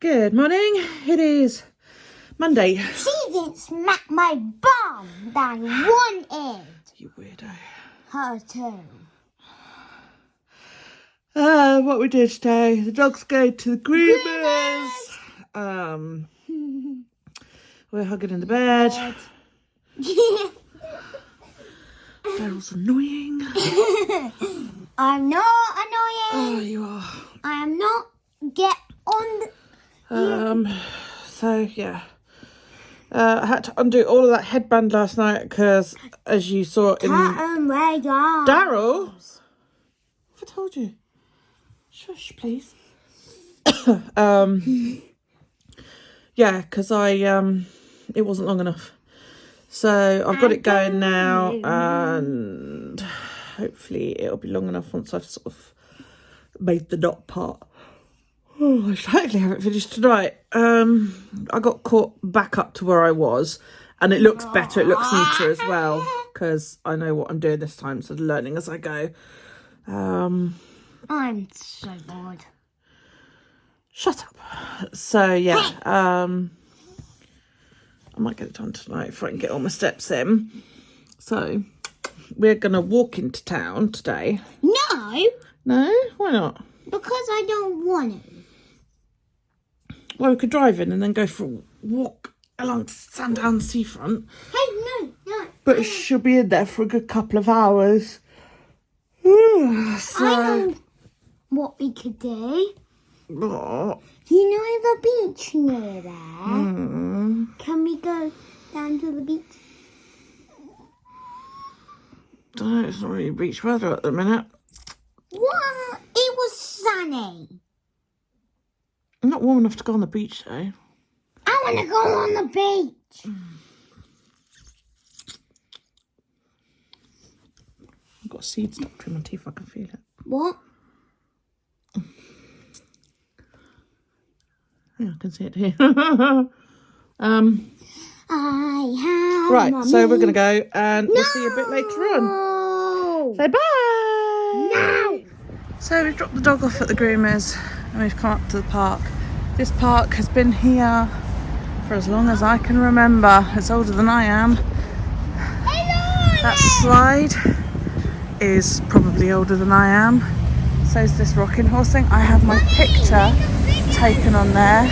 Good morning. It is Monday. She didn't smack my bum down one end. You weirdo. Her too. What we did today, the dogs go to the groomers. We're hugging in the bed. Daryl's annoying. I'm not annoying. Oh, you are. I am not. Get on the... So, yeah. I had to undo all of that headband last night because, as you saw in... Daryl? Have I told you? Shush, please. Yeah, because it wasn't long enough. So I've got it going now, and hopefully it'll be long enough once I've sort of made the knot part. Oh, I slightly haven't finished tonight. I got caught back up to where I was, and it looks better. It looks neater as well because I know what I'm doing this time, so learning as I go. I'm so bored. Shut up. So yeah, I might get it done tonight if I can get all my steps in. So we're gonna walk into town today. No, Why not? because I don't want to. Well, we could drive in and then go for a walk along Sandown seafront. Hey, no. But she'll be in there for a good couple of hours. So, I know what we could do. What? You know the beach near there? Can we go down to the beach? Don't know, it's not really beach weather at the minute. What? It was sunny. I'm not warm enough to go on the beach though. I want to go on the beach. I've got a seed stuck between my teeth, I can feel it. What? Yeah, I can see it here. I have Right, mommy. so we're going to go and we'll see you a bit later on. Say bye! No! So we've dropped the dog off at the groomers and we've come up to the park. This park has been here for as long as I can remember. It's older than I am. Hello! That slide is probably older than I am. So is this rocking horse thing. I have my picture taken on there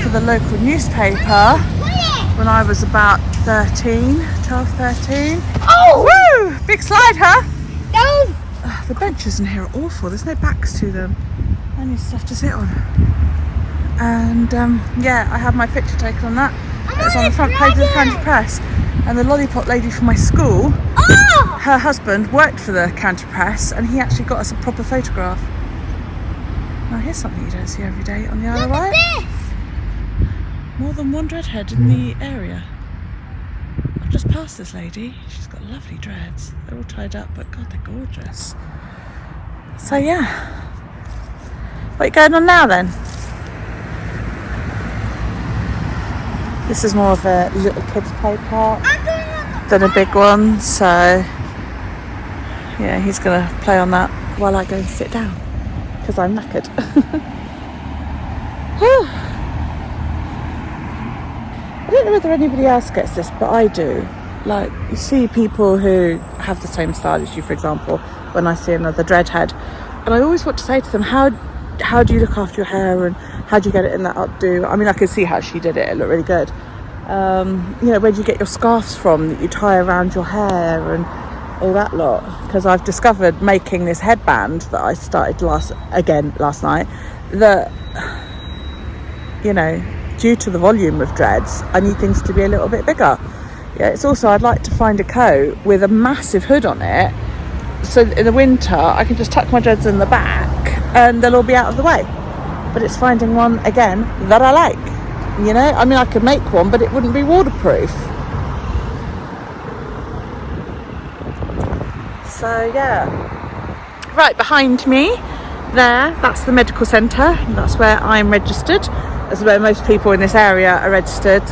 for the local newspaper when I was about 12, 13. Oh! Woo! Big slide, huh? No! The benches in here are awful. There's no backs to them. I need stuff to sit on. And yeah, I have my picture taken on that. It's on the front page of the County Press. And the lollipop lady from my school, her husband worked for the County Press, and he actually got us a proper photograph. Now here's something you don't see every day on the Isle of Wight. Look at this! More than one dreadhead in the area. I've just passed this lady. She's got lovely dreads. They're all tied up, but God, they're gorgeous. So yeah. What are you going on now then? This is more of a little kids play park than a big one, so yeah, he's gonna play on that while I go and sit down because I'm knackered. I don't know whether anybody else gets this, but I do. Like, you see people who have the same style as you, for example, when I see another dreadhead, and I always want to say to them, how do you look after your hair and how do you get it in that updo? I mean, I can see how she did it. It looked really good. You know, where do you get your scarves from that you tie around your hair and all that lot? Because I've discovered making this headband that I started last night, that, you know, due to the volume of dreads, I need things to be a little bit bigger. Yeah, it's also, I'd like to find a coat with a massive hood on it, so in the winter I can just tuck my dreads in the back and they'll all be out of the way. But it's finding one, again, that I like. You know, I mean, I could make one, but it wouldn't be waterproof. So yeah. Right behind me there, that's the medical centre. That's where I'm registered. That's where most people in this area are registered.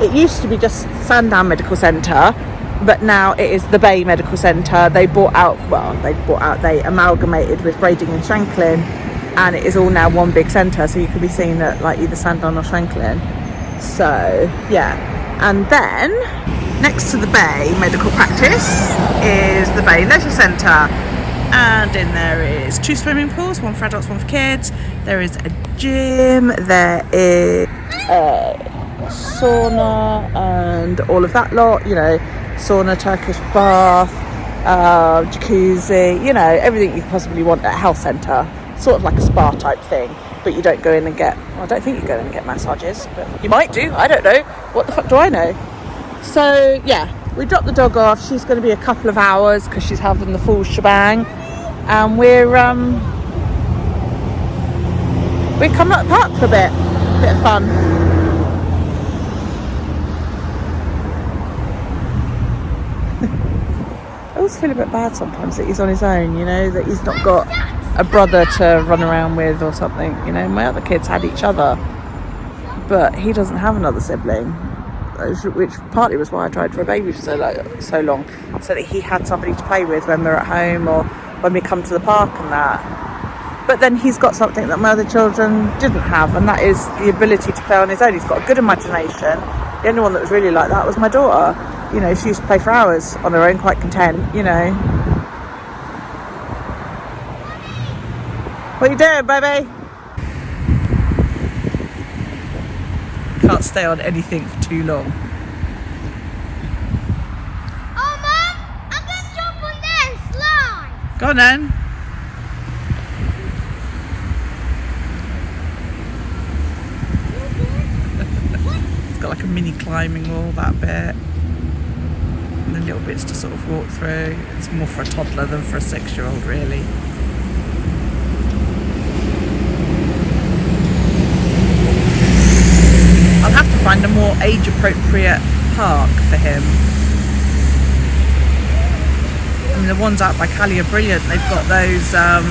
It used to be just Sandown Medical Centre, but now it is the Bay Medical Centre. They amalgamated with Brading and Shanklin, and it is all now one big centre, so you can be seen at like either Sandown or Shanklin. So yeah, and then next to the Bay Medical Practice is the Bay Leisure Centre, and in there is 2 swimming pools, one for adults, one for kids. There is a gym, there is a sauna and all of that lot, you know, sauna, Turkish bath, jacuzzi, you know, everything you could possibly want at a health centre, sort of like a spa type thing. But you don't go in and get, well, I don't think you go in and get massages, but you might do, I don't know, what the fuck do I know. So yeah, we dropped the dog off. She's going to be a couple of hours because she's having the full shebang, and we're coming up the park for a bit of fun. I always feel a bit bad sometimes that he's on his own, you know, that he's not got a brother to run around with or something. You know, my other kids had each other, but he doesn't have another sibling, which partly was why I tried for a baby for so long, so that he had somebody to play with when we're at home or when we come to the park and that. But then he's got something that my other children didn't have, and that is the ability to play on his own. He's got a good imagination. The only one that was really like that was my daughter. You know, she used to play for hours on her own, quite content, you know. What are you doing, baby? Can't stay on anything for too long. Oh, Mum, I'm going to jump on there and slide. Go on then. It's got like a mini climbing wall, that bit. And then little bits to sort of walk through. It's more for a toddler than for a 6-year-old, really. I'll have to find a more age-appropriate park for him. I mean, the ones out by Cali are brilliant. They've got those, I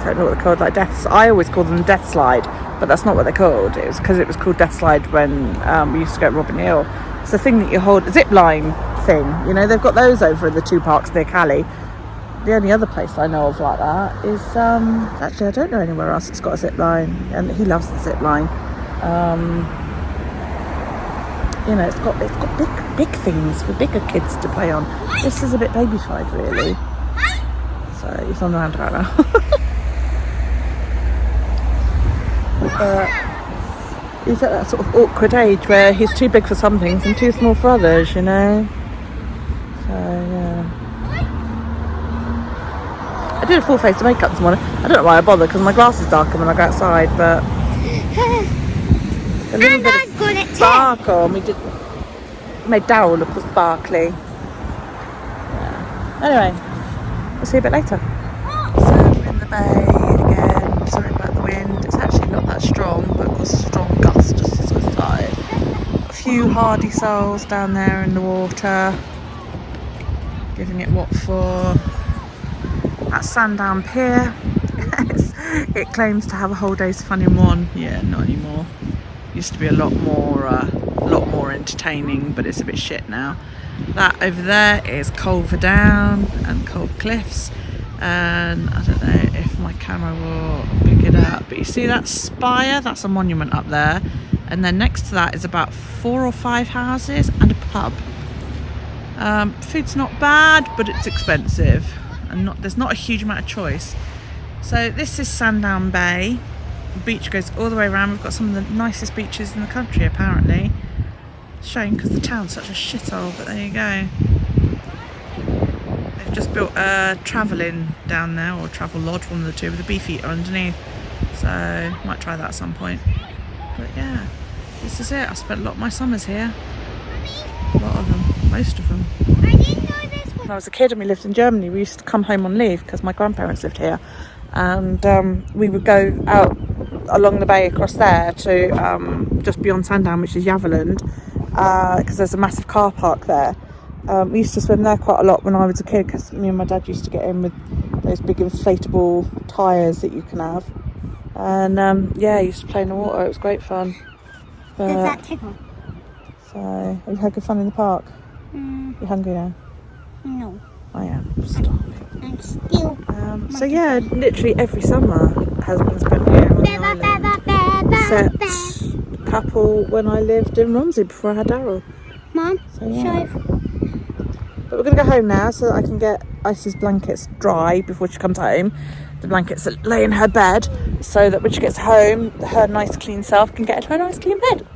don't know what they're called, like deaths. I always call them Death Slide, but that's not what they're called. It was because it was called Death Slide when we used to go at Robin Hill. It's the thing that you hold, a zip line thing. You know, they've got those over in the 2 parks near Cali. The only other place I know of like that is, actually I don't know anywhere else that's got a zip line, and he loves the zip line. You know, it's got big things for bigger kids to play on. This is a bit baby-fied, really. So he's on the roundabout now. He's at that sort of awkward age where he's too big for some things and too small for others, you know. So yeah. I did a full face of makeup this morning. I don't know why I bother because my glasses darken when I go outside, but a little bit of sparkle. We made Daryl look all sparkly. Yeah. Anyway, we'll see you a bit later. So we're in the bay again. Sorry about the wind. It's actually not that strong, but it was a strong gust just as we started. A few hardy souls down there in the water, giving it what for. At Sandown Pier, it claims to have a whole day's fun in one. Yeah, not anymore. Used to be a lot more entertaining, but it's a bit shit now. That over there is Culver Down and Culver Cliffs, and I don't know if my camera will pick it up, but you see that spire? That's a monument up there, and then next to that is about 4 or 5 houses and a pub. Food's not bad, but it's expensive. And there's not a huge amount of choice. So this is Sandown Bay. The beach goes all the way around. We've got some of the nicest beaches in the country, apparently. Shame because the town's such a shithole, but there you go. They've just built a travel-in down there, or a travel lodge, one of the two, with a beefeater underneath. So might try that at some point. But yeah, this is it. I spent a lot of my summers here. A lot of them, most of them. I didn't know this was... When I was a kid and we lived in Germany, we used to come home on leave because my grandparents lived here, and we would go out along the bay across there to just beyond Sandown, which is Yaverland, because there's a massive car park there. We used to swim there quite a lot when I was a kid because me and my dad used to get in with those big inflatable tyres that you can have, and yeah, I used to play in the water. It was great fun. But, Does that tickle? so have you had good fun in the park? You hungry now? No. I am starving. I'm still. So yeah, literally every summer has been spent here on the island. Except a couple when I lived in Romsey before I had Daryl. Mom, So yeah. But we're going to go home now so that I can get Ice's blankets dry before she comes home. The blankets that lay in her bed, so that when she gets home, her nice clean self can get into her nice clean bed.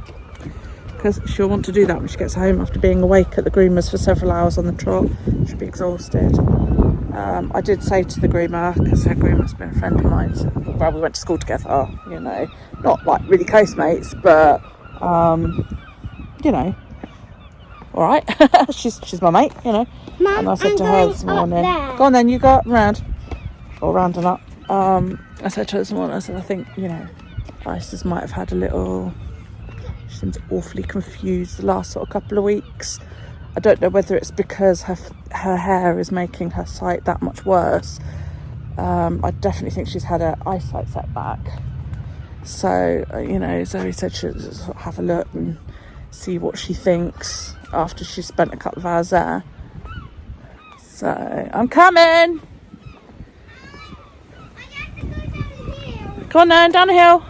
Because she'll want to do that when she gets home after being awake at the groomers for several hours on the trot. She'll be exhausted. I did say to the groomer, because her groomer's been a friend of mine, so, well, we went to school together, you know, not like really close mates, but you know, all right. she's my mate, you know. Mom, and I said I'm to her going this morning, up there. go on then, you go up and round, or round and up. I said to her this morning, I said, I think, you know, Isis might have had a little, she seems awfully confused the last sort of couple of weeks. I don't know whether it's because her hair is making her sight that much worse. I definitely think she's had an eyesight setback. So, you know, Zoe said she'll just have a look and see what she thinks after she's spent a couple of hours there. So, I'm coming! Come on then, down the hill!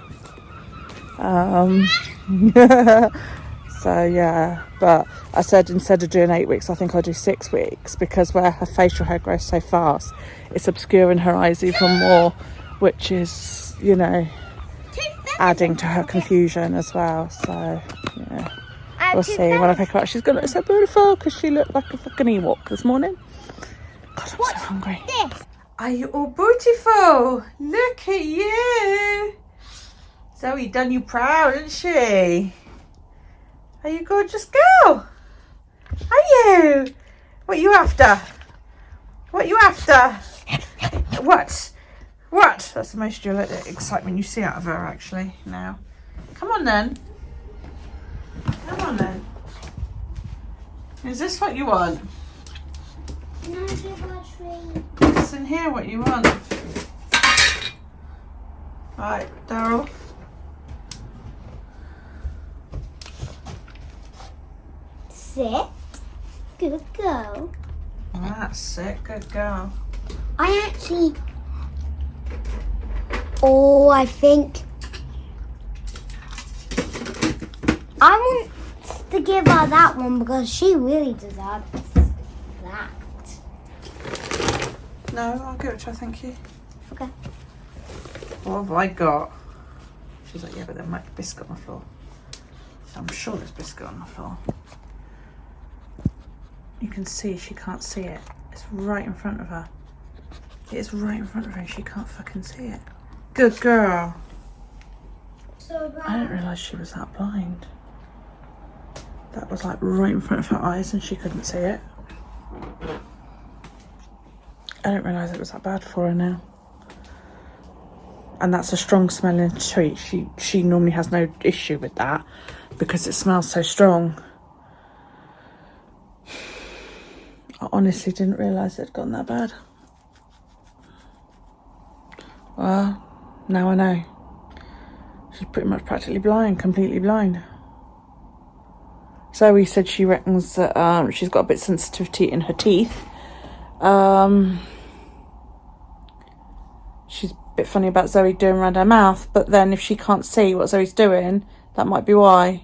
So yeah, but I said instead of doing 8 weeks, I think I'll do 6 weeks, because where her facial hair grows so fast, it's obscuring her eyes even more, which is, you know, adding to her confusion as well. So yeah, we'll see when I pick her up. She's gonna look so beautiful because she looked like a fucking Ewok this morning. God, I'm so hungry. Are you all beautiful? Look at you. Zoe done you proud, isn't she? Are you gorgeous girl? Are you? What are you after? What are you after? What? What? That's the most excitement you see out of her actually now. Come on then. Come on then. Is this what you want? No, give my tree. It's in here what you want. Right, Daryl. Sit. Good girl. That's it. Good girl. I actually... Oh, I think... I want to give her that one because she really deserves that. No, I'll give it to her, thank you. Okay. What have I got? She's like, yeah, but there might be biscuit on the floor. So I'm sure there's biscuit on the floor. You can see she can't see it. It's right in front of her. It's right in front of her and she can't fucking see it. Good girl. So I didn't realise she was that blind. That was like right in front of her eyes and she couldn't see it. I didn't realise it was that bad for her now. And that's a strong smelling treat. She normally has no issue with that because it smells so strong. I honestly didn't realise it had gotten that bad. Well, now I know. She's pretty much practically blind, completely blind. Zoe said she reckons that she's got a bit of sensitivity in her teeth. She's a bit funny about Zoe doing around her mouth, but then if she can't see what Zoe's doing, that might be why.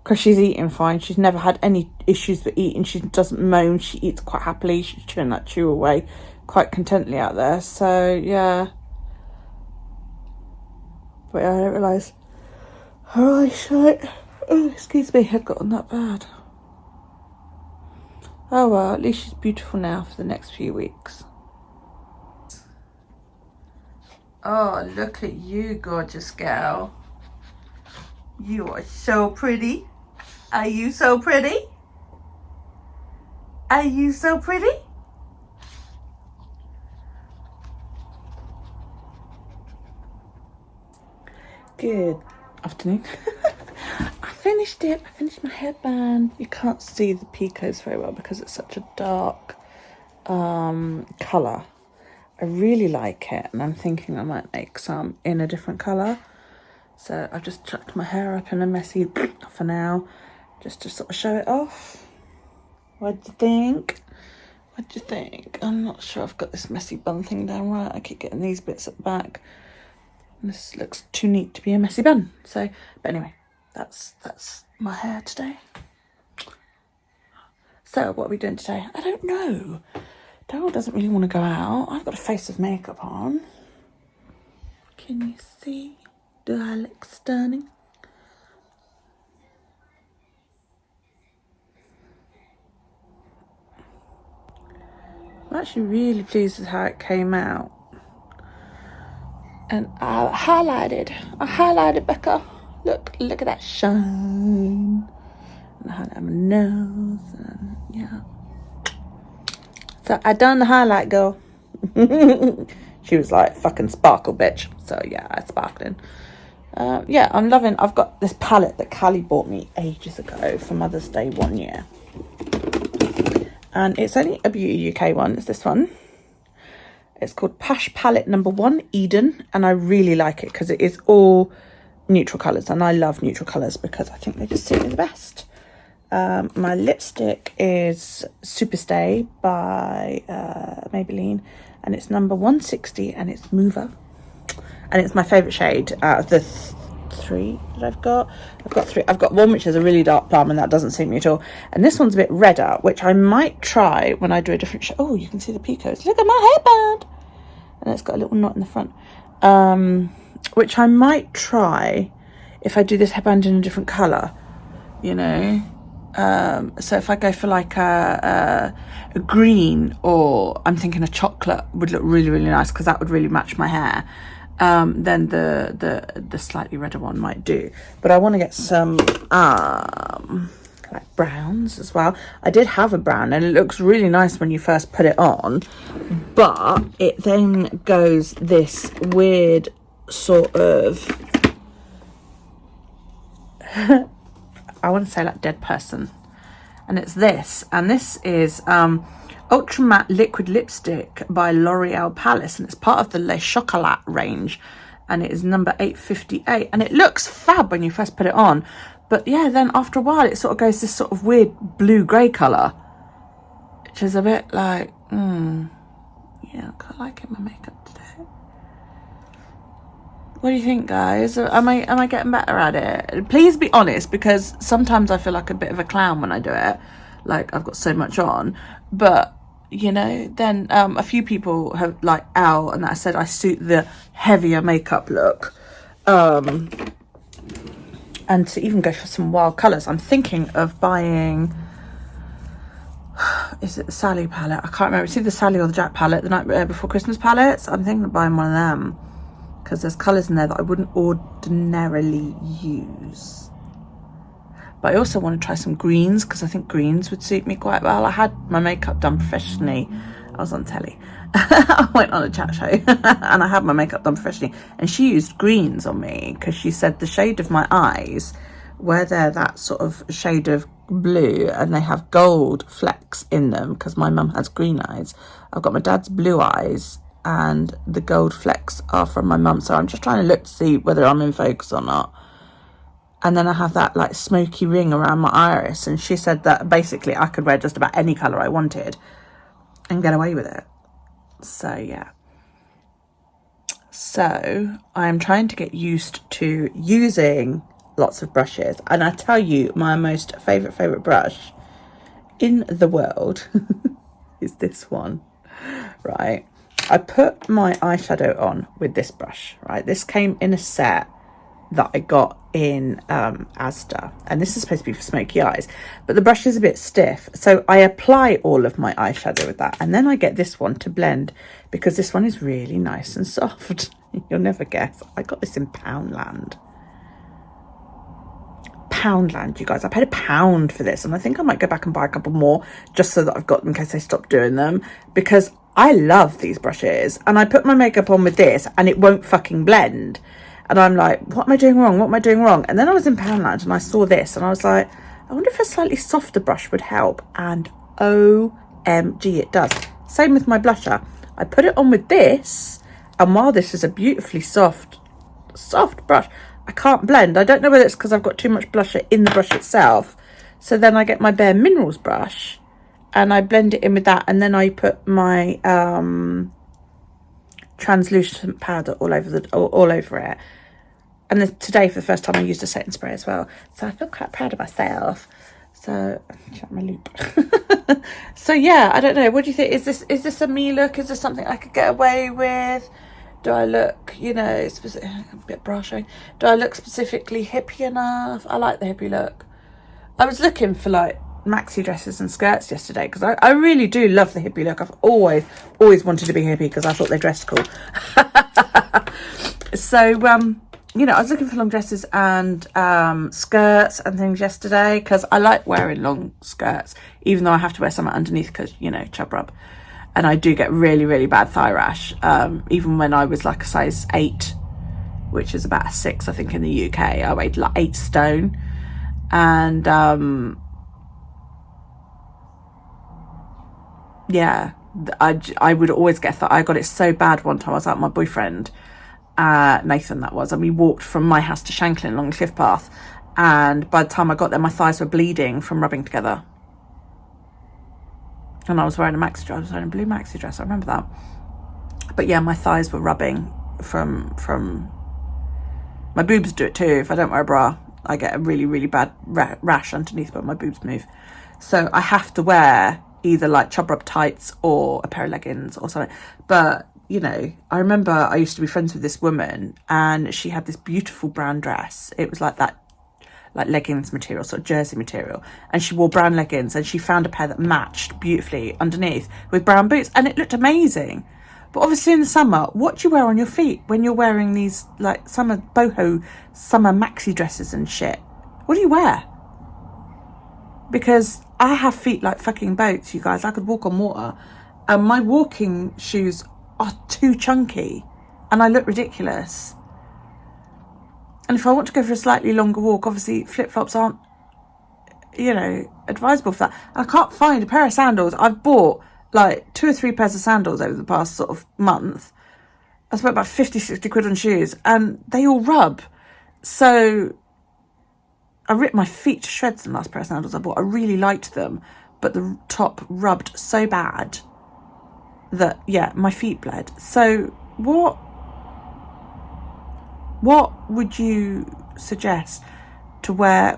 Because she's eating fine. She's never had any issues with eating. She doesn't moan. She eats quite happily. She's chewing that chew away quite contently out there. So, yeah. But yeah, I didn't realise her eyesight, excuse me, had gotten that bad. Oh well, at least she's beautiful now for the next few weeks. Oh, look at you, gorgeous girl. You are so pretty. Are you so pretty? Are you so pretty? Good afternoon. I finished it. I finished my headband. You can't see the picos very well because it's such a dark colour. I really like it and I'm thinking I might make some in a different colour. So I've just chucked my hair up in a messy for now, just to sort of show it off. What do you think? What do you think? I'm not sure I've got this messy bun thing down right. I keep getting these bits at the back. This looks too neat to be a messy bun. So, but anyway, that's my hair today. So, what are we doing today? I don't know. Daryl doesn't really want to go out. I've got a face of makeup on. Can you see? Do I look stunning? I'm actually really pleased with how it came out. And I highlighted Becca. Look at that shine. And I highlighted my nose, and yeah. So I done the highlight, girl. She was like, fucking sparkle, bitch. So yeah, I sparkled. Yeah, I'm loving. I've got this palette that Callie bought me ages ago for Mother's Day 1 year. And it's only a Beauty UK one. It's this one. It's called Pash Palette number 1, Eden. And I really like it because it is all neutral colours. And I love neutral colours because I think they just suit me the best. My lipstick is Superstay by Maybelline. And it's number 160 and it's Mover. And it's my favourite shade out of the three that I've got. I've got 3. I've got one which is a really dark plum and that doesn't suit me at all. And this one's a bit redder, which I might try when I do a different shade. Oh, you can see the picos. Look at my hairband. And it's got a little knot in the front. Which I might try if I do this hairband in a different colour, you know. So if I go for like a green, or I'm thinking a chocolate would look really, really nice because that would really match my hair. Then the slightly redder one might do. But I want to get some like browns as well. I did have a brown and it looks really nice when you first put it on, but it then goes this weird sort of I want to say like dead person. And it's this. And this is Ultra Matte Liquid Lipstick by L'Oreal Paris. And it's part of the Le Chocolat range. And it is number 858. And it looks fab when you first put it on. But yeah, then after a while, it sort of goes this sort of weird blue-grey colour. Which is a bit like, yeah, I quite like it in my makeup today. What do you think, guys? Am I getting better at it? Please be honest, because sometimes I feel like a bit of a clown when I do it. Like, I've got so much on. But, you know, then a few people have, like, Al and that said I suit the heavier makeup look. And to even go for some wild colours. I'm thinking of buying... Is it the Sally palette? I can't remember. It's either the Sally or the Jack palette, the Night Before Christmas palettes. I'm thinking of buying one of them. Because there's colours in there that I wouldn't ordinarily use. But I also want to try some greens, because I think greens would suit me quite well. I had my makeup done professionally. I was on telly. I went on a chat show and I had my makeup done professionally. And she used greens on me because she said the shade of my eyes, where they're that sort of shade of blue and they have gold flecks in them, because my mum has green eyes. I've got my dad's blue eyes, and the gold flecks are from my mum. So I'm just trying to look to see whether I'm in focus or not. And then I have that like smoky ring around my iris, and she said that basically I could wear just about any colour I wanted and get away with it. So yeah, so I'm trying to get used to using lots of brushes. And I tell you, my most favourite brush in the world is this one, right? I put my eyeshadow on with this brush, right? This came in a set that I got in Asda, and this is supposed to be for smoky eyes, but the brush is a bit stiff, so I apply all of my eyeshadow with that, and then I get this one to blend, because this one is really nice and soft. You'll never guess. I got this in Poundland, you guys. I paid £1 for this, and I think I might go back and buy a couple more just so that I've got them in case they stop doing them, because I love these brushes. And I put my makeup on with this and it won't fucking blend. And I'm like, what am I doing wrong? What am I doing wrong? And then I was in Poundland and I saw this and I was like, I wonder if a slightly softer brush would help. And OMG, it does. Same with my blusher. I put it on with this, and while this is a beautifully soft brush, I can't blend. I don't know whether it's because I've got too much blusher in the brush itself. So then I get my Bare Minerals brush and I blend it in with that, and then I put my translucent powder all over it. And then today, for the first time, I used a setting spray as well, so I feel quite proud of myself. So, shut my loop. So yeah, I don't know. What do you think? Is this a me look? Is this something I could get away with? Do I look, you know, a bit brushing? Do I look specifically hippie enough? I like the hippie look. I was looking for like maxi dresses and skirts yesterday because I really do love the hippie look. I've always wanted to be hippie because I thought they dressed cool. So you know, I was looking for long dresses and skirts and things yesterday because I like wearing long skirts, even though I have to wear something underneath because, you know, chub rub. And I do get really, really bad thigh rash, even when I was like a size 8, which is about a 6, I think, in the UK. I weighed like 8 stone. And yeah, I would always get I got it so bad one time. I was out with my boyfriend, Nathan that was, and we walked from my house to Shanklin along the cliff path, and by the time I got there my thighs were bleeding from rubbing together, and I was wearing a maxi dress. I was wearing a blue maxi dress, I remember that. But yeah, my thighs were rubbing from my boobs do it too. If I don't wear a bra, I get a really, really bad rash underneath where my boobs move, so I have to wear either like chub rub tights or a pair of leggings or something. But you know, I remember I used to be friends with this woman, and she had this beautiful brown dress. It was like that, like leggings material, sort of jersey material. And she wore brown leggings, and she found a pair that matched beautifully underneath with brown boots, and it looked amazing. But obviously in the summer, what do you wear on your feet when you're wearing these like boho summer maxi dresses and shit? What do you wear? Because I have feet like fucking boats, you guys. I could walk on water, and my walking shoes are too chunky and I look ridiculous. And if I want to go for a slightly longer walk, obviously flip-flops aren't, you know, advisable for that. And I can't find a pair of sandals. I've bought like 2 or 3 pairs of sandals over the past sort of month. I spent about 50-60 quid on shoes, and they all rub. So I ripped my feet to shreds in the last pair of sandals I bought. I really liked them, but the top rubbed so bad that, yeah, my feet bled. So what would you suggest to wear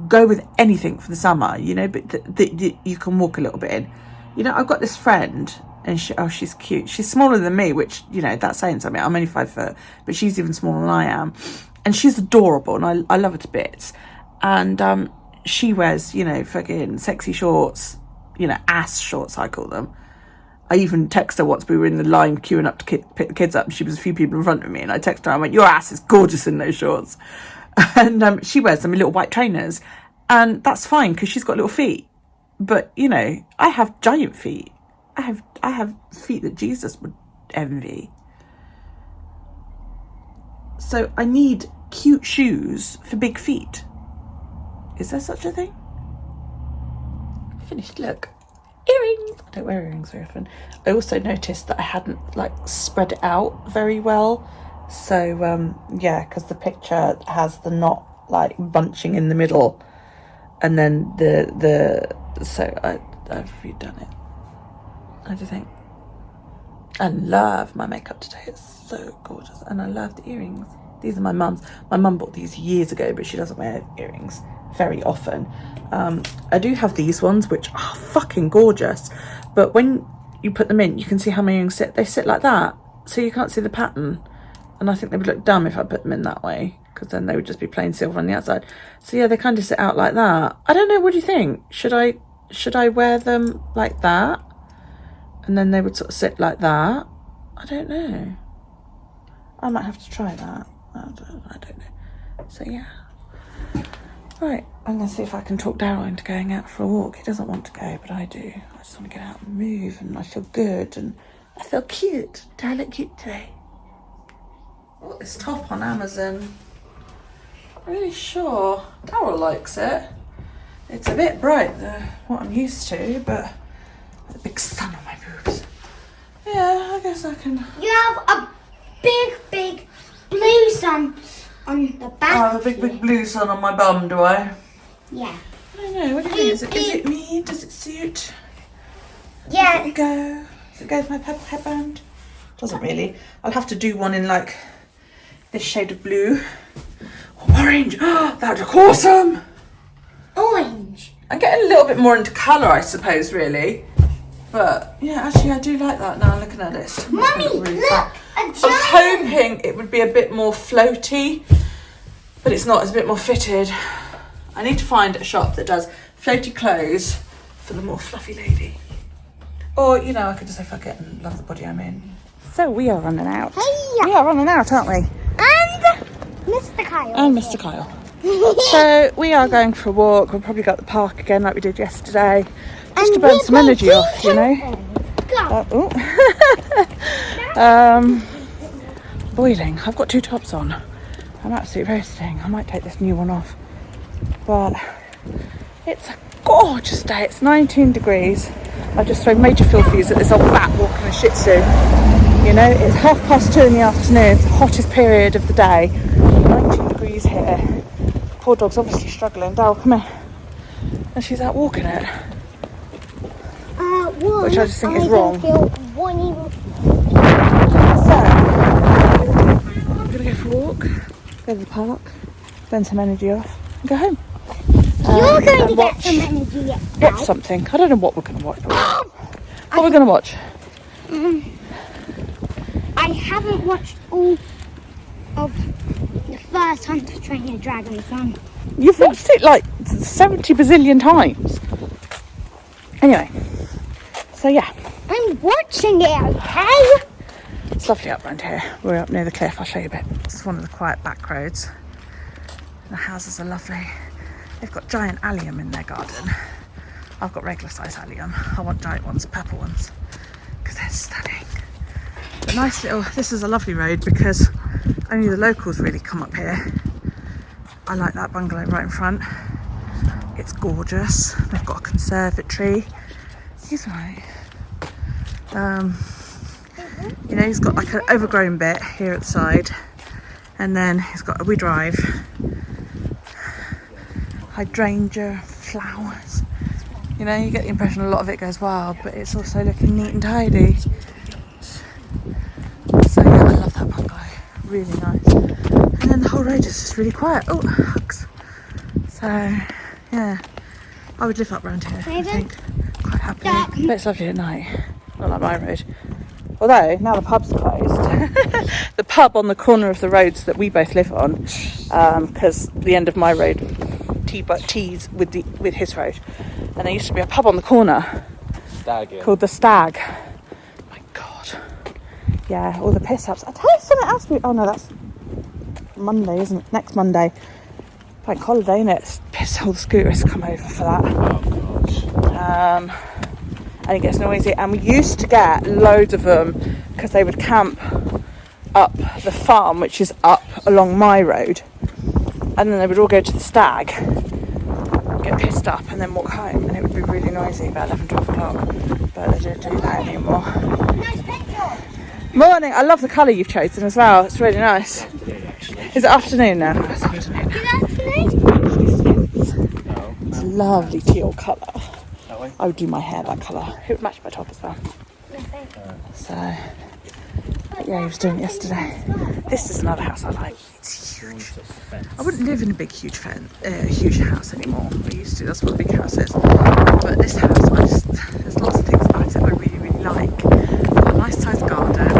go with anything for the summer, you know, but that you can walk a little bit in? You know, I've got this friend, and she's cute. She's smaller than me, which, you know, that's saying something. I'm only 5 foot, but she's even smaller than I am. And she's adorable, and I love her to bits. And she wears, you know, fucking sexy shorts, you know, ass shorts, I call them. I even texted her once. We were in the line queuing up to pick the kids up, and she was a few people in front of me, and I texted her, I went, your ass is gorgeous in those shorts. And she wears them in little white trainers, and that's fine because she's got little feet. But, you know, I have giant feet. I have feet that Jesus would envy. So I need cute shoes for big feet. Is there such a thing? Finished look. Earrings. I don't wear earrings very often. I also noticed that I hadn't like spread it out very well. So yeah, because the picture has the knot like bunching in the middle, and then so I've redone it. I just think I love my makeup today. It's so gorgeous, and I love the earrings. These are my mum's. My mum bought these years ago, but she doesn't wear earrings very often. I do have these ones, which are fucking gorgeous, but when you put them in, you can see how my earrings sit. They sit like that, so you can't see the pattern, and I think they would look dumb if I put them in that way, because then they would just be plain silver on the outside. So yeah, they kind of sit out like that. I don't know, what do you think? Should I wear them like that, and then they would sort of sit like that? I don't know. I might have to try that. I don't know. So yeah. Right, I'm going to see if I can talk Daryl into going out for a walk. He doesn't want to go, but I do. I just want to get out and move, and I feel good, and I feel cute. Do I look cute today? I bought this top on Amazon. I'm really sure Daryl likes it. It's a bit bright than what I'm used to, but the big sun on my boobs. Yeah, I guess I can. You have a big blue sun on the back. Oh, the big blue sun on my bum, do I? Yeah. I don't know, what do you think? Is it me? Does it suit? Yeah. Does it go? Does it go with my purple headband? Doesn't really. I'll have to do one in like this shade of blue. Oh, orange! Oh, that would look awesome! Orange. I'm getting a little bit more into colour, I suppose, really. But yeah, actually, I do like that now. Looking at this, Mummy, really look, fun. a I was giant. hoping it would be a bit more floaty, but it's not. It's a bit more fitted. I need to find a shop that does floaty clothes for the more fluffy lady. Or you know, I could just say fuck it and love the body I'm in. So we are running out. Hey. We are running out, aren't we? And Mr. Kyle. And Mr. Kyle. So we are going for a walk. We'll probably go at the park again like we did yesterday. Just to burn some energy off, you know. Boiling. I've got 2 tops on. I'm absolutely roasting. I might take this new one off. But it's a gorgeous day. It's 19 degrees. I've just thrown major filthies at this old bat walking a Shih Tzu. You know, it's 2:30 in the afternoon. It's the hottest period of the day. 19 degrees here. Poor dog's obviously struggling. Daryl, come here. And she's out walking it. Which I just think is wrong. So, I'm going to go for a walk, go to the park, burn some energy off, and go home. You're going to get some energy out. Watch something. I don't know what we're going to watch. But what are we going to watch? I haven't watched all of the first How to Train Your Dragon film. You've watched it like 70 bazillion times. Anyway, so yeah. I'm watching it, okay? It's lovely up around here. We're up near the cliff. I'll show you a bit. This is one of the quiet back roads. The houses are lovely. They've got giant allium in their garden. I've got regular size allium. I want giant ones, purple ones, because they're stunning. But nice little, this is a lovely road because only the locals really come up here. I like that bungalow right in front. It's gorgeous. They've got a conservatory. He's right. You know, he's got like an overgrown bit here at the side, and then he's got a wee drive, hydrangea, flowers. You know, you get the impression a lot of it goes wild, but it's also looking neat and tidy. So yeah, I love that bungalow. Really nice. And then the whole road is just really quiet. Oh, hugs. So yeah, I would live up around here, I think, quite happily. But it's lovely at night. Not like my road. Although now the pub's closed. The pub on the corner of the roads that we both live on, because the end of my road tees with his road, and there used to be a pub on the corner called the Stag. My God, yeah, all the piss ups. I tell you something else. Oh no, that's Monday, isn't it? Next Monday, bank holiday, isn't it? Piss, all the scooters come over for that. Oh God. And it gets noisy, and we used to get loads of them because they would camp up the farm, which is up along my road, and then they would all go to the Stag, get pissed up, and then walk home, and it would be really noisy about 11-12 o'clock, but they don't do that anymore. Morning. I love the colour you've chosen as well. It's really nice. Is it afternoon now? It's afternoon. It's a lovely teal colour. I would do my hair that colour. It would match my top as well. So, yeah, he was doing it yesterday. This is another house I like. It's huge. I wouldn't live in a big, huge house anymore. I used to. That's what a big house is. But this house, there's lots of things about it I really, really like. It's got a nice sized garden.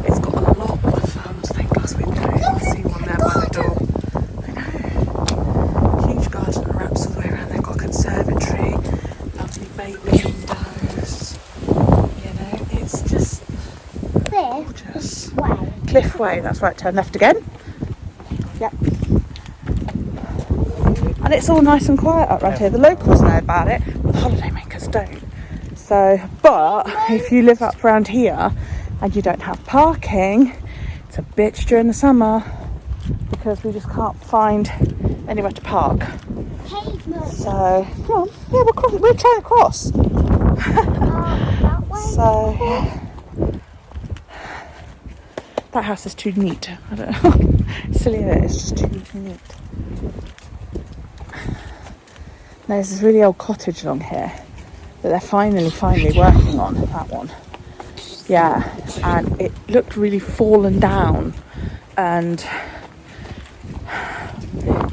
It's got a lot of stained glass windows. You can see one there by the door. I know. Huge garden that wraps all the way around. They've got a conservatory. Bay windows, you know, it's just gorgeous. Cliff Way, that's right, turn left again. Yep. And it's all nice and quiet up right here. The locals know about it, but the holidaymakers don't. So, but if you live up around here and you don't have parking, it's a bitch during the summer because we just can't find anywhere to park. So, come on, yeah, we're trying to cross. So, yeah. That house is too neat. I don't know. Silly that it's just too neat. There's this really old cottage along here that they're finally working on, that one. Yeah, and it looked really fallen down and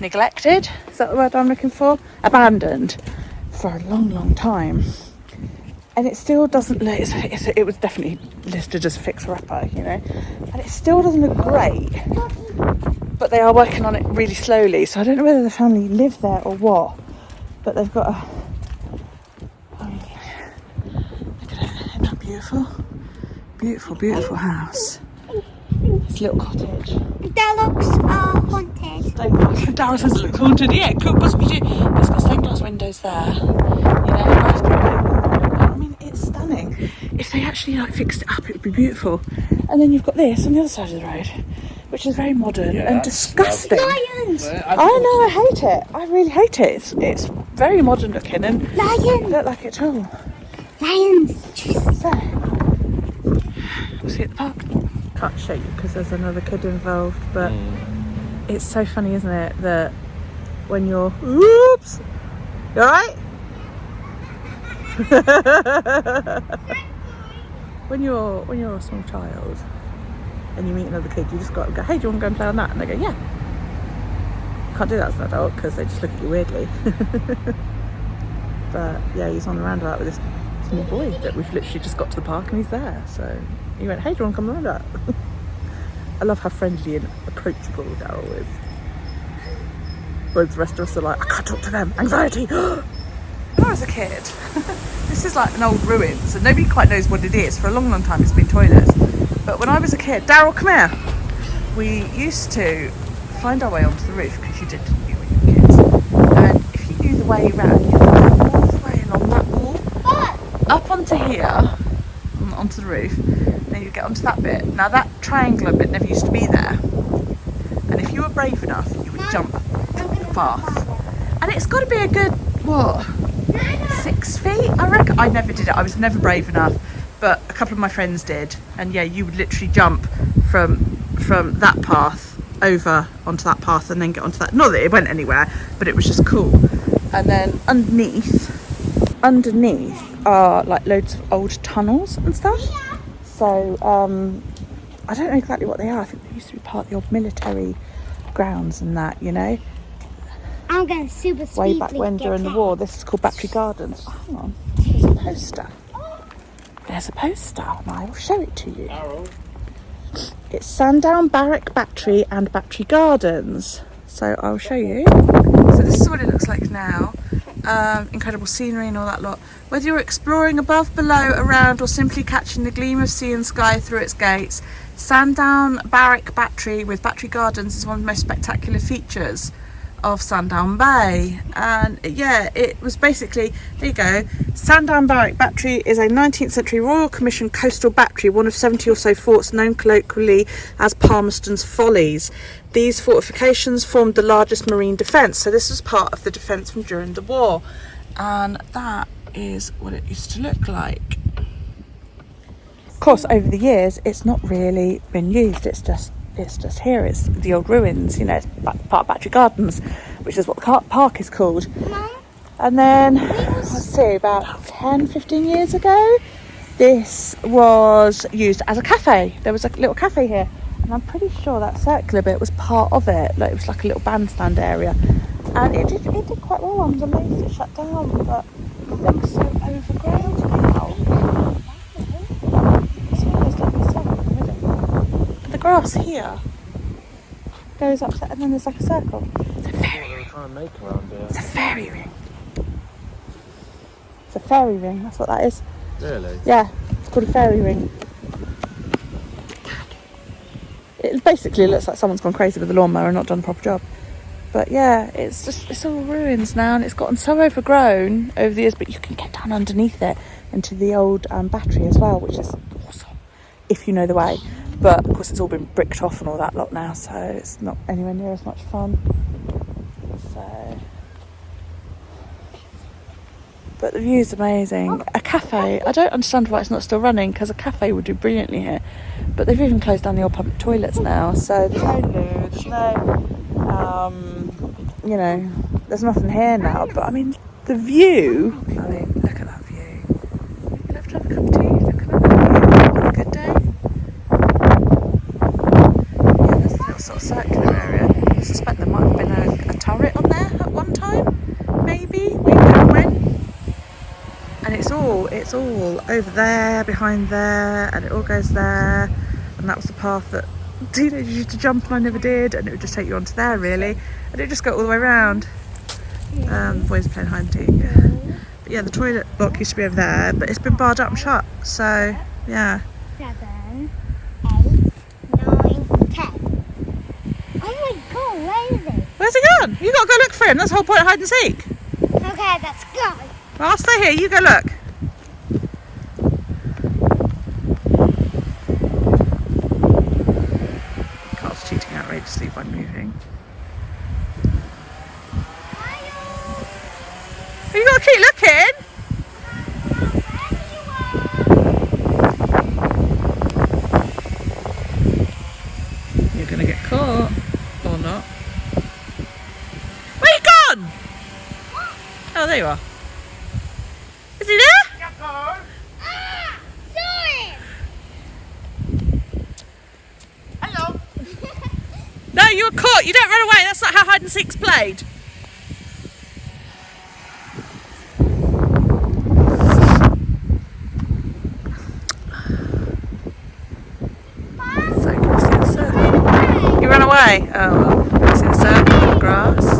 neglected. Is that the word I'm looking for? Abandoned for a long time. And it still doesn't look, it was definitely listed as a fixer-upper, you know, and it still doesn't look great. But they are working on it really slowly, so I don't know whether the family live there or what. But they've got a... I mean, look at it, isn't that beautiful? Beautiful house. This little cottage. That looks haunted. Darryl says it looks haunted. Yeah, it could possibly do. It's got stained glass windows there. You know, nice big. I mean, it's stunning. If they actually like fixed it up, it would be beautiful. And then you've got this on the other side of the road, which is very modern and disgusting. Lions! I know, I hate it. I really hate it. It's very modern looking and Lions! I don't like it at all. Lions! Jesus. So, we'll see you at the park. Can't show you because there's another kid involved, but it's so funny, isn't it, that when you're... Oops! You alright? When you're a small child and you meet another kid, you just got to go, hey, do you want to go and play on that? And they go, yeah. You can't do that as an adult because they just look at you weirdly. But yeah, he's on the roundabout with this small boy that we've literally just got to the park and he's there. So he went, hey, do you want to come around that? I love how friendly and approachable Darryl is. Whereas the rest of us are like, I can't talk to them, anxiety. When I was a kid, this is like an old ruins and nobody quite knows what it is. For a long time it's been toilets. But when I was a kid, Darryl, come here. We used to find our way onto the roof, because you did, didn't you, when you were kids? And if you knew the way around, you'd go all the way along that wall, up onto here, onto the roof, then you'd get onto that bit. Now that triangular bit never used to be there. And if you were brave enough, you would jump the path. And it's got to be a good, what, 6 feet, I reckon? I never did it, I was never brave enough. But a couple of my friends did, and yeah, you would literally jump from that path over onto that path and then get onto that. Not that it went anywhere, but it was just cool. And then underneath are like loads of old tunnels and stuff. So I don't know exactly what they are. I think they used to be part of the old military grounds and that, you know. I'm going super speed. Way back when during the war. This is called Battery Gardens. Oh, hang on, there's a poster. There's a poster, and I will show it to you. It's Sandown Barrack Battery and Battery Gardens. So I'll show you. So this is what it looks like now. Incredible scenery and all that lot. Whether you're exploring above, below, around, or simply catching the gleam of sea and sky through its gates, Sandown Barrack Battery with Battery Gardens is one of the most spectacular features of Sandown Bay. And yeah, it was basically, there you go, Sandown Barrack Battery is a 19th century Royal Commission coastal battery, one of 70 or so forts known colloquially as Palmerston's Follies. These fortifications formed the largest marine defence, so this was part of the defence from during the war, and that is what it used to look like. Of course, over the years it's not really been used, it's just here, it's the old ruins, you know, it's part of Battery Gardens, which is what the park is called. And then, let's see, about 10-15 years ago, this was used as a cafe. There was a little cafe here, and I'm pretty sure that circular bit was part of it. Like, it was like a little bandstand area, and it did quite well. I was amazed it shut down, but it looks so overgrown now. The grass here goes up, and then there's like a circle. It's a fairy ring. It's a fairy ring. It's a fairy ring, that's what that is. Really? Yeah, it's called a fairy ring. It basically looks like someone's gone crazy with the lawnmower and not done a proper job. But yeah, it's all ruins now, and it's gotten so overgrown over the years, but you can get down underneath it into the old battery as well, which is awesome if you know the way. But of course it's all been bricked off and all that lot now, so it's not anywhere near as much fun. So, but the view's amazing. A cafe, I don't understand why it's not still running, because a cafe would do brilliantly here, but they've even closed down the old public toilets now, so there's no loo, there's no you know, there's nothing here now. But I mean, The view. I mean, look at that view. You'll have to have a cup of tea looking at that view on a good day. Yeah, there's a little sort of circular area. I suspect there might have been a turret on there at one time. Maybe, way back when. And it's all over there, behind there, and it all goes there. And that was the path that teenagers used to jump, and I never did. And it would just take you onto there, really. And it would just go all the way around. The boys playing hide and seek. But yeah, the toilet block used to be over there, but it's been barred up and shut. So yeah. 7, 8, 9, 10. Oh my god, where is he? Where's he gone? You got to go look for him. That's the whole point of hide and seek. Okay, let's go. Well, I'll stay here. You go look. Carl's cheating outrageously by moving. You got to keep looking. You're going to get caught or not. Where you gone? Oh, there you are. Is he there? Sorry. Hello. No, you were caught. You don't run away. That's not how hide and seek's played. So, can you see the circle? You ran away. Oh, well. Can you see the circle on the grass?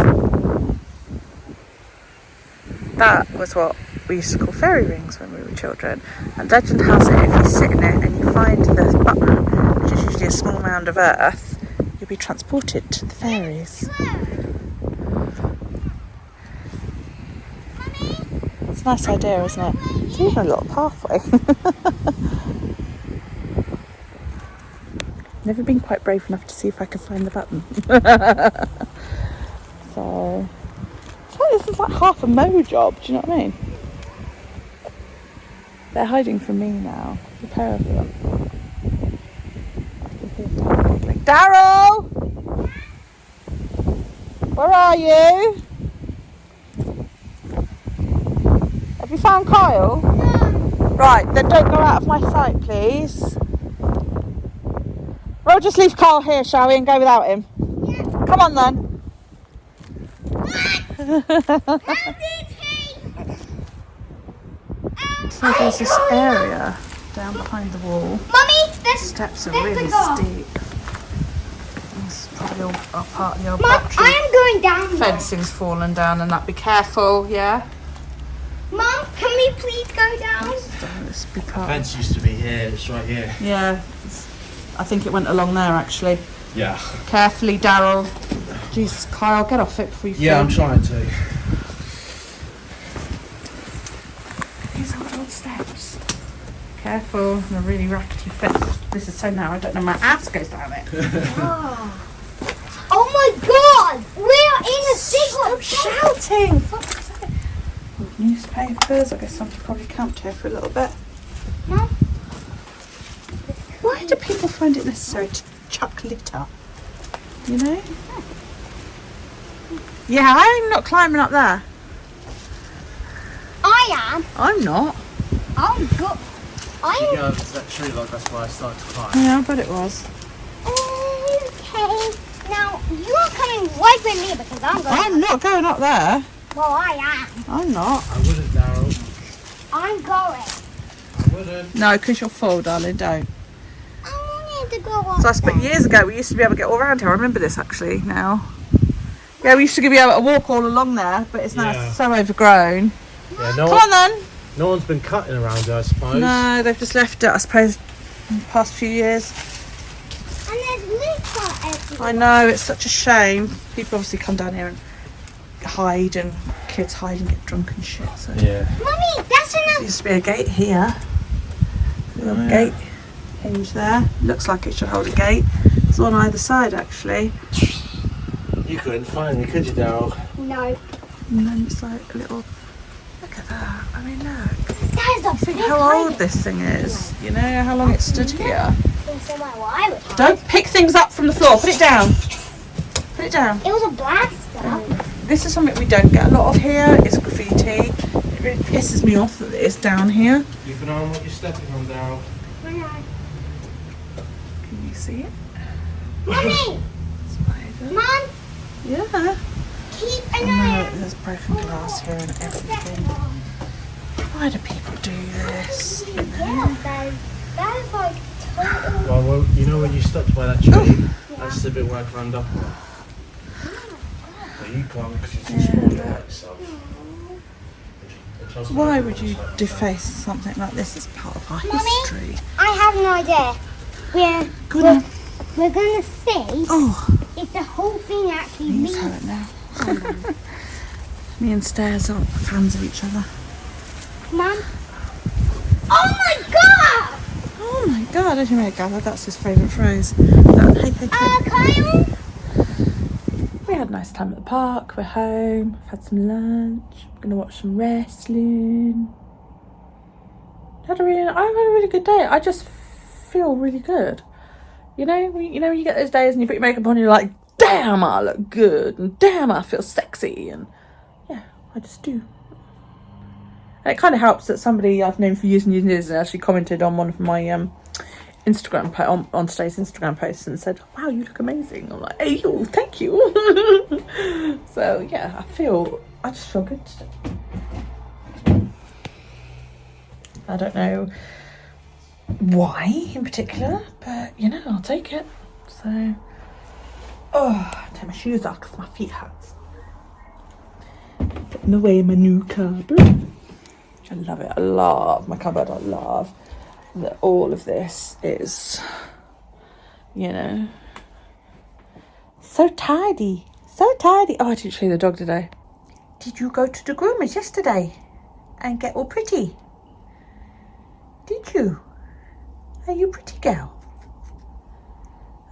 That was what we used to call fairy rings when we were children. And legend has it, if you sit in it and you find the button, which is usually a small mound of earth, you'll be transported to the fairies. It's a nice idea, isn't it? It's even a little pathway. Never been quite brave enough to see if I can find the button. So this is like half a mow job, do you know what I mean? They're hiding from me now, the pair of them. I can hear Daryl giggling. Daryl! Where are you? Have you found Kyle? No. Right, then don't go out of my sight, please. We'll just leave Kyle here, shall we, and go without him? Yeah. Come on then. So there's this area down behind the wall. Mummy, there's Steps are there's really a girl. steep. This is probably all part of the old Mum, battery. I am going down there. Fencing's fallen down and that. Be careful, yeah? Mum, can we please go down? This be part. Fence used to be here. It's right here. Yeah, I think it went along there actually. Yeah. Carefully, Daryl. Jesus, Kyle, get off it before you fall. Yeah, I'm trying to. These old steps. Careful, they're really rackety fit. This is so narrow, I don't know, my ass goes down it. Oh my god! We are in a secret. Stop shouting! Fuck's sake. Newspapers, I guess somebody probably camped here for a little bit. Mum? Why do people find it necessary to chuck litter? You know? Yeah, I'm not climbing up there. I am. I'm not. I'm good. You I'm go over to that tree like that's why I started to climb. Yeah, I bet it was. okay. Now you are coming right with me because I'm going. I'm not going up there. Well, I am. I'm not. I wouldn't, Daryl. I'm going. I wouldn't. No, because you're full, darling, don't. I wanted to go up. So I spent years ago, we used to be able to get all around here. I remember this actually now. Yeah, we used to be able to walk all along there, but it's now Yeah. so overgrown. Yeah, Come on then. no one's been cutting around here, I suppose. No, they've just left it, I suppose, in the past few years. And there's litter everywhere. I know, it's such a shame. People obviously come down here and hide, and kids hide and get drunk and shit. So Yeah. Mummy, that's there enough. used to be a gate here. A little yeah. gate hinge there. Looks like it should hold a gate. It's on either side actually. You couldn't find me, could you, Daryl? No. And then it's like a little. Look at that. I mean, look. That is a Think big how old this thing is. You know how long it stood here. I would Don't pick things up from the floor. Put it down. Put it down. It was a black stuff. this is something we don't get a lot of here, is graffiti. It really pisses me off that it's down here. Keep an eye on what you're stepping on, Daryl. Can you see it? Mummy! Spider. Mum! Yeah. Keep I an eye know, there's broken glass here and everything. Why do people do this? You know? Yeah, that is like total. Well, you know when you stopped by that tree, that's the bit where I climbed up on. Well, you can't because you're too small to hurt yourself. Why would you deface something like this as part of our history? I have an idea. We're gonna see if the whole thing actually Knees leads. hurt now. Me and Stairs aren't fans of each other. Mum. Oh my god! Oh my god, as you may gather, that's his favourite phrase. Hey. Kyle? We had a nice time at the park, we're home, I've had some lunch, I'm going to watch some wrestling. I had a really good day. I just feel really good. You know when you get those days and you put your makeup on and you're like, damn, I look good, and damn, I feel sexy, and yeah, I just do. And it kind of helps that somebody I've known for years and years actually commented on one of my Instagram on today's Instagram posts and said, wow, you look amazing. I'm like, hey, oh, thank you. So yeah, I just feel good today. I don't know why in particular, but I'll take it. So take my shoes off because my feet hurt. Putting away my new cupboard. I love it. I love my cupboard. I love that all of this is, so tidy. So tidy. Oh, I didn't show you the dog today. Did you go to the groomers yesterday and get all pretty? Did you? Are you pretty, girl?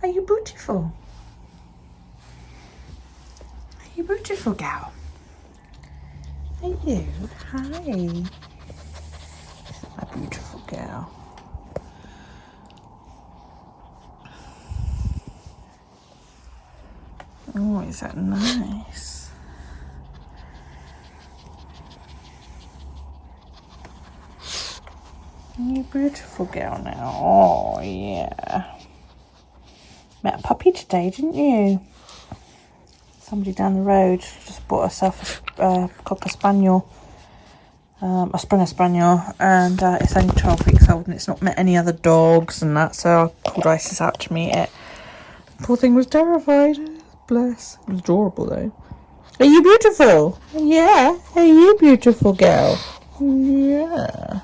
Are you beautiful? Are you beautiful, gal? Are you? Hi. My beautiful girl. Oh, is that nice? You beautiful girl now. Oh, yeah. Met a puppy today, didn't you? Somebody down the road just bought herself a Cocker Spaniel. A Springer Spaniel, and it's only 12 weeks old and it's not met any other dogs and that, so I called Isis out to meet it. Poor thing was terrified. Bless. It was adorable though. Are you beautiful? Yeah. Are you beautiful, girl? Yeah.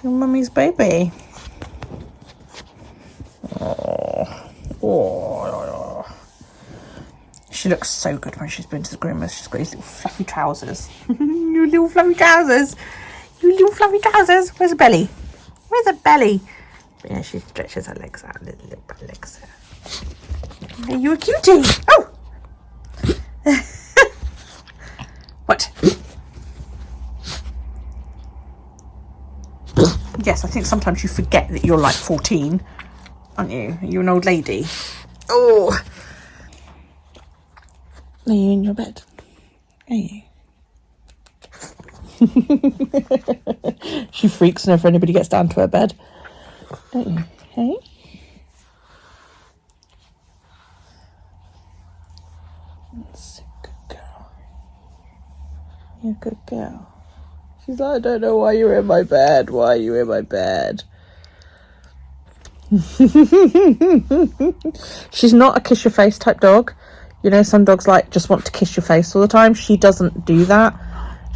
Your mummy's baby. Oh. She looks so good when she's been to the groomers. She's got these little fluffy trousers. You little fluffy trousers. You little fluffy trousers. Where's the belly? Where's the belly? But yeah, she stretches her legs out. Little butt legs. Are you a cutie? Oh! What? Yes, I think sometimes you forget that you're like 14, aren't you? You're an old lady. Oh! Are you in your bed? Are you? She freaks whenever anybody gets down to her bed. Don't you? Hey? That's a good girl. You're a good girl. She's like, I don't know why you're in my bed. Why are you in my bed? She's not a kiss your face type dog. Some dogs just want to kiss your face all the time. She doesn't do that.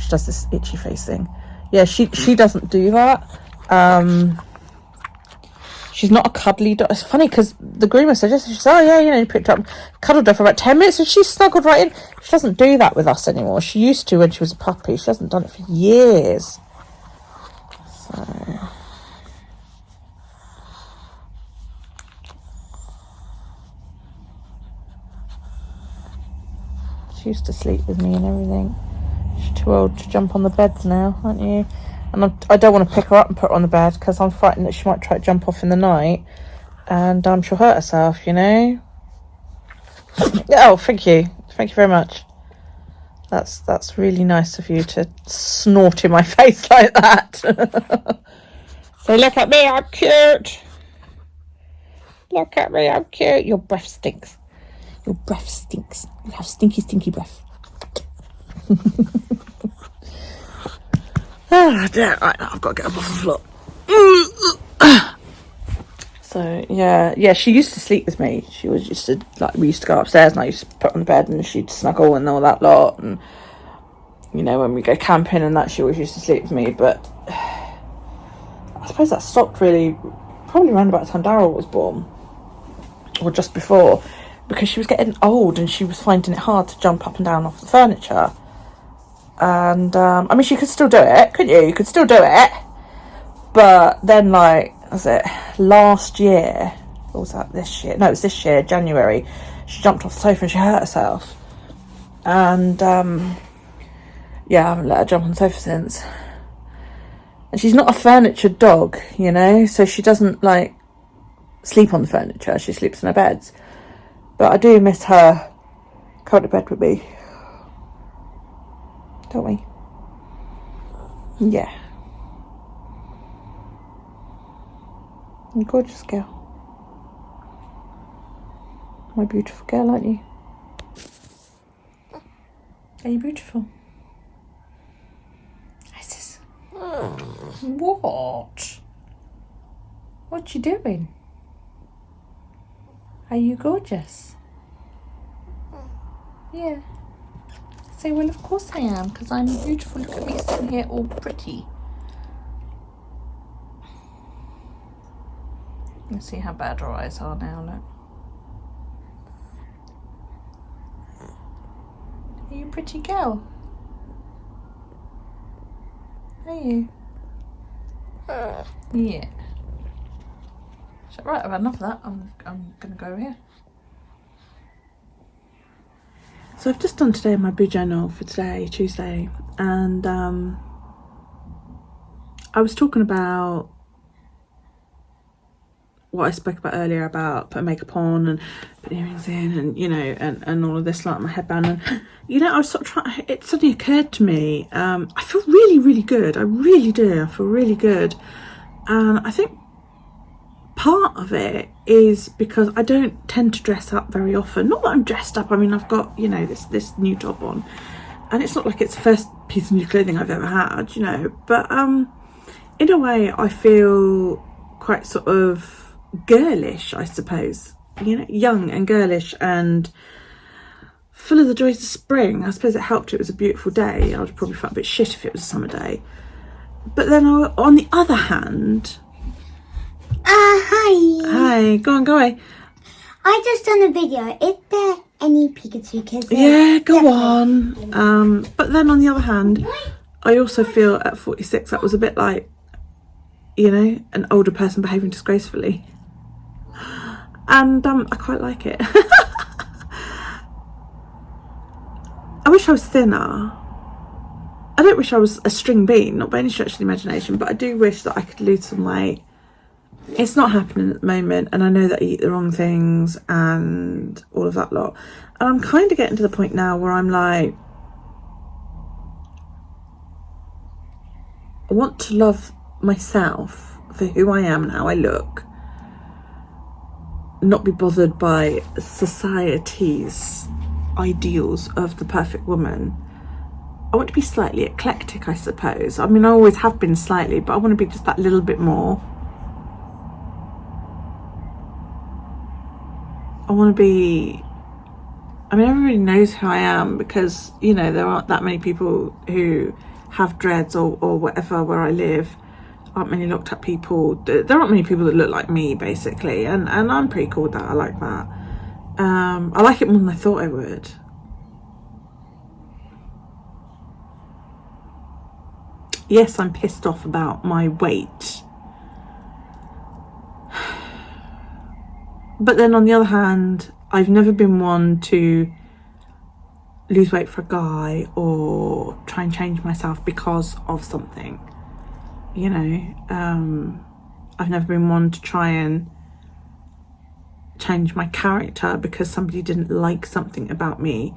She does this itchy face thing. Yeah, she doesn't do that. She's not a cuddly dog. It's funny because the groomer suggested, she said, oh yeah, you picked up, cuddled her for about 10 minutes and she snuggled right in. She doesn't do that with us anymore. She used to when she was a puppy. She hasn't done it for years. So... She used to sleep with me and everything. She's too old to jump on the beds now, aren't you? And I don't want to pick her up and put her on the bed because I'm frightened that she might try to jump off in the night and she'll hurt herself, Oh, thank you. Thank you very much. That's really nice of you to snort in my face like that. So look at me, I'm cute. Look at me, I'm cute. Your breath stinks. Your breath stinks. You have stinky, stinky breath. Ah, dear. Right, I've got to get up off the floor. So yeah, she used to sleep with me. She was used to, like, we used to go upstairs and I used to put her on the bed and she'd snuggle and all that lot. And you know, when we go camping and that, she always used to sleep with me. But I suppose that stopped really probably around about the time Daryl was born, or just before, because she was getting old and she was finding it hard to jump up and down off the furniture. And I mean, she could still do it, couldn't you? You could still do it. But then, like, was it last year? Or was that this year? No, it was this year, January. She jumped off the sofa and she hurt herself. And yeah, I haven't let her jump on the sofa since. And she's not a furniture dog, you know, so she doesn't, like, sleep on the furniture. She sleeps in her beds. But I do miss her coming to bed with me. Don't we? Yeah. You're a gorgeous girl. My beautiful girl, aren't you? Are you beautiful? Isis. What? What you doing? Are you gorgeous? Yeah. Say, well, of course I am, because I'm beautiful. Look at me sitting here all pretty. Let's see how bad her eyes are now, look. Are you a pretty girl? Are you? Yeah. So, right, I've had enough of that. I'm going to go over here. So I've just done today my boo journal for today, Tuesday, and I was talking about what I spoke about earlier about putting makeup on and putting earrings in and, you know, and all of this, like my headband. And, you know, I was sort of trying, it suddenly occurred to me, I feel really, really good. I really do. I feel really good. And I think part of it is because I don't tend to dress up very often. Not that I'm dressed up. I mean, I've got, you know, this new top on. And it's not like it's the first piece of new clothing I've ever had, you know. But in a way, I feel quite sort of girlish, I suppose, you know, young and girlish and full of the joys of spring. I suppose it helped. It was a beautiful day. I'd probably felt a bit shit if it was a summer day. But then on the other hand, hi, go away. I just done a video. Is there any Pikachu kids? Yeah, go on. But then on the other hand, I also feel at 46 that was a bit like, you know, an older person behaving disgracefully. And I quite like it. I wish I was thinner. I don't wish I was a string bean, not by any stretch of the imagination, but I do wish that I could lose some weight. It's not happening at the moment, and I know that I eat the wrong things and all of that lot. And I'm kind of getting to the point now where I'm like, I want to love myself for who I am and how I look. Not be bothered by society's ideals of the perfect woman. I want to be slightly eclectic, I suppose. I mean, I always have been slightly, but I want to be just that little bit more. I want to be, I mean, everybody knows who I am because, you know, there aren't that many people who have dreads or whatever where I live. Aren't many looked at people. There aren't many people that look like me, basically, and I'm pretty cool with that. I like that. I like it more than I thought I would. Yes, I'm pissed off about my weight. But then on the other hand, I've never been one to lose weight for a guy or try and change myself because of something. You know, I've never been one to try and change my character because somebody didn't like something about me.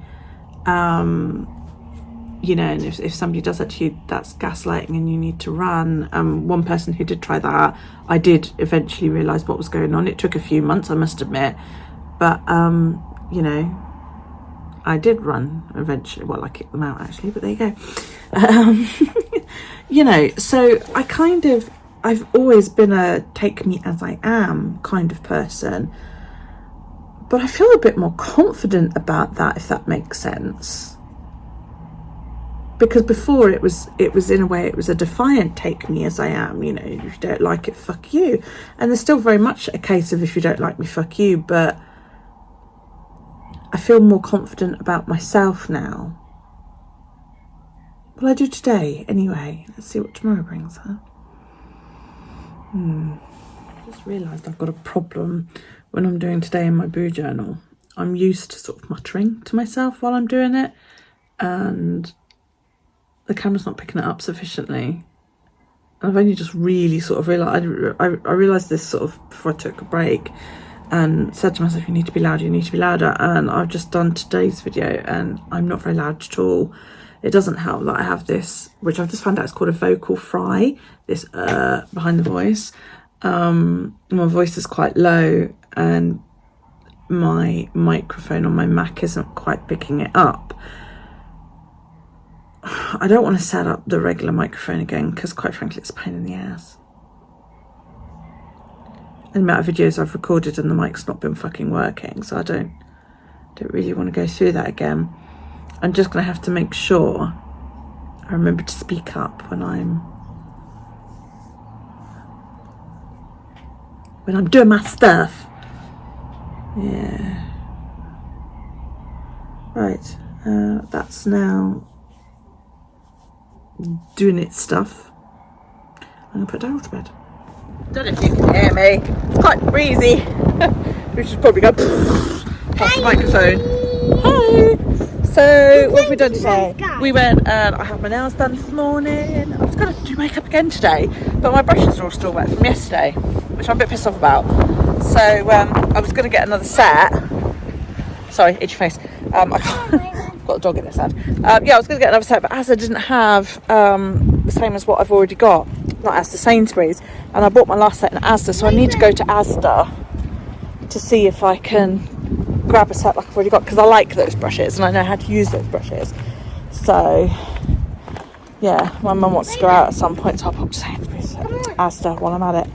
you know, and if somebody does that to you, that's gaslighting and you need to run. One person who did try that, I did eventually realise what was going on. It took a few months, I must admit, but you know, I did run eventually. Well, I kicked them out actually, but there you go. You know, so I've always been a take me as I am kind of person, but I feel a bit more confident about that, if that makes sense. Because before it was in a way, it was a defiant take me as I am, you know, if you don't like it, fuck you. And there's still very much a case of if you don't like me, fuck you, but I feel more confident about myself now. Well, I do today anyway. Let's see what tomorrow brings, huh? I just realised I've got a problem when I'm doing today in my boo journal. I'm used to sort of muttering to myself while I'm doing it, and the camera's not picking it up sufficiently. I've only just really sort of realised, I realised this sort of before I took a break, and said to myself, you need to be louder, you need to be louder. And I've just done today's video and I'm not very loud at all. It doesn't help that I have this, which I've just found out is called a vocal fry, this behind the voice. My voice is quite low and my microphone on my Mac isn't quite picking it up. I don't want to set up the regular microphone again because quite frankly it's a pain in the ass. The amount of videos I've recorded and the mic's not been fucking working, so I don't really want to go through that again. I'm just going to have to make sure I remember to speak up when I'm doing my stuff. Yeah. Right, that's now doing its stuff. I'm going to put Daryl to bed. Don't know if you can hear me. It's quite breezy. We should probably go past the microphone. Hi. So what have we done today? We went and I had my nails done this morning. I was going to do makeup again today, but my brushes are all still wet from yesterday, which I'm a bit pissed off about. So I was going to get another set. Sorry, itchy face. I've got a dog in its head. Yeah, I was going to get another set, but Asda didn't have the same as what I've already got. Not Asda, Sainsbury's. And I bought my last set in Asda, so I need to go to Asda to see if I can grab a set like I've already got, because I like those brushes and I know how to use those brushes. So yeah, my mum wants to go out at some point, so I'll pop to Sainsbury's, Asda while I'm at it.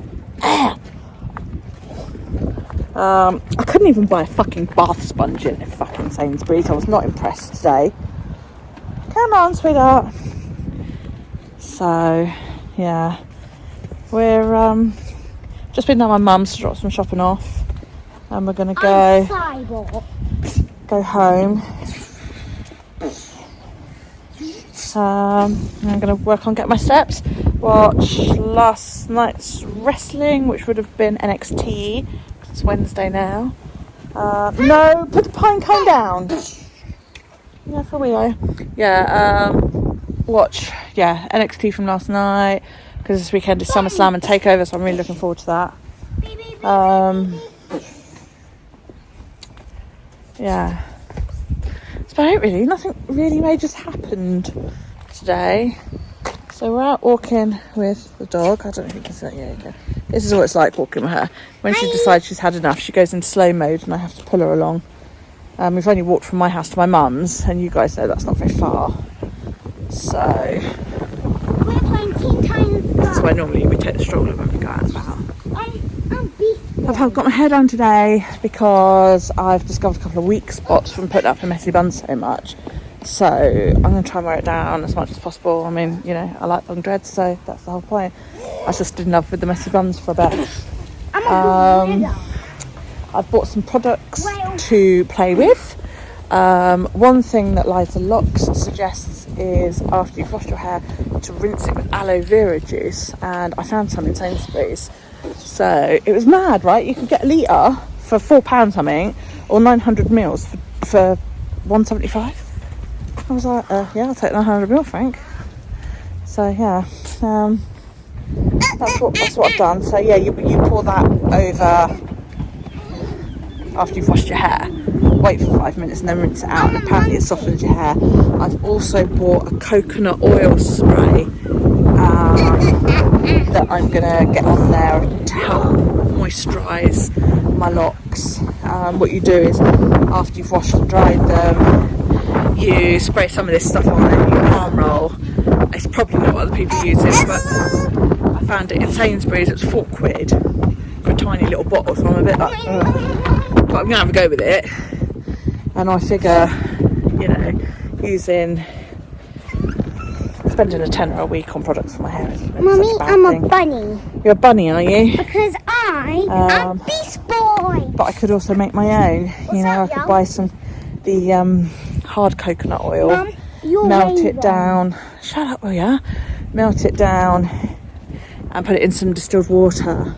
I couldn't even buy a fucking bath sponge in fucking Sainsbury's. I was not impressed today. Come on, sweetheart. So yeah, we're just been down my mum's to drop some shopping off, and we're gonna go home. I'm gonna work on getting my steps, watch last night's wrestling, which would have been NXT. It's Wednesday now. No, put the pine cone down. Yeah, for we are. Yeah, watch NXT from last night, because this weekend is SummerSlam and Takeover, so I'm really looking forward to that. Yeah, that's about it really. Nothing really major's happened today. So we're out walking with the dog. I don't know if you can see that. Yeah, you can. This is what it's like walking with her. When she decides she's had enough, she goes into slow mode and I have to pull her along. We've only walked from my house to my mum's, and you guys know that's not very far. So We're playing Teen Titans. that's why normally we take the stroller when we go out and about. I've got my hair done today because I've discovered a couple of weak spots from putting up a messy bun so much. So I'm going to try and wear it down as much as possible. I mean, you know, I like long dreads, so that's the whole point. I was just in love with the messy buns for a bit. I've bought some products to play with. One thing that Liza Locks suggests is after you've washed your hair to rinse it with aloe vera juice, and I found some in Sainsbury's. So it was mad, right? You could get a litre for £4 something, or 900 mils for £1.75. I was like, yeah, I'll take 900 mil, Frank. So yeah, that's what I've done. So yeah, you pour that over after you've washed your hair. wait for 5 minutes and then rinse it out, and apparently it softens your hair. I've also bought a coconut oil spray that I'm gonna get on there to help moisturize my locks. What you do is, after you've washed and dried them, you spray some of this stuff on and you palm roll. It's probably not what other people use it, but I found it in Sainsbury's. It's £4 for a tiny little bottle, so I'm a bit like, but I'm gonna have a go with it. And I figure, you know, spending a tenner a week on products for my hair isn't really Mummy, such a bad I'm thing. a bunny. You're a bunny, are you? Because I'm a Beast Boy. But I could also make my own. You know, I could buy the hard coconut oil, Mum, you're melt it Raven. down. Shut up, will ya? Melt it down and put it in some distilled water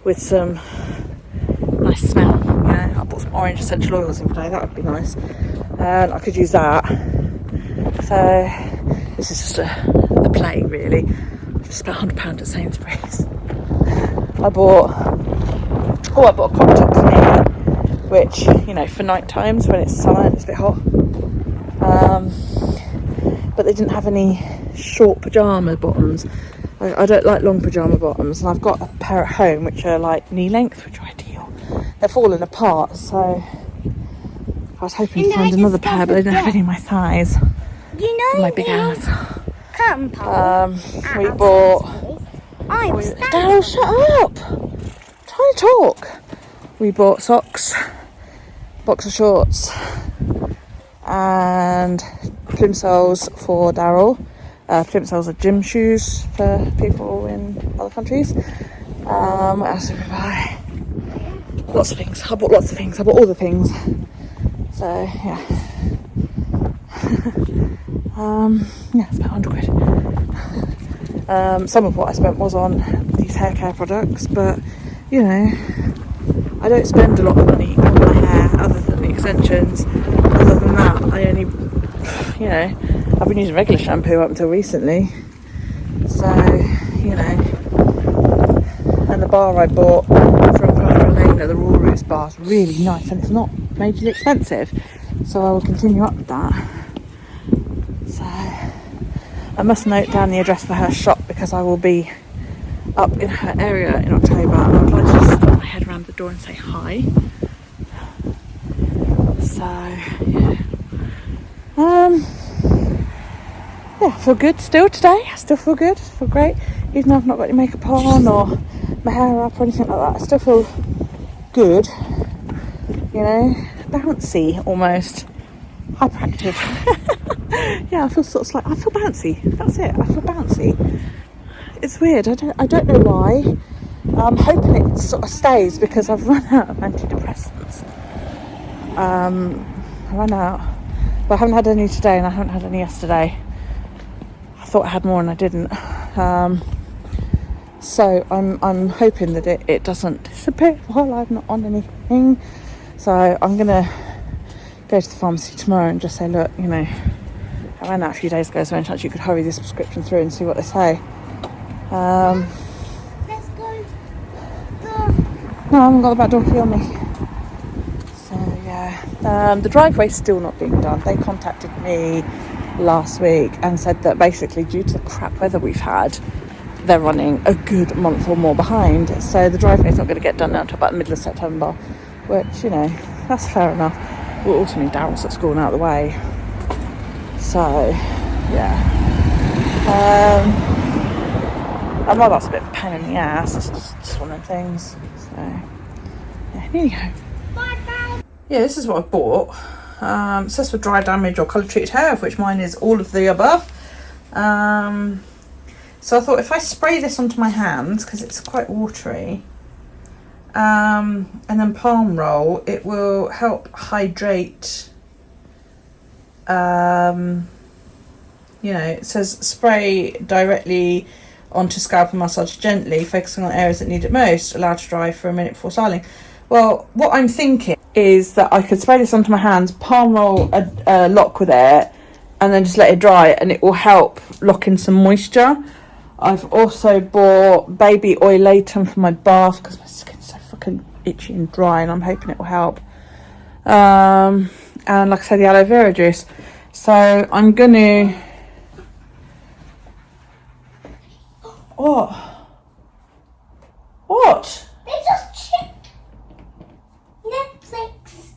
with some nice smell. You know, I bought some orange essential oils in today. That would be nice. And I could use that. So this is just a play, really. I just spent £100 at Sainsbury's. I bought a crop top for me, which, you know, for night times when it's summer and it's a bit hot. But they didn't have any short pyjama bottoms. I don't like long pyjama bottoms, and I've got a pair at home which are like knee length, which are ideal. They're falling apart, so I was hoping to find another pair, but they didn't have any of my size You know for my big ass. curtain pole. We bought. Daryl, shut up! I'm trying to talk. We bought socks, boxer shorts, and plimsolls for Daryl. Plimsolls are gym shoes for people in other countries. What else did we buy? Lots of things. I bought lots of things. I bought all the things. So yeah. Yeah, it's about £100. Some of what I spent was on these hair care products, but you know, I don't spend a lot of money on my hair other than the extensions. Other than that, I only, you know, I've been using regular shampoo up until recently. So, you know, and the bar I bought from Elena, the Raw Roots bar, is really nice and it's not majorly expensive. So I will continue up with that. So I must note down the address for her shop because I will be up in her area in October, and I would like to just stick my head around the door and say hi. So yeah, I feel good still today. I still feel good. I feel great, even though I've not got any makeup on or my hair up or anything like that. I still feel good. You know, bouncy almost, hyperactive. Yeah, I feel sort of like I feel bouncy. That's it. I feel bouncy. It's weird. I don't know why. I'm hoping it sort of stays because I've run out of antidepressants. I ran out. Well, I haven't had any today, and I haven't had any yesterday. I thought I had more, and I didn't. So I'm hoping that it doesn't disappear while I'm not on anything. So I'm gonna go to the pharmacy tomorrow and just say, look, you know, I ran out a few days ago, so any chance you could hurry this prescription through and see what they say. Let's go. No, I haven't got the back door key on me. So yeah, the driveway's still not being done. They contacted me last week and said that basically due to the crap weather we've had, they're running a good month or more behind. So the driveway's not going to get done now until about the middle of September, which, you know, that's fair enough. Well, ultimately Daryl's at school and out of the way. So yeah. I know that's a bit of a pain in the ass. It's just one of them things. So yeah, here you go. Yeah, this is what I bought. It says for dry damage or colour treated hair, of which mine is all of the above. So I thought if I spray this onto my hands, because it's quite watery, and then palm roll, it will help hydrate. You know, it says spray directly onto scalp and massage gently, focusing on areas that need it most, allow to dry for a minute before styling. Well, what I'm thinking is that I could spray this onto my hands, palm roll a lock with it, and then just let it dry, and it will help lock in some moisture. I've also bought baby oilatum for my bath because my skin's so fucking itchy and dry, and I'm hoping it will help. and like I said, the aloe vera juice. So I'm gonna... What? They just check Netflix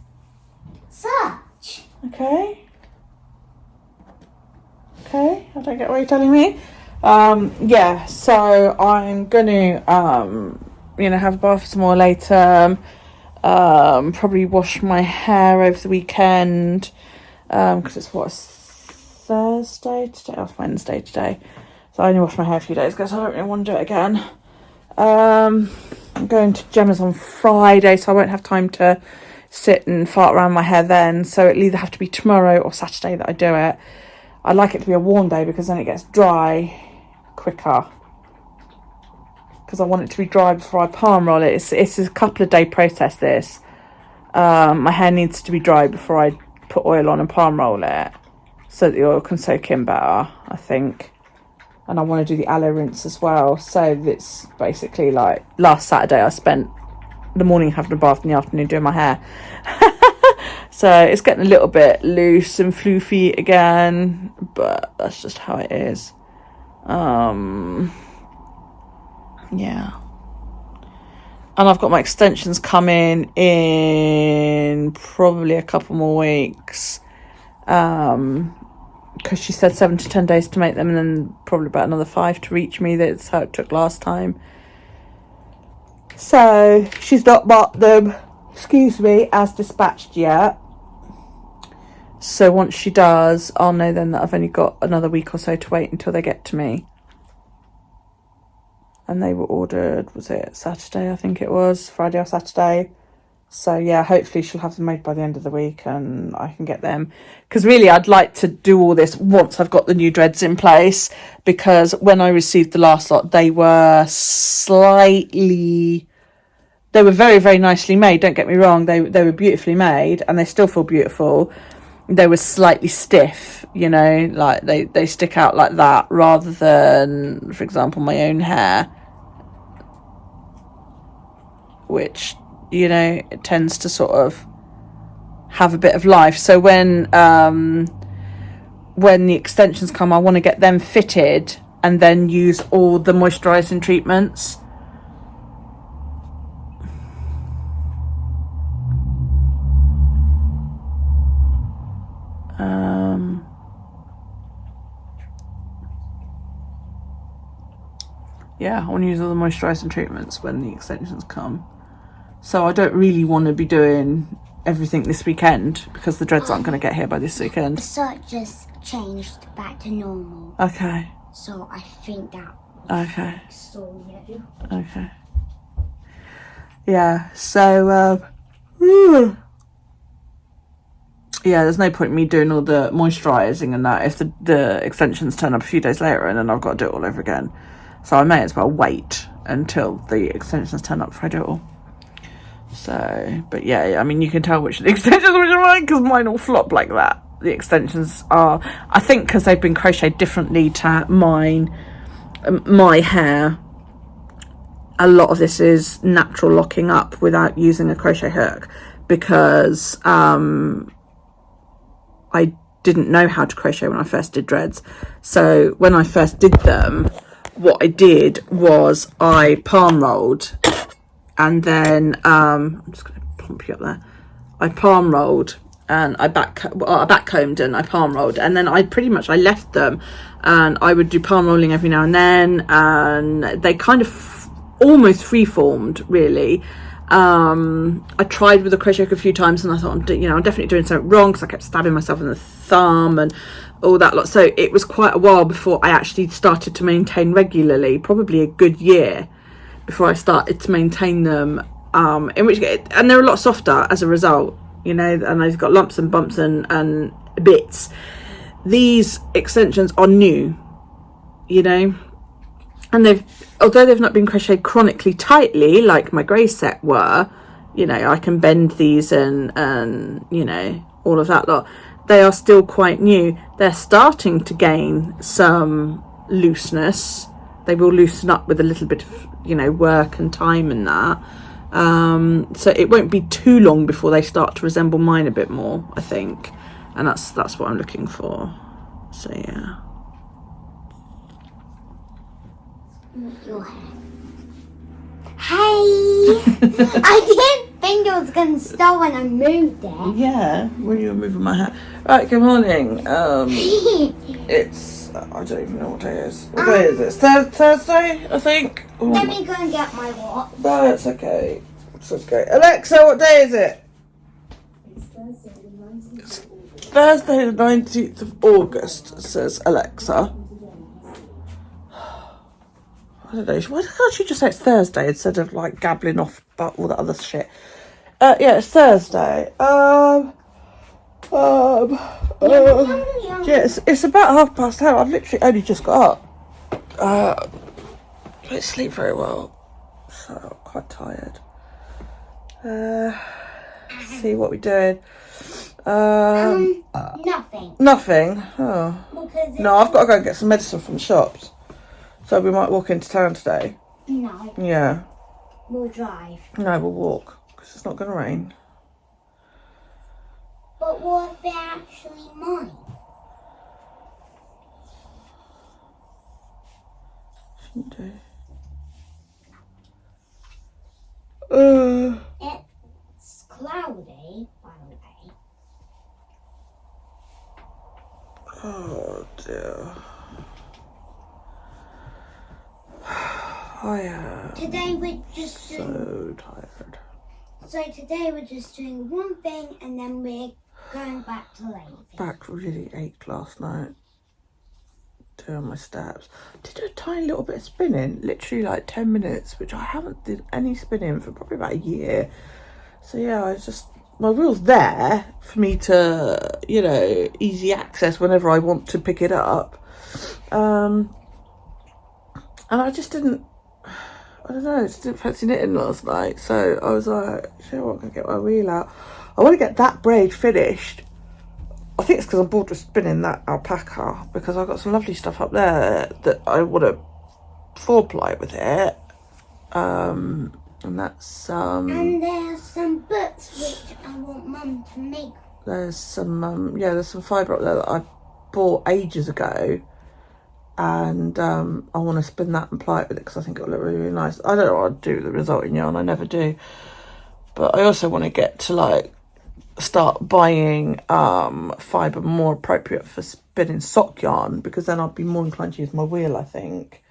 search. Okay, I don't get what you're telling me. Yeah, so I'm gonna have a bath some more later. Probably wash my hair over the weekend, because it's Thursday today, off Wednesday today, so I only washed my hair a few days ago, so I don't really want to do it again. I'm going to Gemma's on Friday, so I won't have time to sit and fart around my hair then, so it'll either have to be tomorrow or Saturday that I do it. I like it to be a warm day because then it gets dry quicker, because I want it to be dry before I palm roll it. It's a couple of day process, this. My hair needs to be dry before I put oil on and palm roll it, so that the oil can soak in better, I think. And I want to do the aloe rinse as well. So it's basically like last Saturday I spent the morning having a bath, in the afternoon doing my hair. So it's getting a little bit loose and floofy again, but that's just how it is. Yeah. And I've got my extensions coming in probably a couple more weeks. Because she said 7 to 10 days to make them, and then probably about another 5 to reach me. That's how it took last time. So she's not marked them, as dispatched yet. So once she does, I'll know then that I've only got another week or so to wait until they get to me. And they were ordered, was it Saturday? I think it was Friday or Saturday. So yeah, hopefully she'll have them made by the end of the week and I can get them. Because really I'd like to do all this once I've got the new dreads in place, because when I received the last lot, they were very, very nicely made, don't get me wrong. They were beautifully made and they still feel beautiful. They were slightly stiff, like they stick out like that, rather than, for example, my own hair, which, it tends to sort of have a bit of life. So when the extensions come, I want to get them fitted and then use all the moisturising treatments. Yeah, I want to use all the moisturising treatments when the extensions come. So I don't really want to be doing everything this weekend, because the dreads aren't going to get here by this weekend. So it just changed back to normal. Okay. So I think that. Okay. So yeah. Okay. Yeah. So. Yeah, there's no point in me doing all the moisturising and that if the extensions turn up a few days later and then I've got to do it all over again. So I may as well wait until the extensions turn up before I do it all. So, but yeah, I mean, you can tell which of the extensions which are mine, because mine all flop like that. The extensions are, I think, because they've been crocheted differently to mine, my hair. A lot of this is natural locking up without using a crochet hook, because I didn't know how to crochet when I first did dreads. So when I first did them, what I did was I palm rolled, and then I'm just going to plump you up there. I palm rolled and I backcombed and I palm rolled, and then I left them, and I would do palm rolling every now and then, and they kind of almost free-formed, really. I tried with a crochet hook a few times and I thought, I'm definitely doing something wrong, because I kept stabbing myself in the thumb and all that lot. So it was quite a while before I actually started to maintain regularly, probably a good year before I started to maintain them, and they're a lot softer as a result, and they've got lumps and bumps and bits. These extensions are new, and although they've not been crocheted chronically tightly like my grey set were, I can bend these and all of that lot. They are still quite new. They're starting to gain some looseness. They will loosen up with a little bit of, work and time and that. So it won't be too long before they start to resemble mine a bit more, I think, and that's what I'm looking for. So yeah. Your hair. Hey! I didn't think it was going to start when I moved it. Yeah, when you were moving my hair. Right, good morning. It's, I don't even know what day it is. What day is it? It's Thursday, I think. Oh, Let me go and get my watch. no, it's okay. It's okay. Alexa, what day is it? It's Thursday the 19th of August, says Alexa. I don't know. Why can't she just say it's Thursday instead of like gabbling off about all that other shit? Yeah, it's Thursday. Yeah, it's about 8:30. I've literally only just got up. I don't sleep very well, so I'm quite tired. See what we're doing. Nothing. Nothing. Oh. Because No, I've got to go and get some medicine from the shops. So we might walk into town today. No, Yeah. we'll drive. No, we'll walk because it's not going to rain. But what if they're actually mine? Shouldn't do. It's cloudy, by the way. Oh dear. I am Today we're just doing. so tired. So today we're just doing one thing, and then we're going back to lazy. Back really ached last night. Doing my steps. Did a tiny little bit of spinning, literally like 10 minutes, which I haven't did any spinning for probably about a year. So yeah, I just, my wheel's there for me to, you know, easy access whenever I want to pick it up. And I just didn't, I don't know, I just didn't fancy knitting last night. So I was like, you know what, I'm going to get my wheel out. I want to get that braid finished. I think it's because I'm bored with spinning that alpaca, because I've got some lovely stuff up there that I want to 4-ply with it. And that's And there's some books which I want Mum to make. there's some there's some fibre up there that I bought ages ago, and I want to spin that and ply it with it because I think it'll look really, really nice. I don't know what I'd do with the resulting yarn, I never do, but I also want to get to like start buying fibre more appropriate for spinning sock yarn, because then I'll be more inclined to use my wheel, I think.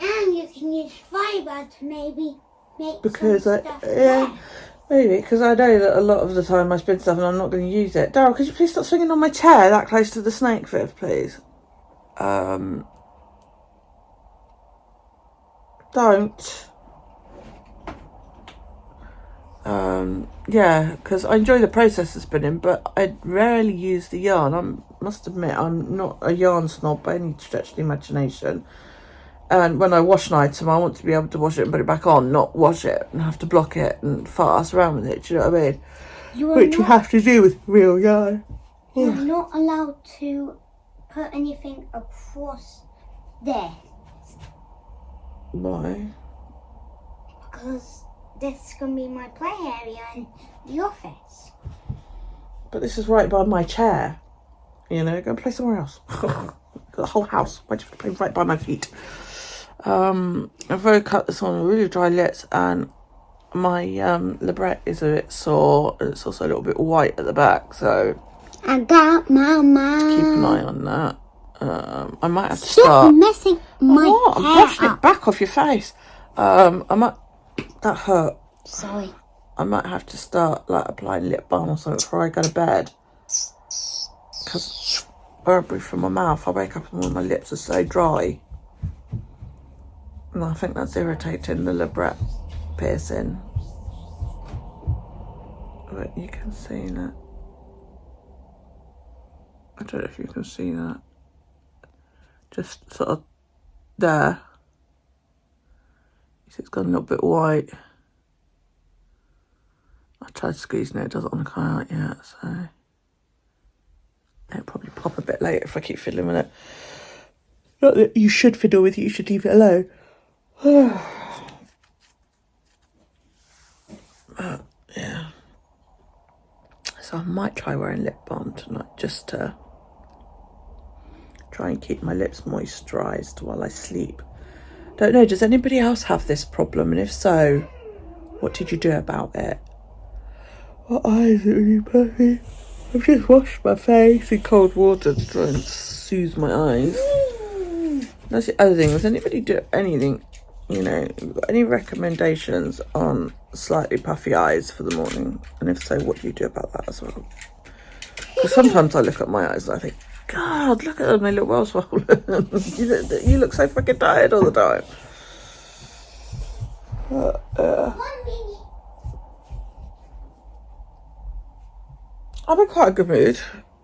And you can use fibre to maybe make Because some stuff there. maybe, because I know that a lot of the time I spin stuff and I'm not going to use it. Daryl, could you please stop swinging on my chair that close to the snake viv, please? Don't. Yeah, because I enjoy the process of spinning, but I rarely use the yarn. I must admit, I'm not a yarn snob by any stretch of the imagination. And when I wash an item, I want to be able to wash it and put it back on, not wash it and have to block it and fart around with it. Do you know what I mean? Which you have to do with real yarn. You're not allowed to put anything across there. Why? Because this is going to be my play area in the office. But this is right by my chair. You know, go and play somewhere else. The whole house. Why do you have to play right by my feet? I've already cut this on really dry lips, and my libret is a bit sore, and it's also a little bit white at the back, so I got Mama. keep an eye on that. I might have to Stop start. messing my What? I'm hair brushing it up. back off your face. I might. That hurt. Sorry. I might have to start like applying lip balm or something before I go to bed. Because when I breathe from my mouth, I wake up and all my lips are so dry. And I think that's irritating the libret piercing. But you can see that. I don't know if you can see that. Just sort of there. You see it's gone a little bit white. I tried squeezing it, it doesn't want to come out yet, so it'll probably pop a bit later if I keep fiddling with it. Not that you should fiddle with it, you should leave it alone. So I might try wearing lip balm tonight just to try and keep my lips moisturised while I sleep. Don't know, does anybody else have this problem? And if so, what did you do about it? My eyes are really puffy. I've just washed my face in cold water to try and soothe my eyes. That's the other thing. Does anybody do anything, you know, any recommendations on slightly puffy eyes for the morning? And if so, what do you do about that as well? Because sometimes I look at my eyes and I think, God, look at them, they look well swollen. You look so fucking tired all the time. I'm in quite a good mood.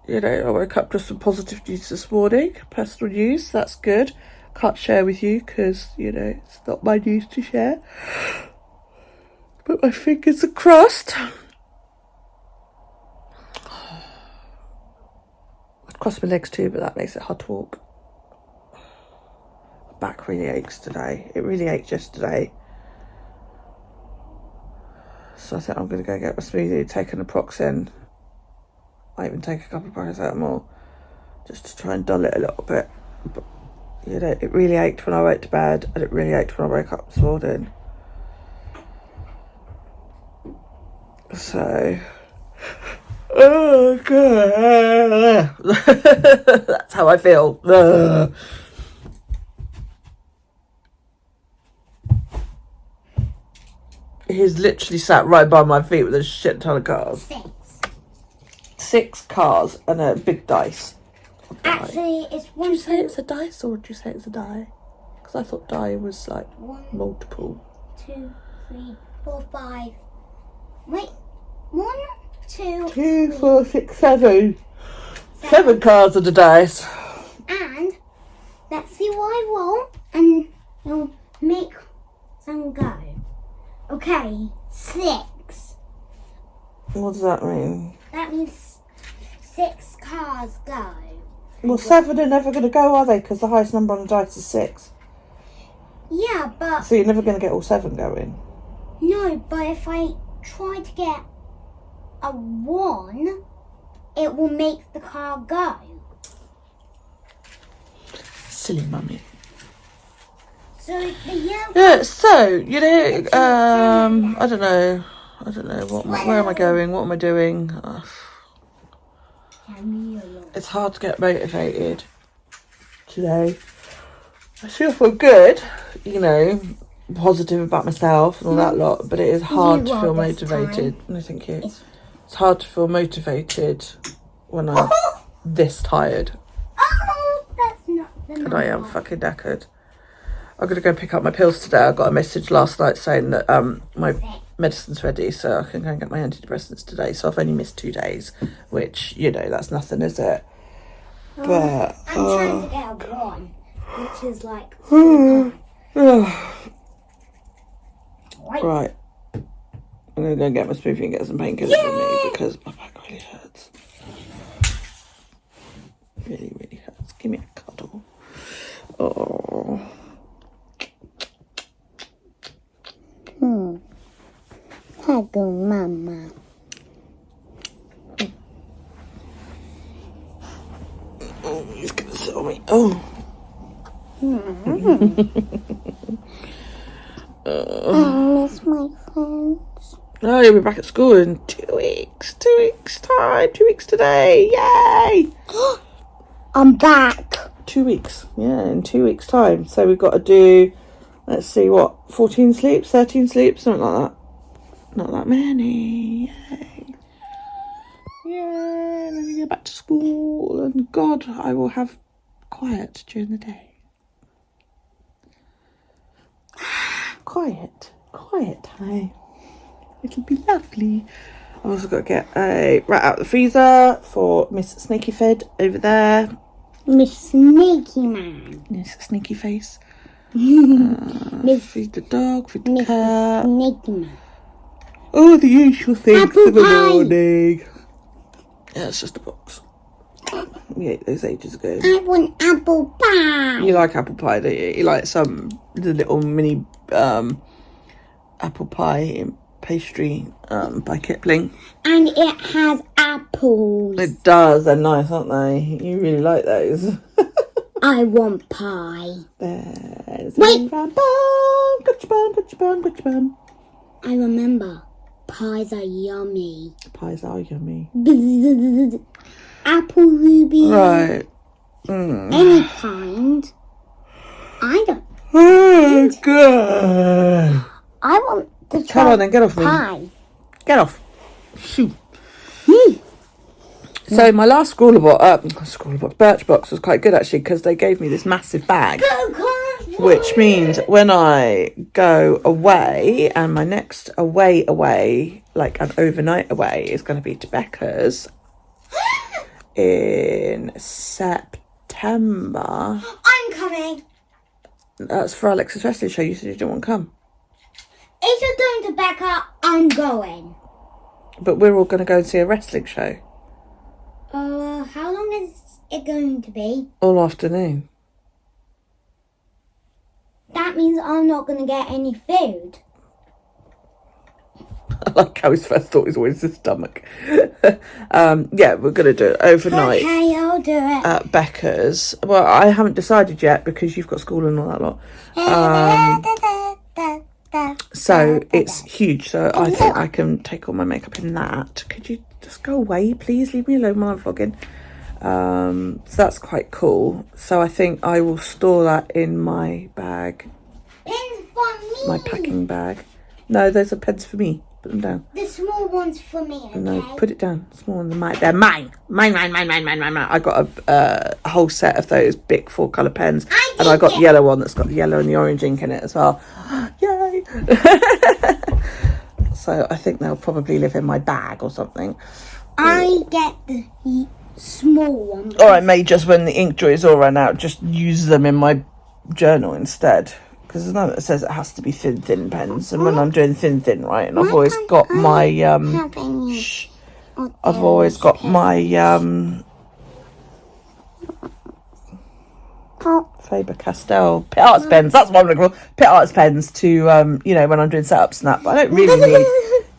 You know, I woke up to some positive news this morning. Personal news, that's good. Can't share with you because, you know, it's not my news to share. But my fingers are crossed. I'd cross my legs too, but that makes it hard to walk. My back really aches today. It really ached yesterday. So I think I'm going to go get my smoothie, take an naproxen. I even take a couple of paracetamol just to try and dull it a little bit. But, you know, it really ached when I went to bed and it really ached when I woke up this morning. So, oh God, that's how I feel. He's literally sat right by my feet with a shit ton of cars. 6 cars and a big dice. Actually, it's one. Did you say it's a dice or did you say it's a die? Because I thought die was like multiple. 2, 3, 4, 5. Wait, 1, 2, 2, 4, 6, 7. 7 cards and a dice. And let's see what I roll, and it'll make some go. Okay, 6. What does that mean? That means 6 cars go. Well, 7 are never going to go, are they? Because the highest number on the dice is 6. Yeah, but So you're never going to get all 7 going. no. But if I try to get a 1, it will make the car go. Silly mummy. So the yellow. Yeah. So you know, I don't know. Where am I going? What am I doing? It's hard to get motivated today. I still feel good, you know, positive about myself and all that lot, but it is hard to feel motivated. No, thank you. It's hard to feel motivated when I'm this tired. Oh, that's not the And number. I am fucking knackered. I'm going to go pick up my pills today. I got a message last night saying that my medicine's ready, so I can go and get my antidepressants today. So I've only missed 2 days, which, you know, that's nothing, is it? But I'm trying to get a 1, which is like. Right. I'm going to go and get my smoothie and get some painkillers for me because my back really hurts. Really, really hurts. Give me a cuddle. Oh. Hello, Mama. Oh, he's going to sit on me. Oh. I miss my friends. Oh, you'll be back at school in 2 weeks. 2 weeks time. 2 weeks today. Yay! I'm back. 2 weeks. Yeah, in 2 weeks time. So we've got to do, let's see, what, 14 sleeps, 13 sleeps, something like that. Not that many. Yay. Yay. Let me go back to school. And God, I will have quiet during the day. Quiet time. It'll be lovely. I've also got to get a rat out of the freezer for Miss Snaky Fed over there. Miss Sneaky Man. Miss Sneaky Face. Miss Feed the dog, feed the cat. Sneaky Man. Oh, the usual things Apple for the pie. morning. Yeah, it's just a box. We ate those ages ago. I want apple pie. You like apple pie, don't you? You like the little mini apple pie in pastry by Kipling. And it has apple apples. It does. They're nice, aren't they? You really like those. I want pie. There's Wait. a round bun. Got your bun, got your bun, got your bun. I remember. Pies are yummy. Pies are yummy. Apple ruby. Right. Any kind. I don't. Oh, good. I want the Come on then, get off me. pie. Get off. Shoot. So my last Birchbox was quite good actually, because they gave me this massive bag, which means when I go away, and my next away, like an overnight away, is going to be to Becca's in September. I'm coming. That's for Alex's wrestling show. You said you didn't want to come. If you're going to Becca, I'm going. But we're all going to go and see a wrestling show. How long is it going to be? All afternoon. That means I'm not going to get any food. I like how his first thought is always his stomach. Yeah, we're going to do it overnight. Okay, I'll do it. At Becca's. Well, I haven't decided yet because you've got school and all that lot. So it's huge. So I think I can take all my makeup in that. Could you just go away, please? Leave me alone while I'm vlogging. So that's quite cool. So I think I will store that in my bag. Pens for me. My packing bag. No, those are pens for me. Put them down. The small one's for me, okay? No, put it down. Small ones are mine. They're mine. Mine. I got a whole set of those big 4-colour pens. And I got the yellow one that's got the yellow and the orange ink in it as well. Yay! So I think they'll probably live in my bag or something. I get the small one. All right, mate, just when the ink joys all run out, just use them in my journal instead. Because there's none that says it has to be thin pens. And when I'm doing thin, right, and I've always got my, I've always got my, Faber-Castell Pit Arts pens. That's what I'm going to call Pit Arts pens to, you know, when I'm doing setups and that. But I don't really need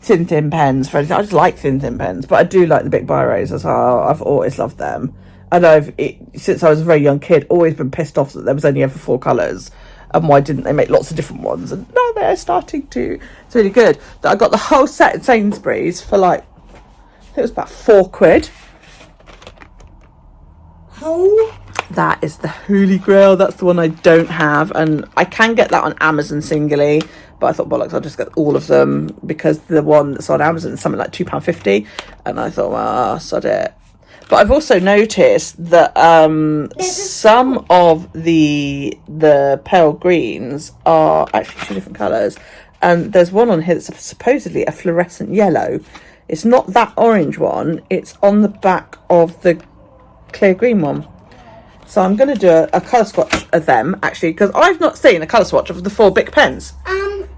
thin pens for anything. I just like thin pens. But I do like the big biros as well. I've always loved them. And since I was a very young kid, always been pissed off that there was only ever 4 colours. And why didn't they make lots of different ones? And now they're starting to. It's really good. I got the whole set at Sainsbury's for like, I think it was about £4. Oh. That is the Holy Grail. That's the one I don't have. And I can get that on Amazon singly. But I thought, bollocks, I'll just get all of them. Because the one that's on Amazon is something like £2.50. And I thought, well, sod it. But I've also noticed that some of the pale greens are actually 2 different colours. And there's one on here that's supposedly a fluorescent yellow. It's not that orange one. It's on the back of the clear green one. So I'm going to do a colour swatch of them, actually, because I've not seen a colour swatch of the 4 Bic pens.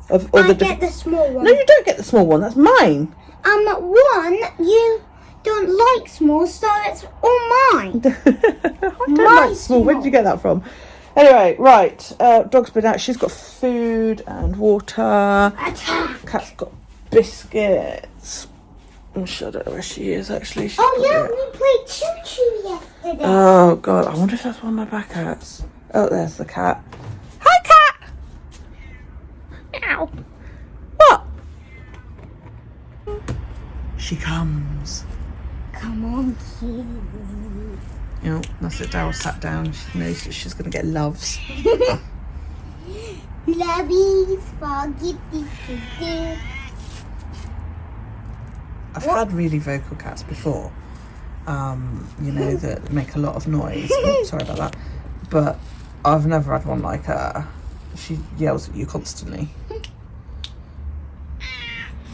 Get the small one. No, you don't get the small one. That's mine. One, you don't like small, so it's all mine. I don't like small. Where did you get that from? Anyway, right. Dog's been out. She's got food and water. Cat's got biscuits. I don't know where she is, actually. We played choo-choo yesterday. Oh, God. I wonder if that's one of my back cats. Oh, there's the cat. Hi, cat! Meow. What? She comes. Come on, kid. You know, that's it. Daryl sat down. She knows that she's going to get loves. Lovies, spaghetti. I've had really vocal cats before, you know, that make a lot of noise. Oh, sorry about that. But I've never had one like her. She yells at you constantly.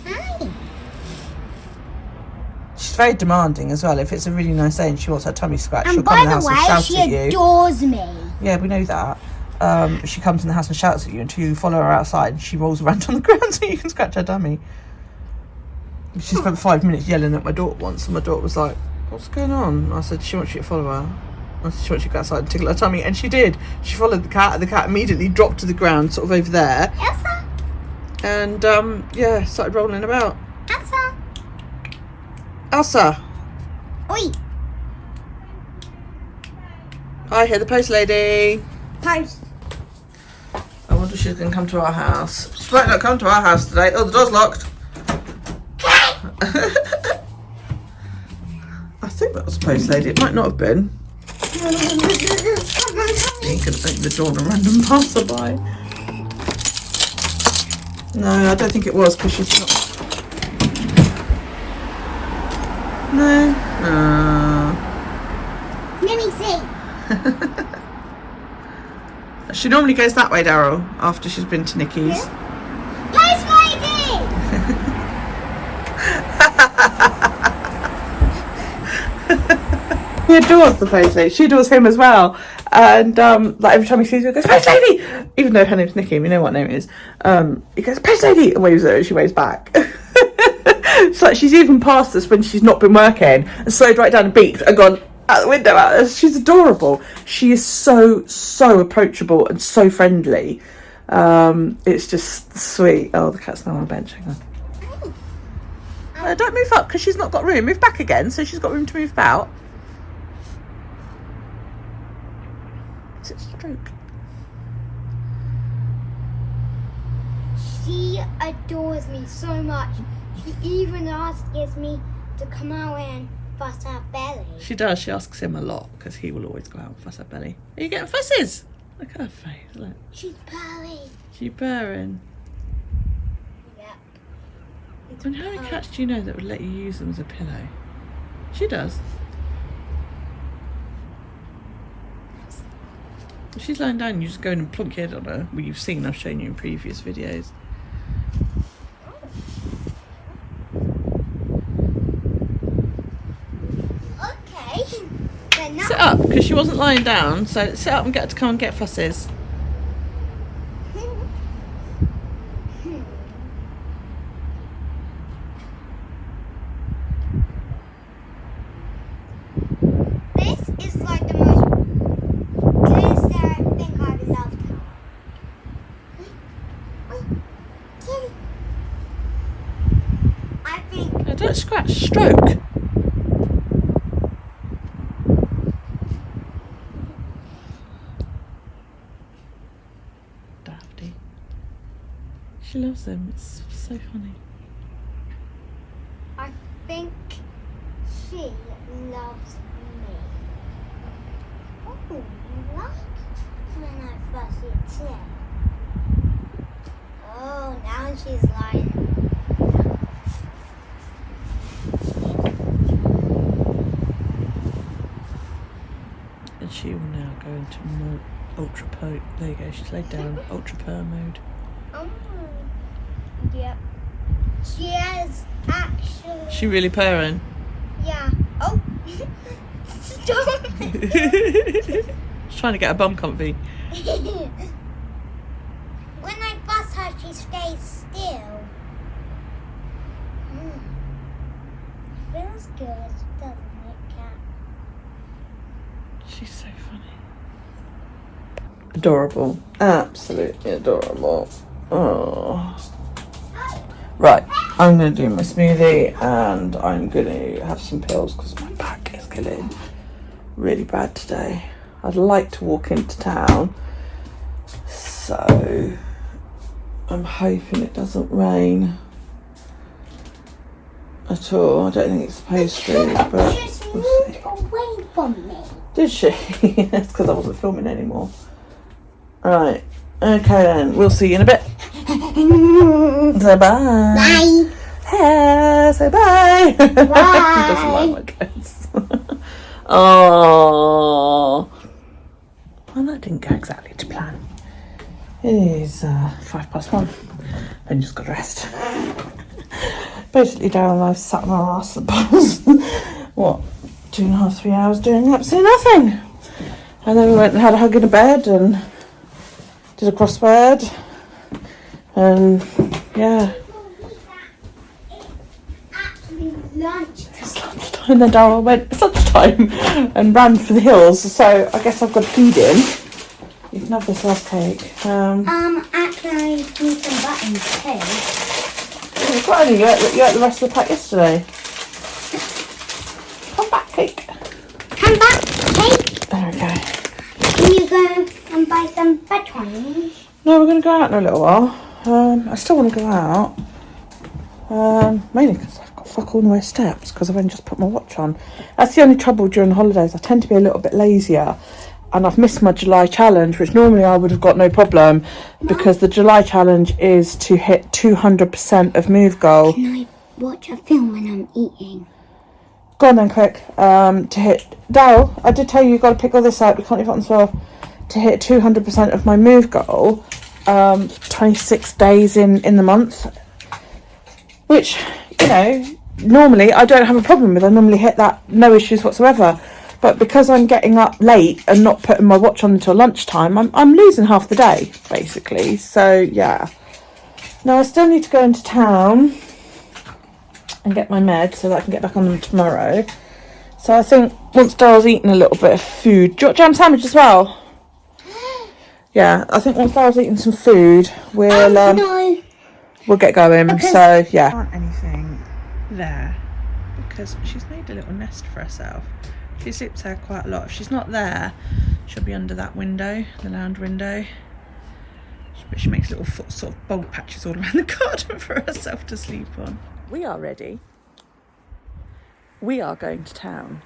Hi. She's very demanding as well. If it's a really nice day and she wants her tummy scratched, she'll And come by in the house the and way, shout she at you. adores me. Yeah, we know that. She comes in the house and shouts at you until you follow her outside and she rolls around on the ground so you can scratch her tummy. She spent 5 minutes yelling at my daughter once, and my daughter was like, what's going on? I said, she wants you to follow her. I said, she wants you to go outside and tickle her tummy. And she did. She followed the cat, and the cat immediately dropped to the ground, sort of over there. Elsa. And, yeah, started rolling about. Elsa. Elsa. Oi! Hi, here the post lady. Post. I wonder if she's going to come to our house. She might not come to our house today. Oh, the door's locked. I think that was the post lady. It might not have been. You could open the door and a random passerby. No, I don't think it was because she's not. No. Let me see. She normally goes that way, Daryl, after she's been to Nikki's. Yeah. Post lady! He adores the post lady. She adores him as well. And like every time he sees her, he goes, post lady! Even though her name's Nikki, we know what name it is. He goes, post lady! And waves at her and she waves back. It's like she's even passed us when she's not been working and slowed right down and beeped and gone out the window at us. She's adorable. She is so approachable and so friendly. It's just sweet. Oh, the cat's now on the bench. Hang on. Don't move up because she's not got room. Move back again so she's got room to move about. Is it stroke? She adores me so much. She even asks me to come out and fuss her belly. She does. She asks him a lot because he will always go out and fuss her belly. Are you getting fusses? Look at her face. Look. She's purring. She's purring. Yep. And how many cats do you know that would let you use them as a pillow? She does. If she's lying down, you just go in and plonk your head on her. Well, you've seen, I've shown you in previous videos. Okay. Then Sit up, because she wasn't lying down, so sit up and get her to come and get fusses. This is like the most clearest thing I've loved her. I think No, don't scratch, stroke. Dafty. She loves them, it's so funny. I think she loves me. Oh, you like when I fuss it too. Oh, now she's lying. And she will now go into more ultra purr. There you go, she's laid down, ultra purr mode. Oh, yep. She has actually. She really purring. Yeah. Oh. Stop. She's trying to get her bum comfy. When I fuss her, she stays still. Feels good, doesn't it, Cat? She's so funny. Adorable. Absolutely adorable. Oh. Right, I'm going to do my smoothie and I'm going to have some pills because my back is killing really bad today. I'd like to walk into town, so I'm hoping it doesn't rain at all. I don't think it's supposed to, but Just we'll see. move away from me. Did she? That's because I wasn't filming anymore. Right, okay then, we'll see you in a bit. Say bye. Bye. Hey, say bye. He doesn't like my dress. Oh, well, that didn't go exactly to plan. It is 1:05. And just got dressed. Basically, Darren and I sat on our ass the past, what, 2.5, 3 hours doing absolutely nothing. And then we went and had a hug in a bed and did a crossword. And yeah. Lunch. It's lunchtime. Then Darryl went, it's lunchtime, and ran for the hills. So I guess I've got to feed him. You can have this last cake. Actually, I need some buttons too. You've got any? You ate the rest of the pack yesterday. Come back cake. Come back, cake. There we go. Can you go and buy some batons? No, we're going to go out in a little while. I still want to go out. Mainly because I've got fuck all the way steps because I've only just put my watch on. That's the only trouble during the holidays. I tend to be a little bit lazier. And I've missed my July challenge, which normally I would have got no problem because the July challenge is to hit 200% of move goal. Can I watch a film when I'm eating? Go on then, quick. To hit... Daryl, I did tell you you've got to pick all this out. You can't leave it on the floor. To hit 200% of my move goal, 26 days in the month. Which, you know, normally I don't have a problem with. I normally hit that, no issues whatsoever. But because I'm getting up late and not putting my watch on until lunchtime, I'm losing half the day, basically. So, yeah. Now, I still need to go into town and get my meds so that I can get back on them tomorrow. So, I think once Daryl's eaten a little bit of food... Do you want jam sandwich as well? Yeah, I think once Daryl's eaten some food, we'll get going. Okay. So, yeah. There aren't anything there because she's made a little nest for herself. She sleeps there quite a lot. If she's not there, she'll be under that window, the lounge window. But she makes little sort of bulb patches all around the garden for herself to sleep on. We are ready. We are going to town.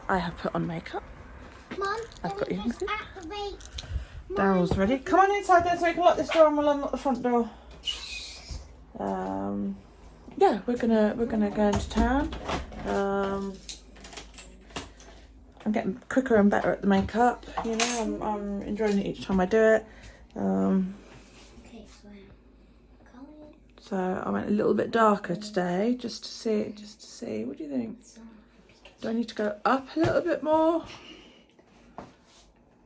I have put on makeup. Mum, I've got you. activate. Daryl's ready. Come on inside then so we can lock this door and we'll unlock the front door. Yeah, we're gonna go into town. I'm getting quicker and better at the makeup, you know, I'm enjoying it each time I do it. Okay, So I went a little bit darker today just to see. What do you think? Do I need to go up a little bit more?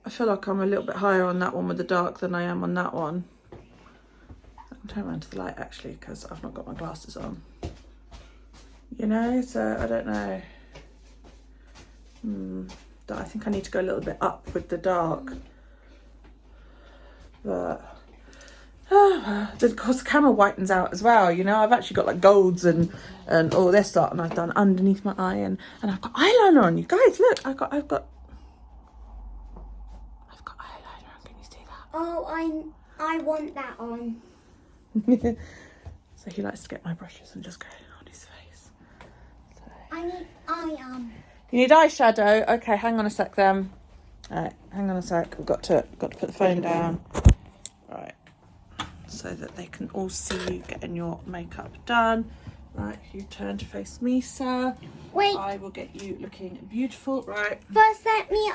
I feel like I'm a little bit higher on that one with the dark than I am on that one. I can turn around to the light actually because I've not got my glasses on. You know, so I don't know. I think I need to go a little bit up with the dark. But of course the camera whitens out as well, you know. I've actually got like golds and all this lot, and I've done underneath my eye and I've got eyeliner on. You guys, look, I've got eyeliner on. Can you see that? Oh, I want that on. So he likes to get my brushes and just go on his face. So. You need eyeshadow? Okay, hang on a sec then. Alright, hang on a sec. We've got to put the phone down. Right. So that they can all see you getting your makeup done. Right, you turn to face me, sir. Wait. I will get you looking beautiful. Right. First, let me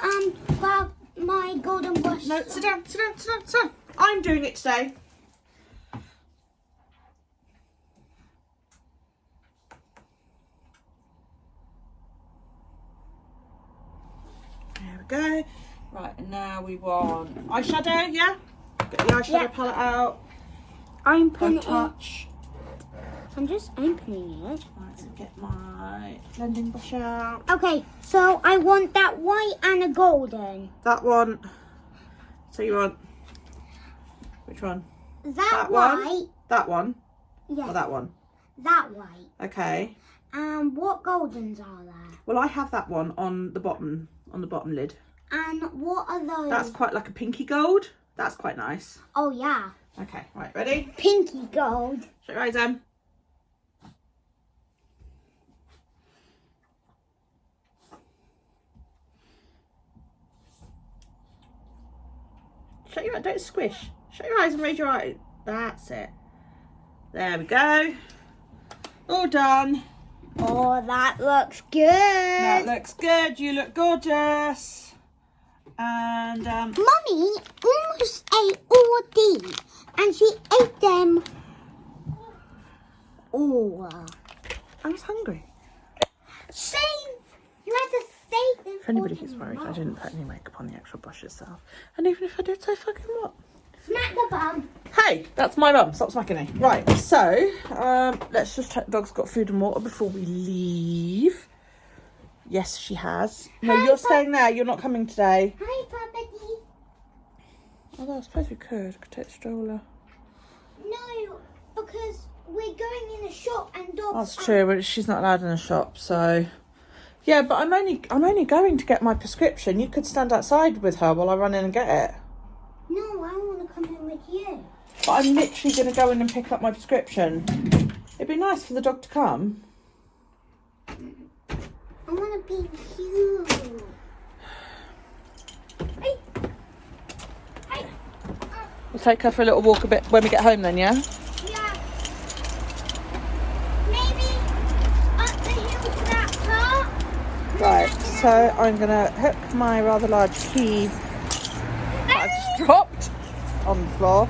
grab my golden brush. No, sit down. I'm doing it today. There we go. Right, and now we want eyeshadow, yeah? Get the eyeshadow palette out. I'm Go putting it. touch. I'm just opening it. Right, so get my blending brush out. Okay, so I want that white and a golden. That one. So you want which one? That one? white. That one? Yes. Or that one? That white. Okay. And what goldens are there? Well, I have that one on the bottom lid. And what are those? That's quite like a pinky gold. That's quite nice. Oh yeah. Okay, right, ready? Pinky gold. Shut your eyes, Em. Shut your eyes, don't squish. Shut your eyes and raise your eyes. That's it. There we go. All done. Oh, that looks good. That looks good. You look gorgeous. And Mummy almost ate all these, and she ate them all. I was hungry. Same. You had to save them. If anybody gets worried, I didn't put any makeup on the actual brush itself. And even if I did, so fucking what? Smack the bum. Hey, that's my mum. Stop smacking me. Right, so let's just check the dog's got food and water before we leave. Yes, she has. No, Hi, you're staying there. You're not coming today. Hi, Puppety. Although I suppose we could take the stroller. No, because we're going in a shop and dogs. That's true, but she's not allowed in the shop, so Yeah, but I'm only going to get my prescription. You could stand outside with her while I run in and get it. No, I want to come in with you. But I'm literally going to go in and pick up my prescription. It'd be nice for the dog to come. I want to be cute. Hey. Hey. We'll take her for a little walk a bit when we get home then, yeah? Yeah. Maybe up the hill to that park. Right, so I'm going to hook my rather large key that I've just dropped on the floor.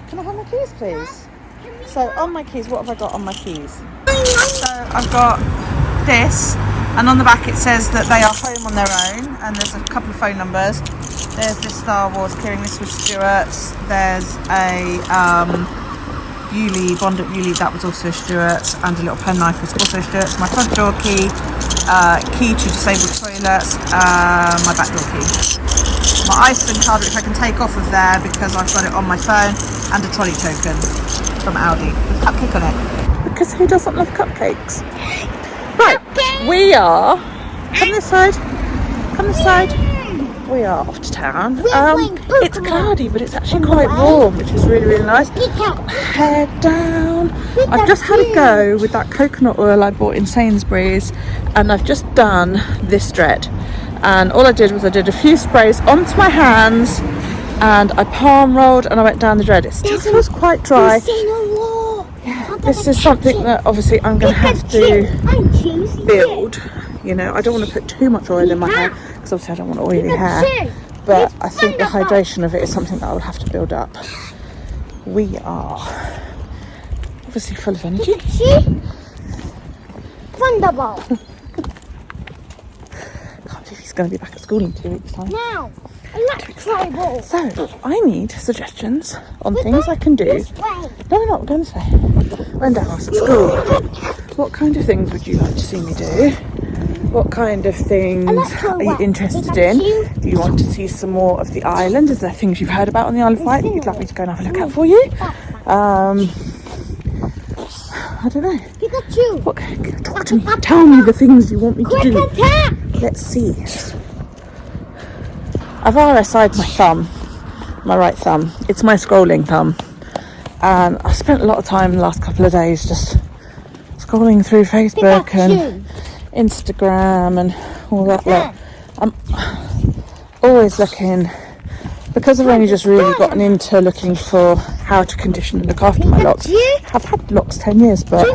Can I have my keys, please? So on my keys, what have I got on my keys? So I've got this, and on the back it says that they are home on their own, and there's a couple of phone numbers. There's this Star Wars clearing this with Stuart's. There's a Bond at Beaulieu, that was also Stuart's, and a little penknife was also Stuart's. My front door key, key to disabled toilets, my back door key. My Iceland card, which I can take off of there because I've got it on my phone, and a trolley token from Aldi with a cupcake on it. Because who doesn't love cupcakes? Right, we are. Come this side. Come this side. We are off to town. It's cloudy, but it's actually quite warm, which is really, really nice. Head down. I've just had a go with that coconut oil I bought in Sainsbury's, and I've just done this dread. And all I did was I did a few sprays onto my hands, and I palm rolled, and I went down the dread. It still feels quite dry. Yeah, this is something that obviously I'm going to have to build. You know, I don't want to put too much oil in my hair because obviously I don't want oily hair. But I think the hydration of it is something that I will have to build up. We are obviously full of energy. Thunderbolt. Can't believe he's going to be back at school in 2 weeks' time. Now, electro. So, I need suggestions on things I can do. No, we're not going this way. When Dallas at school. What kind of things would you like to see me do? What kind of things are you interested in? Do you want to see some more of the island? Is there things you've heard about on the Isle of Wight that you'd like me to go and have a look at for you? I don't know. Pikachu. What? Talk to me. Tell me the things you want me to do. Let's see. I've RSI'd my thumb, my right thumb. It's my scrolling thumb. And I spent a lot of time the last couple of days just scrolling through Facebook and Instagram and all that lot. I'm always looking, because I've only just really gotten into looking for how to condition and look after my locks. I've had locks 10 years, but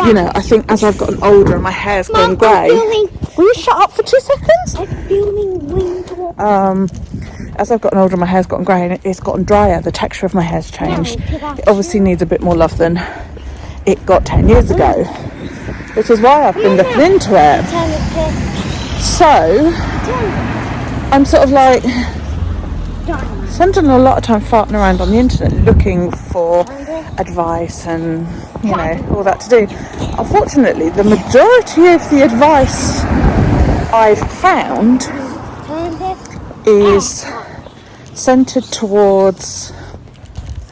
you know, I think as I've gotten older and my hair's gone grey. Will you shut up for 2 seconds? As I've gotten older, my hair's gotten grey and it's gotten drier. The texture of my hair's changed. It obviously needs a bit more love than it got 10 years ago, which is why I've been looking into it. So I'm sort of like spending a lot of time farting around on the internet looking for advice and, you know, all that to do. Unfortunately, the majority of the advice I've found is centered towards,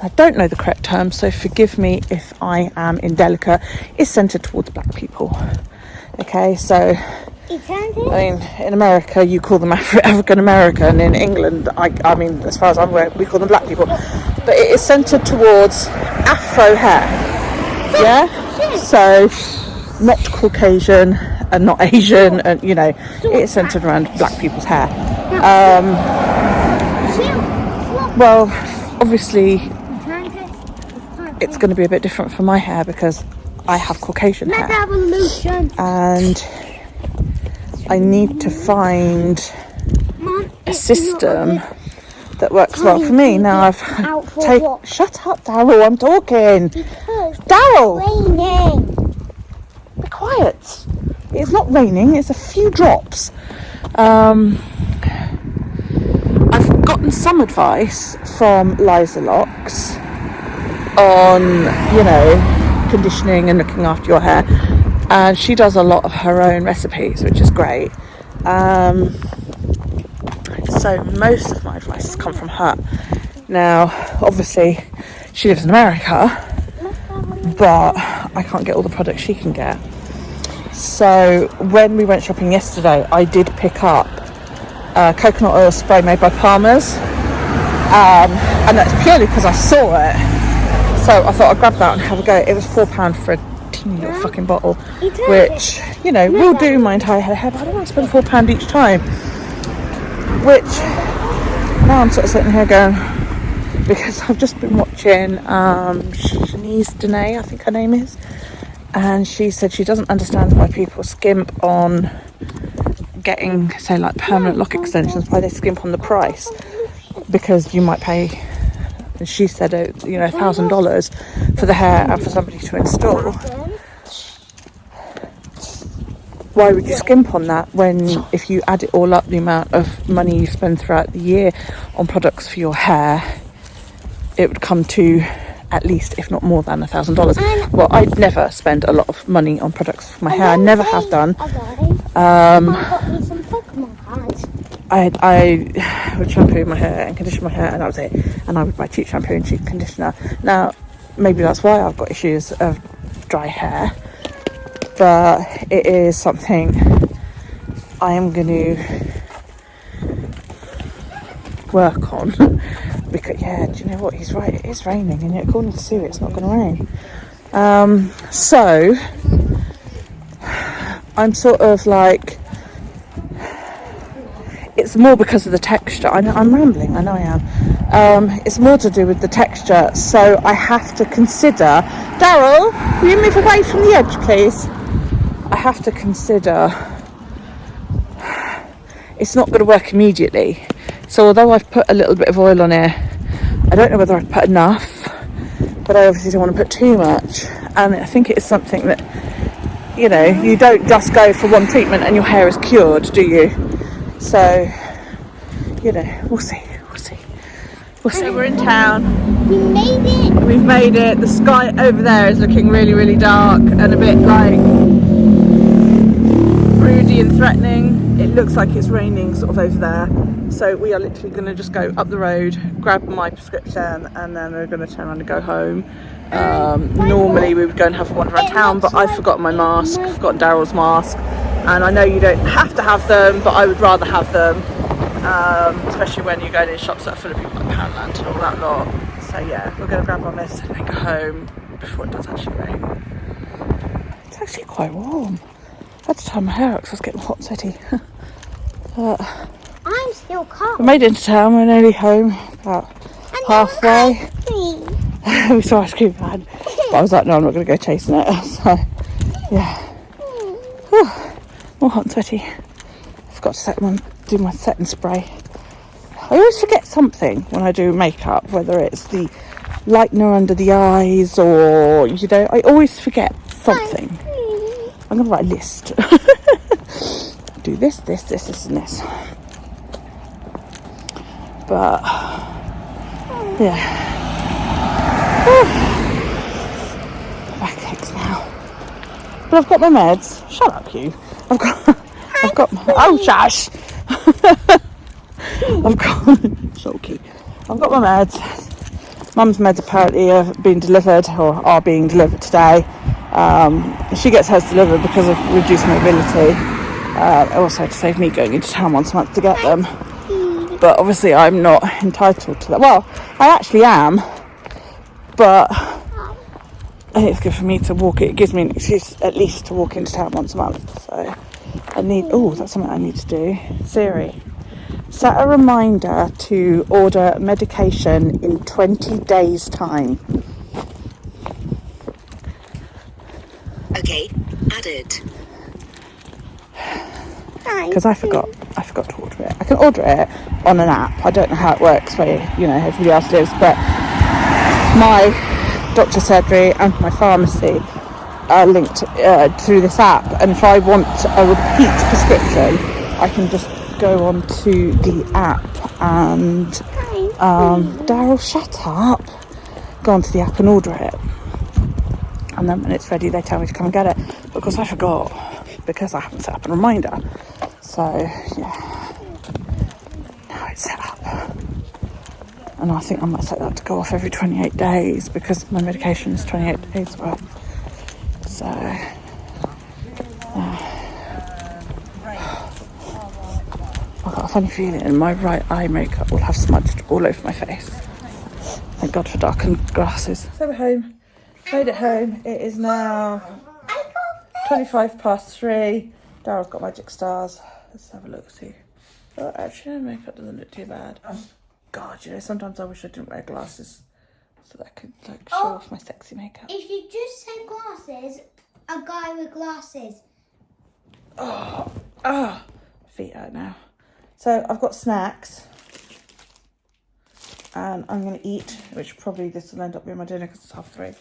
I don't know the correct term, so forgive me if I am indelicate, is centered towards black people. Okay, so I mean, in America you call them African American. In England, I mean, as far as I'm aware, we call them black people. But it is centered towards Afro hair. Yeah, so not Caucasian and not Asian, and you know, it is centered around black people's hair. Well, obviously, it's going to be a bit different for my hair because I have Caucasian hair, and I need to find a system that works well for me. Now I've taken. Shut up, Daryl! I'm talking. Daryl, be quiet. It's not raining. It's a few drops. I've gotten some advice from Liza Locks on, you know, conditioning and looking after your hair, and she does a lot of her own recipes, which is great. So most of my advice has come from her. Now, obviously, she lives in America, but I can't get all the products she can get. So when we went shopping yesterday, I did pick up coconut oil spray made by Palmer's, and that's purely because I saw it. So I thought I'd grab that and have a go. It was £4 for a teeny little fucking bottle, which, you know, will do my entire hair, but I don't want to spend £4 each time. Which now I'm sort of sitting here going, because I've just been watching Shanice Dene, I think her name is, and she said she doesn't understand why people skimp on getting, say, like permanent lock extensions, why they skimp on the price, because you might pay, and she said, you know, $1,000 for the hair and for somebody to install. Why would you skimp on that when, if you add it all up, the amount of money you spend throughout the year on products for your hair, it would come to at least, if not more than $1,000. Well, I'd never spend a lot of money on products for my hair. I never have done. I would shampoo my hair and condition my hair, and that was it. And I would buy cheap shampoo and cheap conditioner. Now, maybe that's why I've got issues of dry hair, but it is something I am going to work on. Because, yeah, do you know what, he's right, it is raining, and yet according to Siri it's not going to rain. So I'm sort of like, it's more because of the texture. I'm rambling, I know I am. It's more to do with the texture, so I have to consider, Daryl, will you move away from the edge please? I have to consider it's not going to work immediately. So although I've put a little bit of oil on here, I don't know whether I've put enough, but I obviously don't want to put too much. And I think it is something that, you know, you don't just go for one treatment and your hair is cured, do you? So, you know, we'll see. So we're in town. We made it. We've made it. The sky over there is looking really, really dark and a bit like broody and threatening. It looks like it's raining sort of over there. So we are literally going to just go up the road, grab my prescription, and then we're going to turn around and go home. Normally we would go and have a wander around town, but I've forgotten my mask, I've forgotten Daryl's mask, and I know you don't have to have them, but I would rather have them, especially when you're going in shops that are full of people like Poundland and all that lot. So yeah, we're going to grab our meds and go home before it does actually rain. It's actually quite warm. I had to tie my hair up because I was getting hot and sweaty. But I'm still cold. we made it into town, we're nearly home, about halfway. We saw ice cream van, but I was like, no, I'm not going to go chasing it. So yeah, whew, more hot and sweaty. I forgot to do my setting spray. I always forget something when I do makeup, whether it's the lightener under the eyes or, you know, I always forget something. I'm going to write a list. Do this, and this. But yeah, back aches now. But I've got my meds. Shut up, you. I've got oh shush. I've got my meds. Mum's meds apparently have been delivered or are being delivered today. She gets hers delivered because of reduced mobility. Also to save me going into town once a month to get them. But obviously I'm not entitled to that. Well, I actually am, but I think it's good for me to walk it. It gives me an excuse at least to walk into town once a month. So I need, that's something I need to do. Siri, set a reminder to order medication in 20 days time. Okay, added. Because I forgot to order it. I can order it on an app. I don't know how it works where, you know, everybody else lives, but my doctor's surgery and my pharmacy are linked through this app, and if I want a repeat prescription I can just go onto the app and Daryl, shut up, go onto the app and order it, and then when it's ready they tell me to come and get it. Because I forgot, because I haven't set up a reminder. So yeah, now it's set up, and I think I might set that to go off every 28 days because my medication is 28 days worth. So yeah. funny feeling my right eye makeup will have smudged all over my face. Thank God for darkened glasses. So we're home. Made it home. It is now 3:25. Daryl's got magic stars. Let's have a look, see. Oh, actually, no, makeup doesn't look too bad. God, you know, sometimes I wish I didn't wear glasses so that I could like show off my sexy makeup. If you just said glasses, a guy with glasses. Feet out now. So I've got snacks and I'm going to eat, which probably this will end up being my dinner because it's 3:30.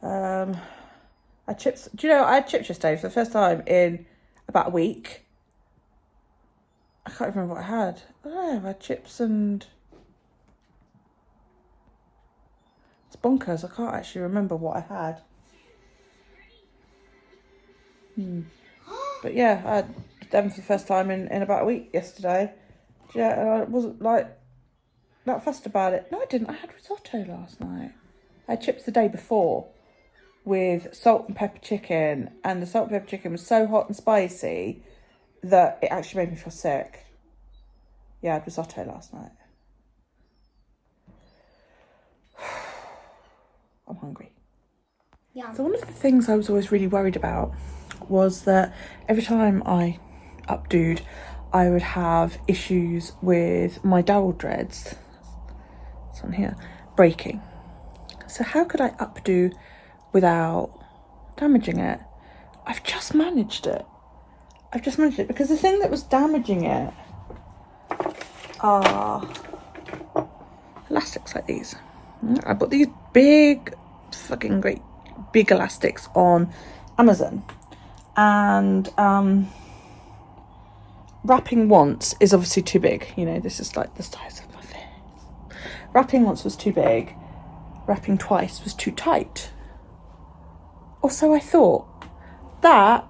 I had chips. Do you know, I had chips yesterday for the first time in about a week. I can't remember what I had. I don't know, I had chips and... It's bonkers, I can't actually remember what I had. But yeah, I had them for the first time in about a week yesterday. Yeah, and I wasn't like that fussed about it. No, I didn't. I had risotto last night. I had chips the day before with salt and pepper chicken, and the salt and pepper chicken was so hot and spicy that it actually made me feel sick. Yeah, I had risotto last night. I'm hungry. Yeah. So one of the things I was always really worried about was that every time I updoed, I would have issues with my dowel dreads. It's on here, breaking. So how could I updo without damaging it? I've just managed it because the thing that was damaging it are elastics like these. I bought these big elastics on Amazon, and wrapping once is obviously too big. You know, this is like the size of my face. Wrapping once was too big. Wrapping twice was too tight. Or so I thought. That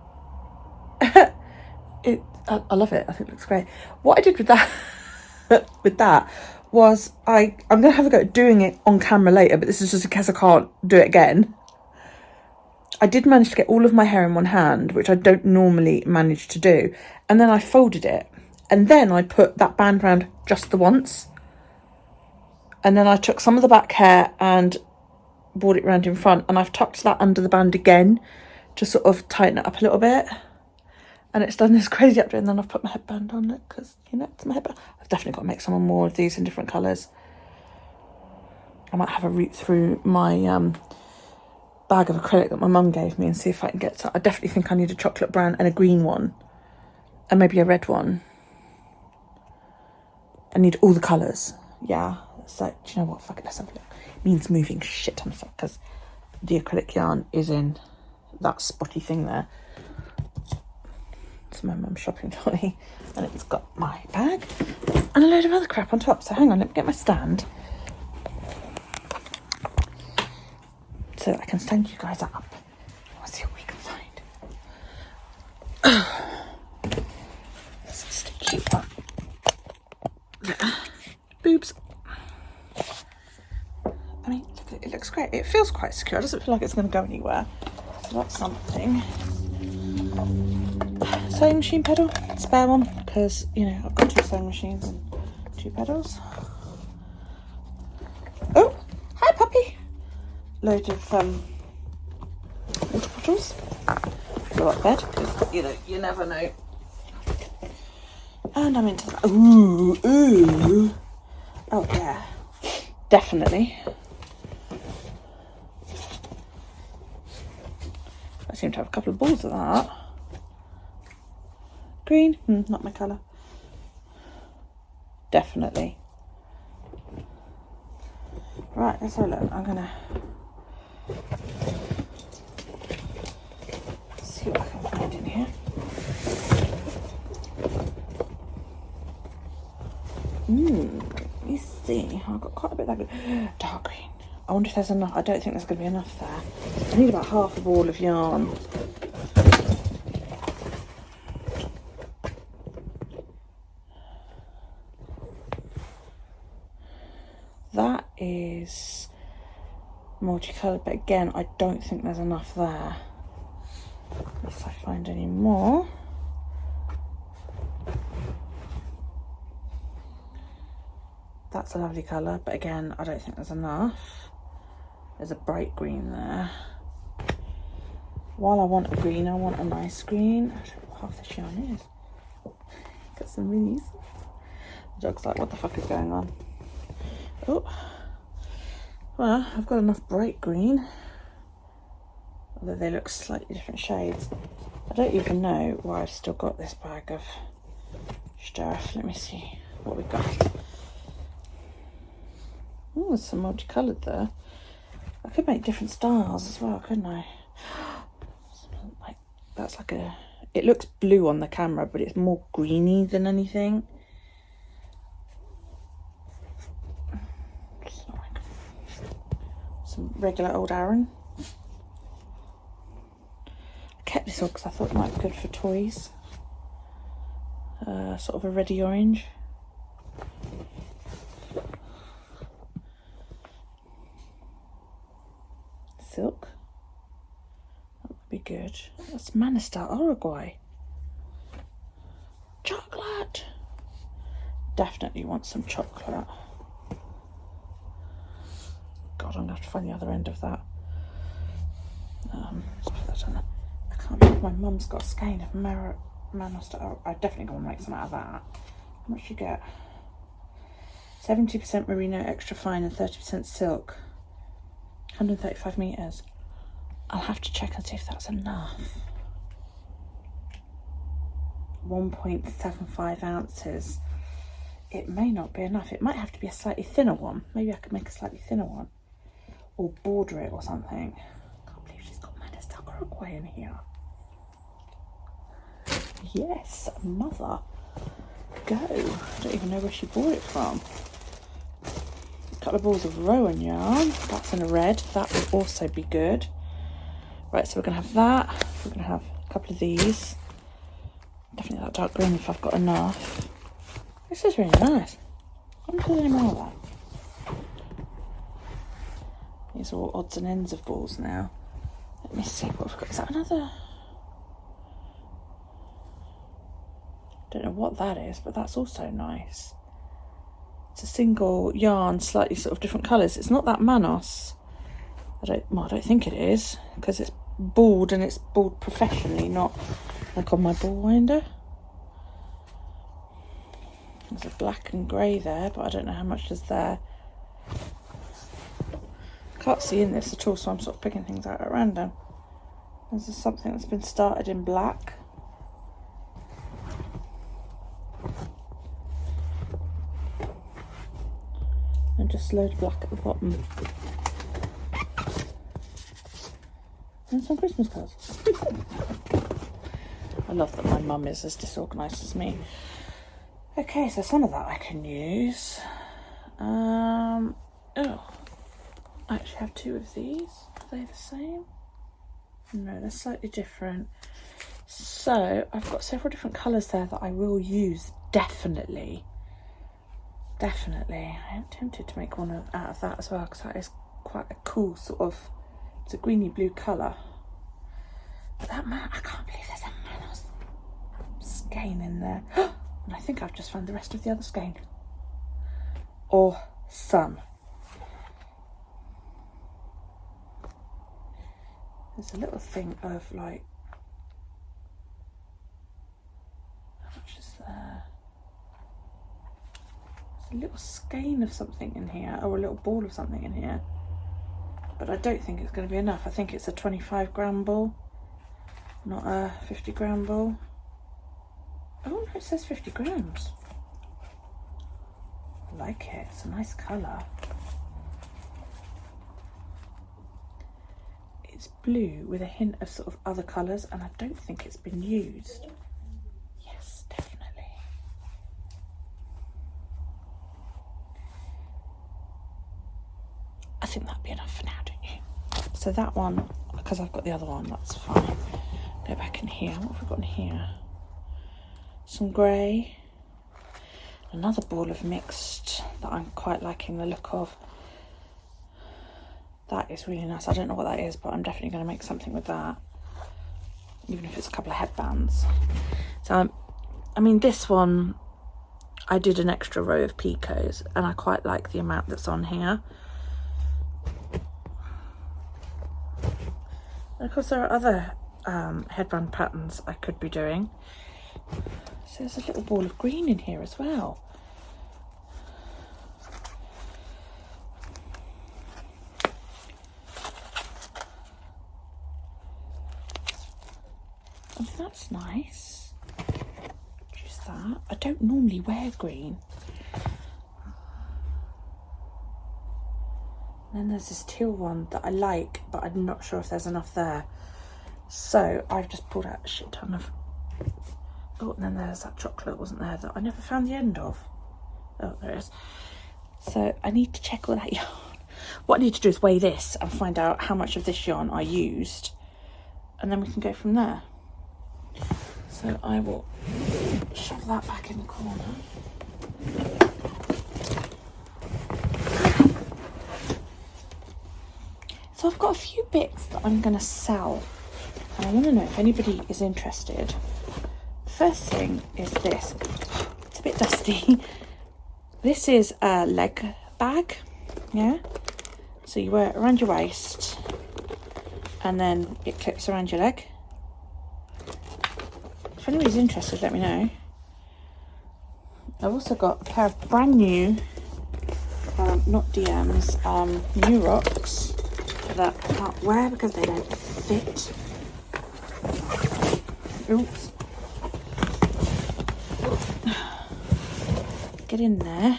I love it. I think it looks great. What I did with that was I'm gonna have a go at doing it on camera later, but this is just in case I can't do it again. I did manage to get all of my hair in one hand, which I don't normally manage to do. And then I folded it. And then I put that band round just the once. And then I took some of the back hair and brought it round in front. And I've tucked that under the band again to sort of tighten it up a little bit. And it's done this crazy updo. And then I've put my headband on it because, you know, it's my headband. I've definitely got to make some more of these in different colours. I might have a route through my... bag of acrylic that my mum gave me and see if I can get some. I definitely think I need a chocolate brown and a green one and maybe a red one. I need all the colours. Yeah, so do you know what, fuck it, let's have a look. It means moving shit ton of stuff because the acrylic yarn is in that spotty thing there. It's my mum's shopping trolley and it's got my bag and a load of other crap on top. So hang on, let me get my stand so I can stand you guys up. Let's see what we can find. Let's stick you up there. Boobs. I mean, look at it, it looks great. It feels quite secure. It doesn't feel like it's going to go anywhere. So that's something. Sewing machine pedal, spare one, because, you know, I've got 2 sewing machines and 2 pedals. Oh, hi puppy. Load of water bottles. Go up bed because, you know, you never know. And I'm into that. Ooh. Oh yeah, definitely. I seem to have a couple of balls of that. Green, not my colour. Definitely. Right, let's have a look. I'm gonna see what I can find in here. Let me see. I've got quite a bit of that dark green. I wonder if there's enough. I don't think there's going to be enough there. I need about half a ball of yarn. That is multicoloured, but again, I don't think there's enough there. Unless I find any more. That's a lovely colour, but again, I don't think there's enough. There's a bright green there. While I want a green, I want a nice green. I don't know what half this yarn is. Got some minis. The dog's like, what the fuck is going on? Oh, well, I've got enough bright green, although they look slightly different shades. I don't even know why I've still got this bag of stuff. Let me see what we've got. Oh, there's some multicoloured there. I could make different styles as well, couldn't I? Like, that's like a... It looks blue on the camera, but it's more greeny than anything. Some regular old Aran. I kept this on because I thought it might be good for toys. Sort of a reddy orange. Silk. That would be good. That's Manistar Uruguay. Chocolate. Definitely want some chocolate. God, I'm going to have to find the other end of that. Let's put that on there. I can't believe my mum's got a skein of Manistar. I definitely want to make some out of that. How much do you get? 70% merino extra fine and 30% silk. 135 metres. I'll have to check and see if that's enough. 1.75 ounces. It may not be enough. It might have to be a slightly thinner one. Maybe I could make a slightly thinner one. Or border it or something. I can't believe she's got Manistar Uruguay in here. Yes, mother. Go. I don't even know where she bought it from. A couple of balls of Rowan yarn. That's in a red. That will also be good. Right, so we're going to have that. We're going to have a couple of these. Definitely that dark green if I've got enough. This is really nice. I wonder if there's any more of that. These are all odds and ends of balls now. Let me see what we've got. Is that another? Don't know what that is, but that's also nice. It's a single yarn, slightly sort of different colours. It's not that Manos. I don't think it is, because it's balled and it's balled professionally, not like on my ball winder. There's a black and grey there, but I don't know how much is there. Can't see in this at all, so I'm sort of picking things out at random. This is something that's been started in black. And just load black at the bottom. And some Christmas cards. I love that my mum is as disorganised as me. Okay, so some of that I can use. Oh, I actually have two of these. Are they the same? No, they're slightly different. So I've got several different colours there that I will use, definitely. Definitely. I am tempted to make one out of that as well, because that is quite a cool sort of, it's a greeny blue colour. But that I can't believe there's a Manos skein in there. And I think I've just found the rest of the other skein. Or some. There's a little thing of like, how much is there? There's a little skein of something in here, or a little ball of something in here. But I don't think it's going to be enough. I think it's a 25 gram ball, not a 50 gram ball. Oh no, it says 50 grams. I like it, it's a nice colour. It's blue with a hint of sort of other colours, and I don't think it's been used. Yes, definitely. I think that'd be enough for now, don't you? So that one, because I've got the other one, that's fine. Go back in here. What have we got in here? Some grey. Another ball of mixed that I'm quite liking the look of. That is really nice. I don't know what that is, but I'm definitely going to make something with that, even if it's a couple of headbands. So I mean, this one I did an extra row of picots, and I quite like the amount that's on here. And of course there are other headband patterns I could be doing. So there's a little ball of green in here as well. Oh, that's nice. Just that. I don't normally wear green. And then there's this teal one that I like, but I'm not sure if there's enough there. So I've just pulled out a shit ton of... Oh, and then there's that chocolate, wasn't there, that I never found the end of. Oh, there it is. So I need to check all that yarn. What I need to do is weigh this and find out how much of this yarn I used. And then we can go from there. So I will shove that back in the corner. So I've got a few bits that I'm going to sell. And I want to know if anybody is interested. The first thing is this. It's a bit dusty. This is a leg bag. Yeah. So you wear it around your waist. And then it clips around your leg. If anybody's interested, let me know. I've also got a pair of brand new, not DMs, new rocks that I can't wear because they don't fit. Oops. Get in there,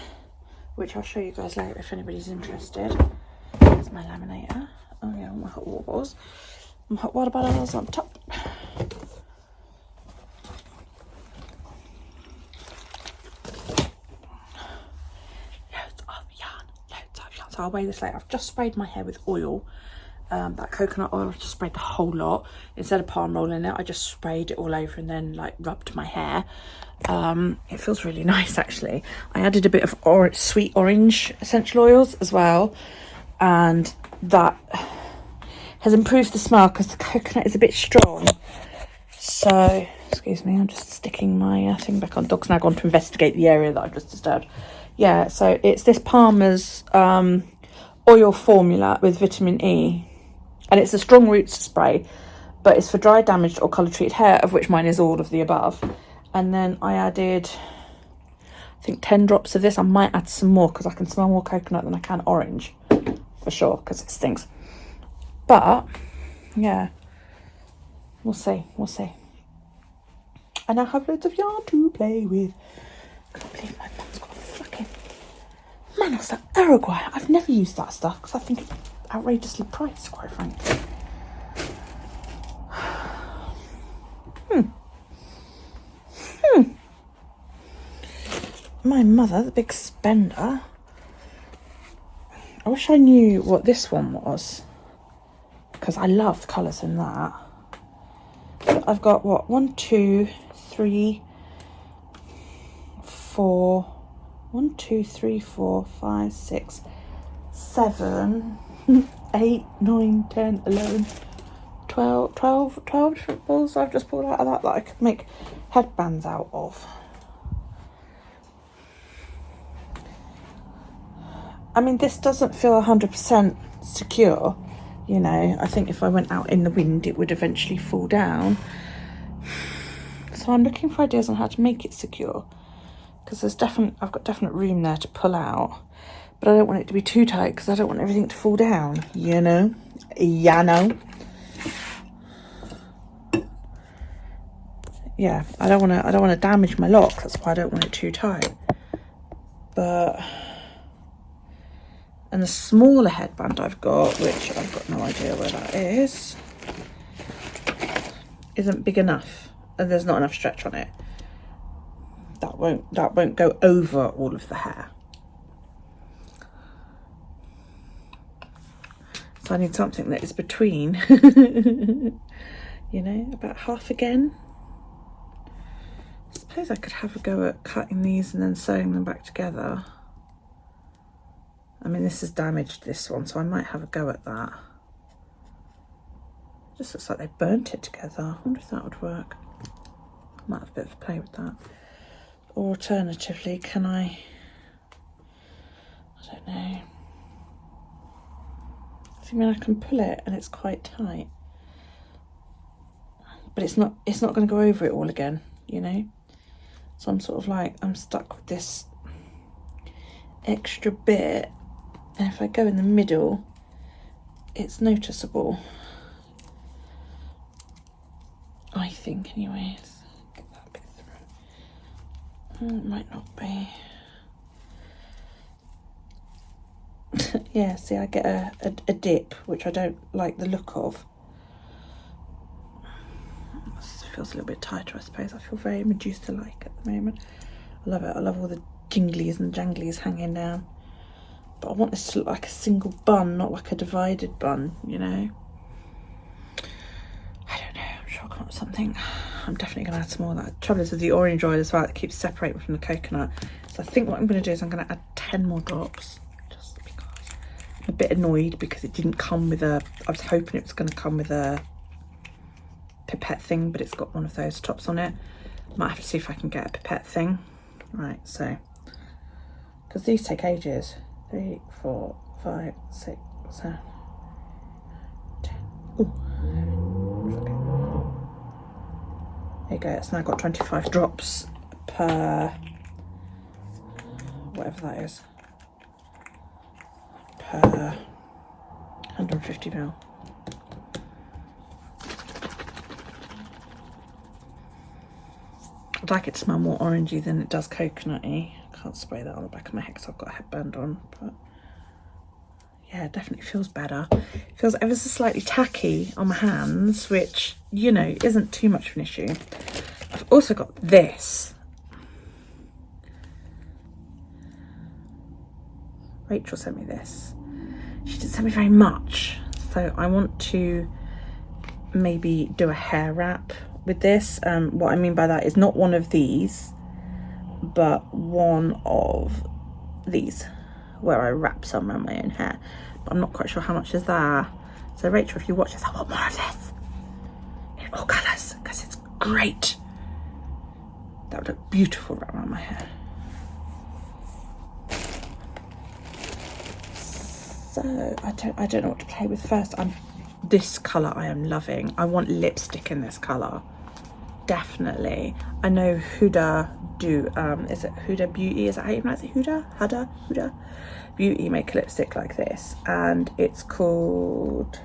which I'll show you guys later if anybody's interested. There's my laminator. Oh yeah, all my hot water balls. My hot water bottles on top. So I'll weigh this later. I've just sprayed my hair with oil, that coconut oil. I've just sprayed the whole lot. Instead of palm rolling it, I just sprayed it all over and then like rubbed my hair. It feels really nice actually. I added a bit of sweet orange essential oils as well, and that has improved the smell because the coconut is a bit strong. So, excuse me, I'm just sticking my thing back on. Dog's now gone to investigate the area that I've just disturbed. Yeah, so it's this Palmer's oil formula with vitamin E. And it's a strong roots spray, but it's for dry, damaged or colour treated hair, of which mine is all of the above. And then I added, I think 10 drops of this. I might add some more because I can smell more coconut than I can orange, for sure, because it stinks. But, yeah, we'll see, we'll see. And I have loads of yarn to play with. I can't believe my mum's got a fucking... Man, that's that Uruguay. I've never used that stuff because I think it's outrageously priced, quite frankly. My mother, the big spender. I wish I knew what this one was, because I love the colours in that. So I've got what, 1, 2, 3, 4, 1, 2, 3, 4, 5, 6, 7, 8, 9, 10, 11, 12 different balls I've just pulled out of that I could make headbands out of. I mean, this doesn't feel 100% secure, you know. I think if I went out in the wind it would eventually fall down. So I'm looking for ideas on how to make it secure, because I've got definite room there to pull out, but I don't want it to be too tight because I don't want everything to fall down, you know. Yeah, I don't want to damage my lock. That's why I don't want it too tight. But and the smaller headband I've got, which I've got no idea where that is, isn't big enough, and there's not enough stretch on it. That won't go over all of the hair. So I need something that is between, you know, about half again. I suppose I could have a go at cutting these and then sewing them back together. I mean, this has damaged this one, so I might have a go at that. Just looks like they burnt it together. I wonder if that would work. Might have a bit of a play with that. Or alternatively, can I don't know. I mean, I can pull it and it's quite tight. But it's not going to go over it all again, you know? So I'm sort of like, I'm stuck with this extra bit. And if I go in the middle, it's noticeable. I think, anyways. Get that bit through. It might not be. Yeah, see, I get a dip, which I don't like the look of. This feels a little bit tighter, I suppose. I feel very Medusa-like at the moment. I love it. I love all the jinglies and janglies hanging down. But I want this to look like a single bun, not like a divided bun, you know? I don't know. I'm sure I'll come up with something. I'm definitely going to add some more of that. The trouble is with the orange oil as well, it keeps separating from the coconut. So I think what I'm going to do is I'm going to add 10 more drops. Just because I'm a bit annoyed because it didn't come with a... I was hoping it was going to come with a pipette thing, but it's got one of those tops on it. Might have to see if I can get a pipette thing. Right, so... because these take ages. 3, 4, 5, 6, 7, 10. Ooh. There you go, it's now got 25 drops per, whatever that is, per 150 ml. I'd like it to smell more orangey than it does coconutty. Can't spray that on the back of my head because I've got a headband on, but yeah, it definitely feels better. It feels ever so slightly tacky on my hands, which, you know, isn't too much of an issue. I've also got this. Rachel sent me this. She didn't send me very much, so I want to maybe do a hair wrap with this. What I mean by that is not one of these, but one of these where I wrap some around my own hair, but I'm not quite sure how much is there. So Rachel, if you watch this, I want more of this in all colours because it's great. That would look beautiful wrapped around my hair. So I don't know what to play with first. This colour I am loving. I want lipstick in this colour. Definitely. I know Huda do, is it Huda Beauty? Is that how you pronounce it? Huda Beauty make a lipstick like this, and it's called,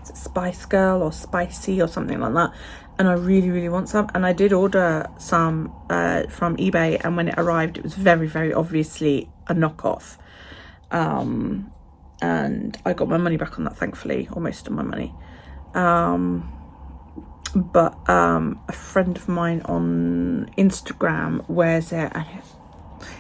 is it Spice Girl or Spicy or something like that, and I really, really want some. And I did order some from eBay, and when it arrived it was very, very obviously a knockoff, and I got my money back on that, thankfully, or most of my money. But a friend of mine on Instagram wears it, and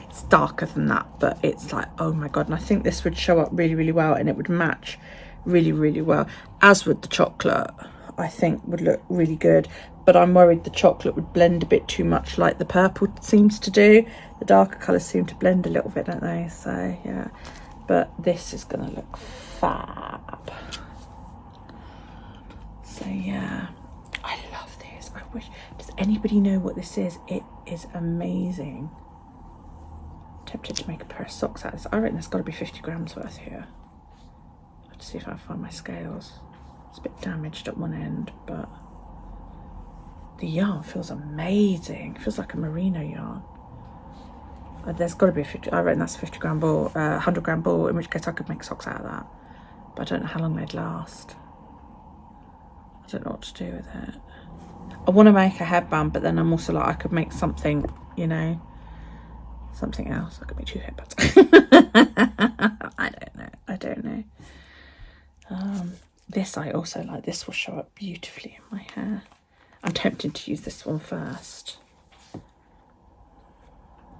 it's darker than that, but it's like, oh my god. And I think this would show up really, really well, and it would match really, really well, as would the chocolate. I think would look really good, but I'm worried the chocolate would blend a bit too much like the purple seems to do. The darker colours seem to blend a little bit, don't they? So yeah, but this is gonna look fab. So yeah, I love this. I wish, does anybody know what this is? It is amazing. I'm tempted to make a pair of socks out of this. I reckon there's got to be 50 grams worth here. Let's see if I can find my scales. It's a bit damaged at one end, but the yarn feels amazing. It feels like a merino yarn. There's got to be a 50, I reckon that's a 50 gram ball, 100 gram ball, in which case I could make socks out of that. But I don't know how long they'd last. I don't know what to do with it. I want to make a headband, but then I'm also like, I could make something, you know, something else. I could make 2 headbands. I don't know. This I also like. This will show up beautifully in my hair. I'm tempted to use this one first.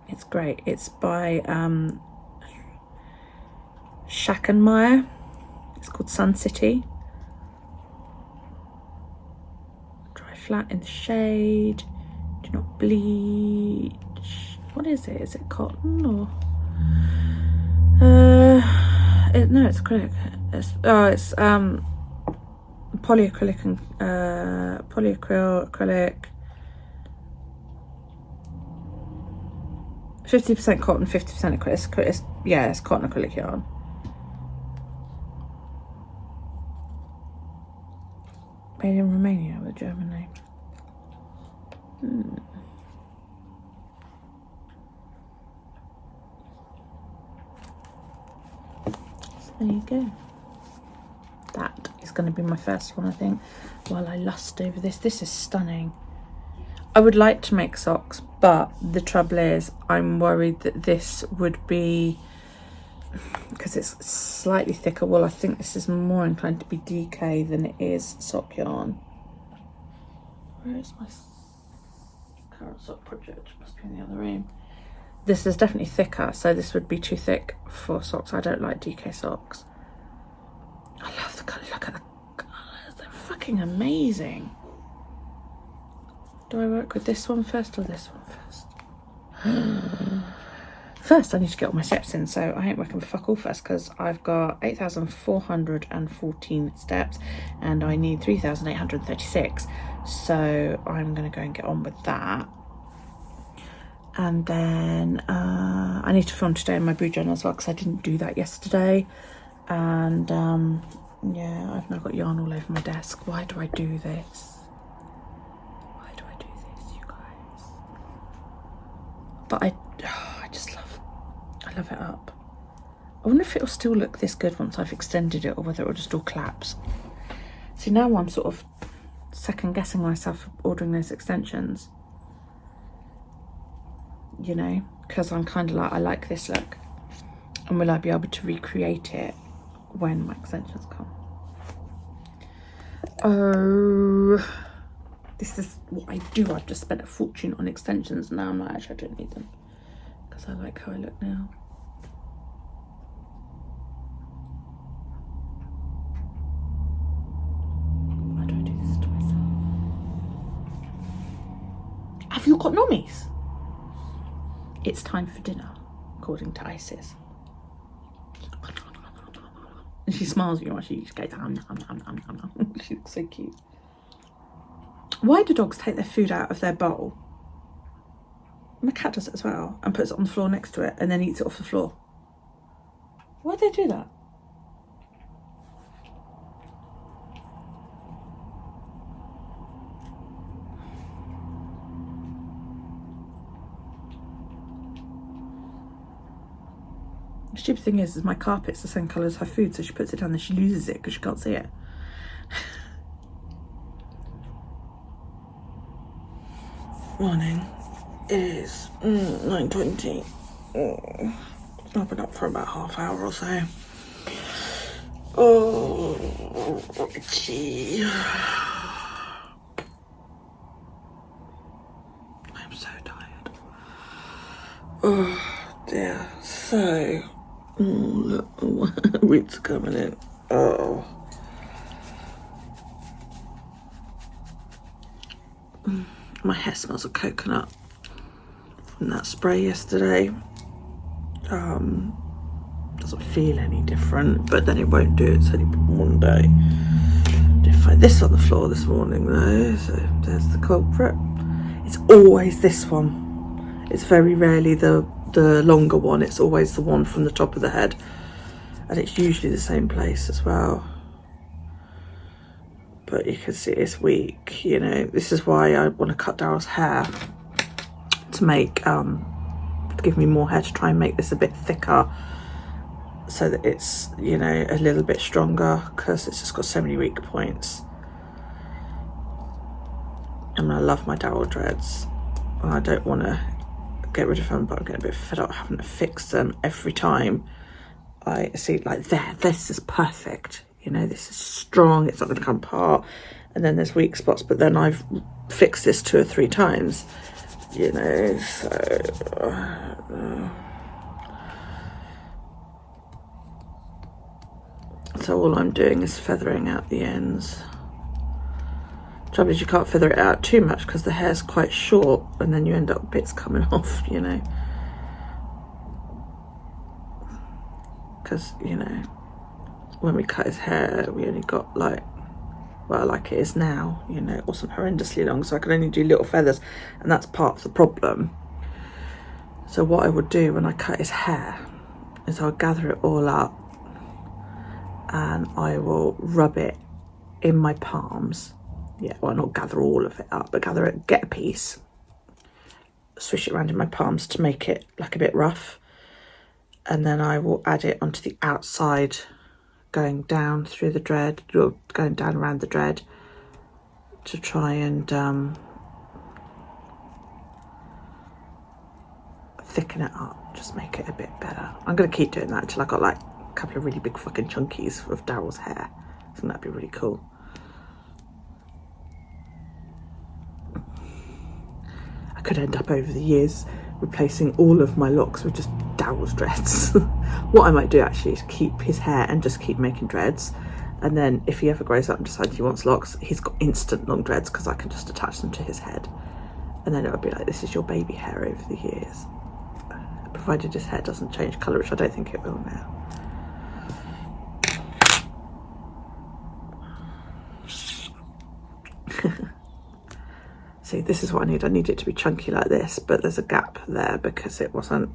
It's great. It's by Schackenmeyer. It's called Sun City. Dry flat in the shade. Do not bleach. What is it? Is it cotton or? No, it's acrylic. It's polyacrylic and polyacrylic. 50% cotton, 50% acrylic. Yeah, it's cotton acrylic yarn. Made in Romania with a German name. So there you go. That is going to be my first one, I think, while I lust over this. This is stunning. I would like to make socks, but the trouble is I'm worried that this would be, because it's slightly thicker wool, I think this is more inclined to be DK than it is sock yarn. Where is my current sock project? Must be in the other room. This is definitely thicker, so this would be too thick for socks. I don't like DK socks. I love the colour. Look at the colours. They're fucking amazing. Do I work with this one first or this one first? First, I need to get all my steps in, so I ain't working for fuck all first, because I've got 8,414 steps and I need 3,836. So I'm going to go and get on with that. And then I need to film today in my brew journal as well, because I didn't do that yesterday. And yeah, I've now got yarn all over my desk. Why do I do this? Why do I do this, you guys? But I love it up. I wonder if it'll still look this good once I've extended it, or whether it'll just all collapse. See, now I'm sort of second guessing myself for ordering those extensions. You know, because I'm kind of like, I like this look, and will I be able to recreate it when my extensions come? Oh, this is what I do. I've just spent a fortune on extensions, and now I'm like, actually I don't need them, because I like how I look now. Why do I do this to myself? Have you got normies? It's time for dinner, according to Isis. And she smiles at you while she goes, She looks so cute. Why do dogs take their food out of their bowl? My cat does it as well, and puts it on the floor next to it and then eats it off the floor. Why do they do that? The stupid thing is my carpet's the same colour as her food, so she puts it down and she loses it because she can't see it. Morning. It is 9:20. I've been up for about half hour or so. Oh, gee. I'm so tired. Oh dear. So, look, roots are coming in. Oh. My hair smells of coconut from that spray yesterday. Doesn't feel any different, but then it won't do. It's only been one day. Did find this on the floor this morning though, so there's the culprit. It's always this one. It's very rarely the longer one. It's always the one from the top of the head, and it's usually the same place as well. But you can see it's weak, you know. This is why I want to cut Daryl's hair, to make to give me more hair, to try and make this a bit thicker, so that it's, you know, a little bit stronger, because it's just got so many weak points. And I love my Daryl dreads, and I don't want to get rid of them, but I'm getting a bit fed up having to fix them every time I see, like, this is perfect, you know, this is strong, it's not going to come apart, and then there's weak spots, but then I've fixed this 2 or 3 times, you know, so all I'm doing is feathering out the ends. Trouble is, you can't feather it out too much because the hair's quite short, and then you end up with bits coming off, you know. Because, you know, when we cut his hair, we only got like it is now, you know, it wasn't horrendously long, so I could only do little feathers, and that's part of the problem. So what I would do when I cut his hair is I'll gather it all up and I will rub it in my palms. Yeah, well, not gather all of it up, but gather it, get a piece, swish it around in my palms to make it like a bit rough. And then I will add it onto the outside, going down through the dread, or going down around the dread to try and thicken it up, just make it a bit better. I'm going to keep doing that until I got like a couple of really big fucking chunkies of Daryl's hair. I think that'd be really cool. I could end up over the years replacing all of my locks with just Daryl's dreads. What I might do actually is keep his hair and just keep making dreads, and then if he ever grows up and decides he wants locks, he's got instant long dreads because I can just attach them to his head, and then it would be like, this is your baby hair over the years, provided his hair doesn't change colour, which I don't think it will now. See, this is what I need. I need it to be chunky like this, but there's a gap there because it wasn't.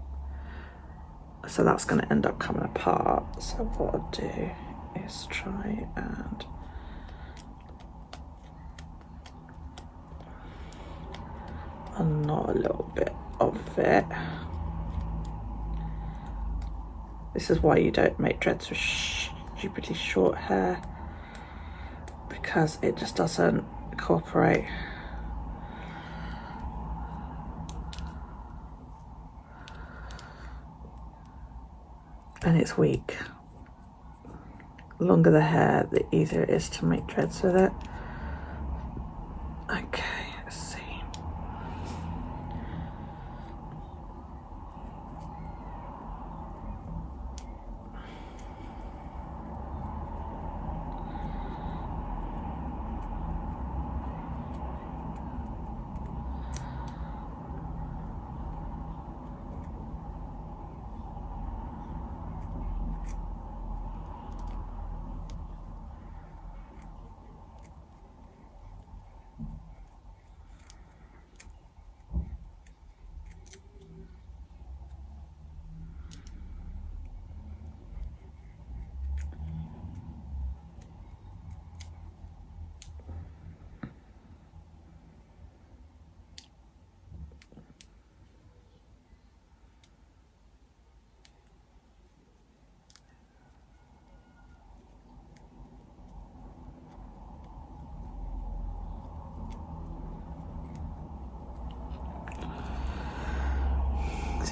So that's going to end up coming apart. So what I'll do is try and unknot a little bit of it. This is why you don't make dreads with stupidly short hair, because it just doesn't cooperate. And it's weak. The longer the hair, the easier it is to make dreads with it. Okay, let's see.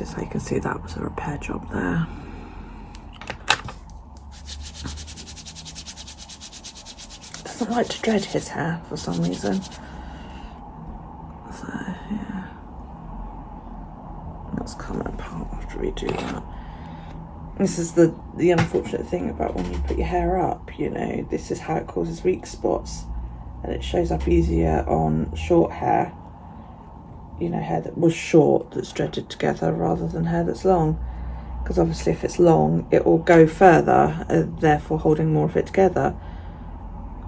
So you can see that was a repair job there. Doesn't like to dread his hair for some reason. So yeah, that's coming apart after we do that. This is the unfortunate thing about when you put your hair up, you know, this is how it causes weak spots, and it shows up easier on short hair. You know, hair that was short that's dreaded together rather than hair that's long, because obviously if it's long it will go further, therefore holding more of it together.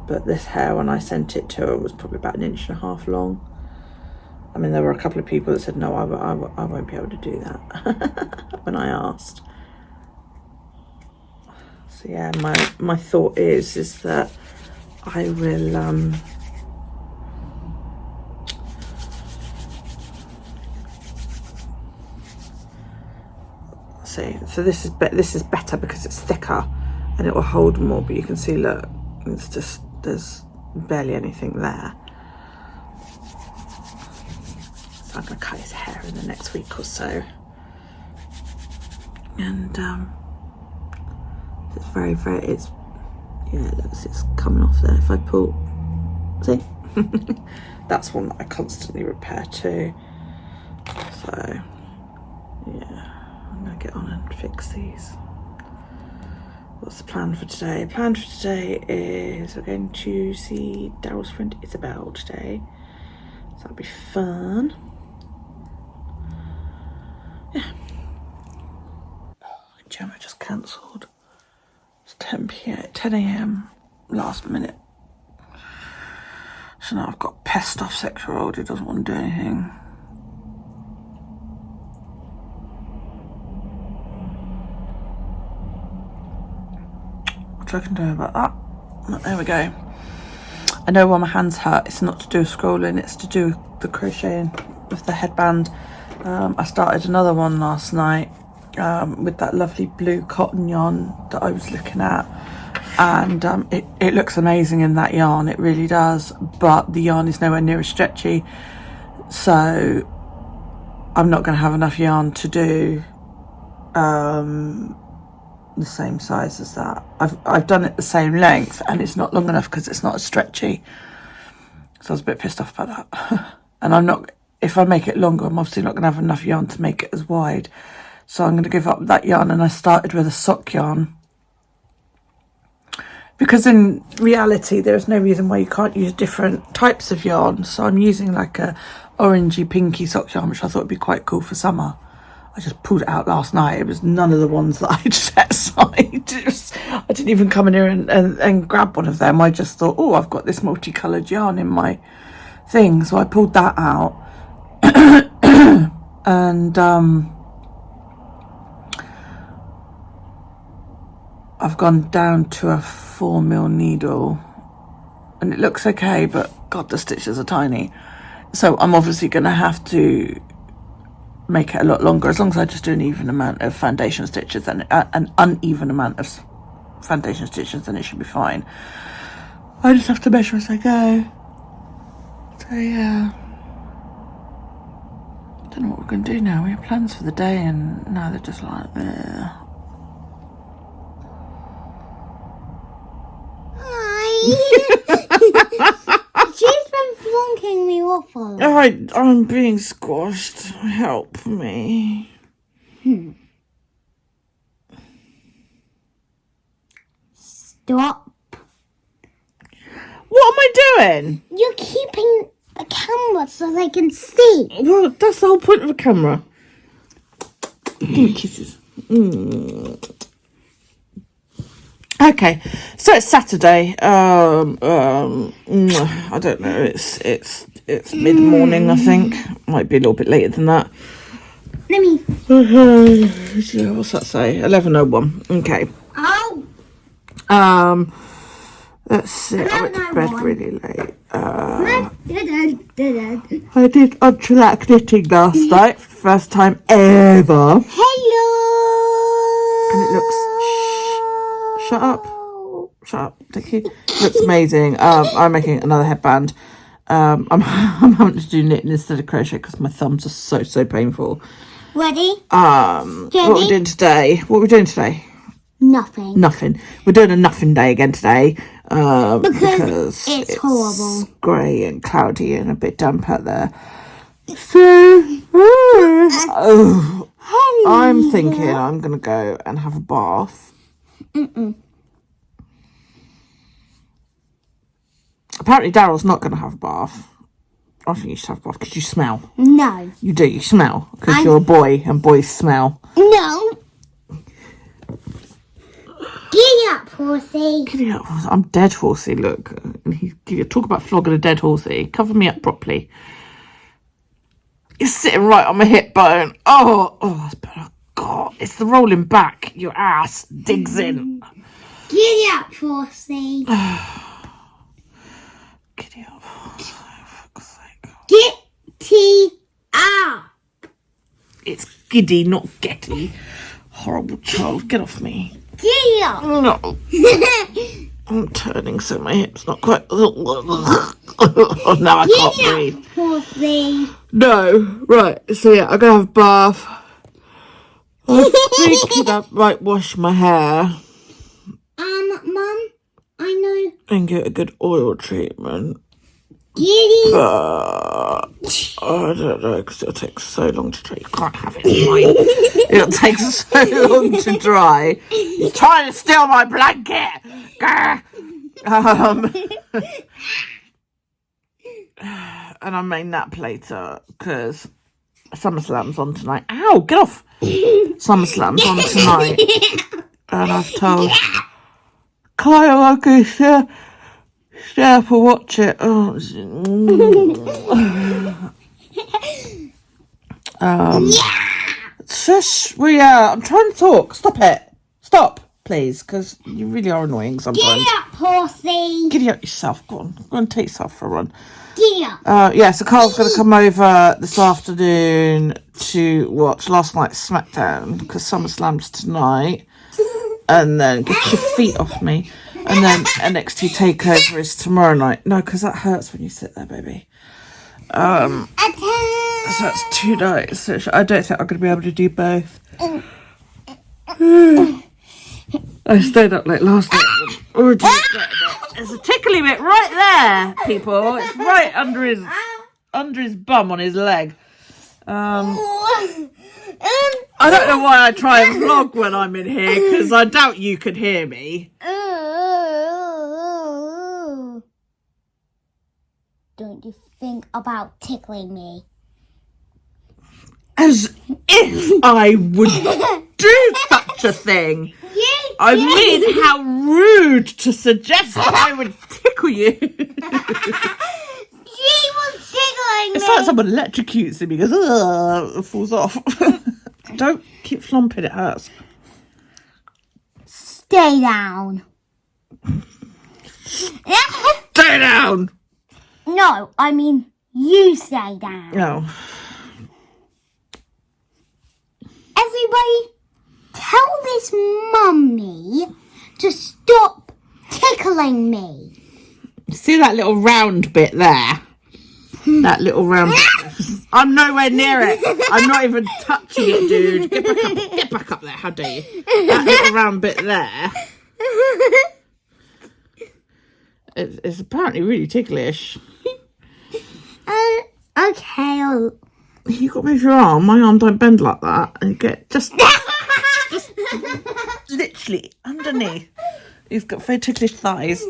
But this hair, when I sent it to her, was probably about 1.5 inches long. I mean, there were a couple of people that said no, I won't be able to do that when I asked. So yeah, my thought is that I will see. So this is better because it's thicker and it will hold more, but you can see, look, it's just, there's barely anything there. So I'm going to cut his hair in the next week or so, and it's very, it's, yeah, it looks, it's coming off there. If I pull, see, that's one that I constantly repair too. So yeah, I'm gonna get on and fix these. What's the plan for today? Plan for today is we're going to see Daryl's friend Isabel today, so that'll be fun. Yeah. Gemma just cancelled. It's 10 AM last minute. So now I've got a pissed off 6-year-old who doesn't want to do anything. much I can do about that. But there we go. I know why my hands hurt. It's not to do with scrolling, it's to do with the crocheting with the headband. I started another one last night with that lovely blue cotton yarn that I was looking at, and it looks amazing in that yarn, it really does, but the yarn is nowhere near as stretchy, so I'm not going to have enough yarn to do the same size as that. I've done it the same length and it's not long enough because it's not as stretchy, so I was a bit pissed off about that. And I'm not, if I make it longer, I'm obviously not going to have enough yarn to make it as wide, so I'm going to give up that yarn. And I started with a sock yarn because in reality there's no reason why you can't use different types of yarn, so I'm using like a orangey pinky sock yarn, which I thought would be quite cool for summer. I just pulled it out last night. It was none of the ones that I'd set aside. I didn't even come in here and grab one of them. I just thought, oh, I've got this multicoloured yarn in my thing. So I pulled that out. And I've gone down to a 4mm needle. And it looks okay, but God, the stitches are tiny. So I'm obviously going to have to make it a lot longer. As long as I just do an even amount of foundation stitches and an uneven amount of foundation stitches, then it should be fine. I just have to measure as I go. So yeah, don't know what we're going to do now. We have plans for the day and now they're just like She's been flunking me off all. I'm being squashed. Help me. Stop. What am I doing? You're keeping the camera so they can see. Well, that's the whole point of a camera. Give me kisses. Okay, so it's Saturday. I don't know. It's mid-morning, I think. Might be a little bit later than that. Let me. What's that say? 11:01. Okay. Oh. Let's see. I went to bed really late. I Hello. did unchillax knitting last night for the first time ever. And it looks. Shut up. Thank you. It looks amazing. I'm making another headband. I'm having to do knitting instead of crochet because my thumbs are so painful. Ready? What are we doing today? Nothing. We're doing a nothing day again today. Because it's horrible. Grey and cloudy and a bit damp out there. So I'm thinking I'm gonna go and have a bath. Apparently Daryl's not going to have a bath. I think you should have a bath because you smell. No. You do, you smell. Because you're a boy and boys smell. No. Giddy up, horsey. Giddy up, horsey. I'm dead horsey, look. Talk about flogging a dead horsey. Cover me up properly. You're sitting right on my hip bone. Oh, that's better. God, it's the rolling back. Your ass digs in. Giddy up, horsey. Giddy up. For fuck's sake. Giddy up. It's giddy, not getty. Horrible child. Get off me. Giddy up. No. I'm turning so my hip's not quite. Oh, now I can't breathe. Giddy up, horsey. No. Right. So yeah, I'm going to have a bath. I'm thinking I might wash my hair. Mum, I know. And get a good oil treatment. Giddy. I don't know, because it'll take so long to dry. You can't have it in mine. It'll take so long to dry. You're trying to steal my blanket. And I may nap later, because SummerSlam's on tonight. Ow, get off. SummerSlam's on tonight. And I've told Kyle I could stay up and watch it. Shush. I'm trying to talk. Stop it. Stop. please, because you really are annoying sometimes. Giddy up, horsey. Giddy up yourself. Go on. Go and take yourself for a run. Giddy up. Yeah, so Carl's going to come over this afternoon to watch last night's SmackDown, because SummerSlam's tonight. And then get your feet off me. And then NXT TakeOver is tomorrow night. No, because that hurts when you sit there, baby. So that's 2 nights. So I don't think I'm going to be able to do both. I stayed up late last night. Already regretting it. There's a tickly bit right there, people. It's right under his bum on his leg. I don't know why I try and vlog when I'm in here, because I doubt you could hear me. Don't you think about tickling me? As if I would do such a thing. I mean, how rude to suggest that I would tickle you. She was tickling me. It's like someone electrocutes him because it falls off. Don't keep flomping, it hurts. Stay down. Stay down! No, I mean you stay down. No. Everybody, tell this mummy to stop tickling me. See that little round bit there? That little round bit. I'm nowhere near it. I'm not even touching it, dude. Get back up. Get back up there. How dare you? That little round bit there. It's apparently really ticklish. Okay. You got to move your arm. My arm don't bend like that. And get just literally underneath. He's got very ticklish thighs.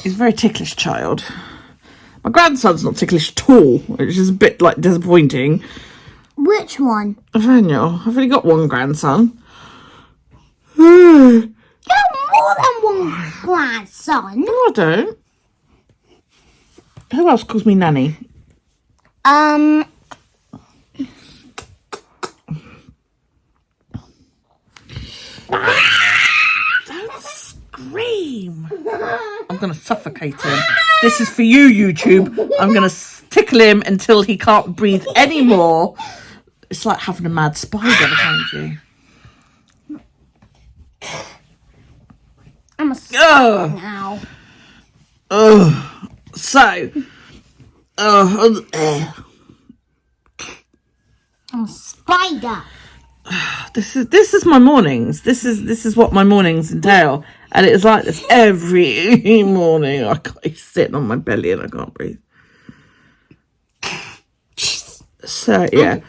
He's a very ticklish child. My grandson's not ticklish at all, which is a bit like disappointing. Which one? Nathaniel, I've only got one grandson. You have more than one grandson. No, I don't. Who else calls me Nanny? Don't scream. I'm going to suffocate him. This is for you, YouTube. I'm going to tickle him until he can't breathe anymore. It's like having a mad spider behind you. I'm a spider now. So, I'm a spider. This is my mornings. This is what my mornings entail, and it's like this every morning. I keep sitting on my belly and I can't breathe. So yeah,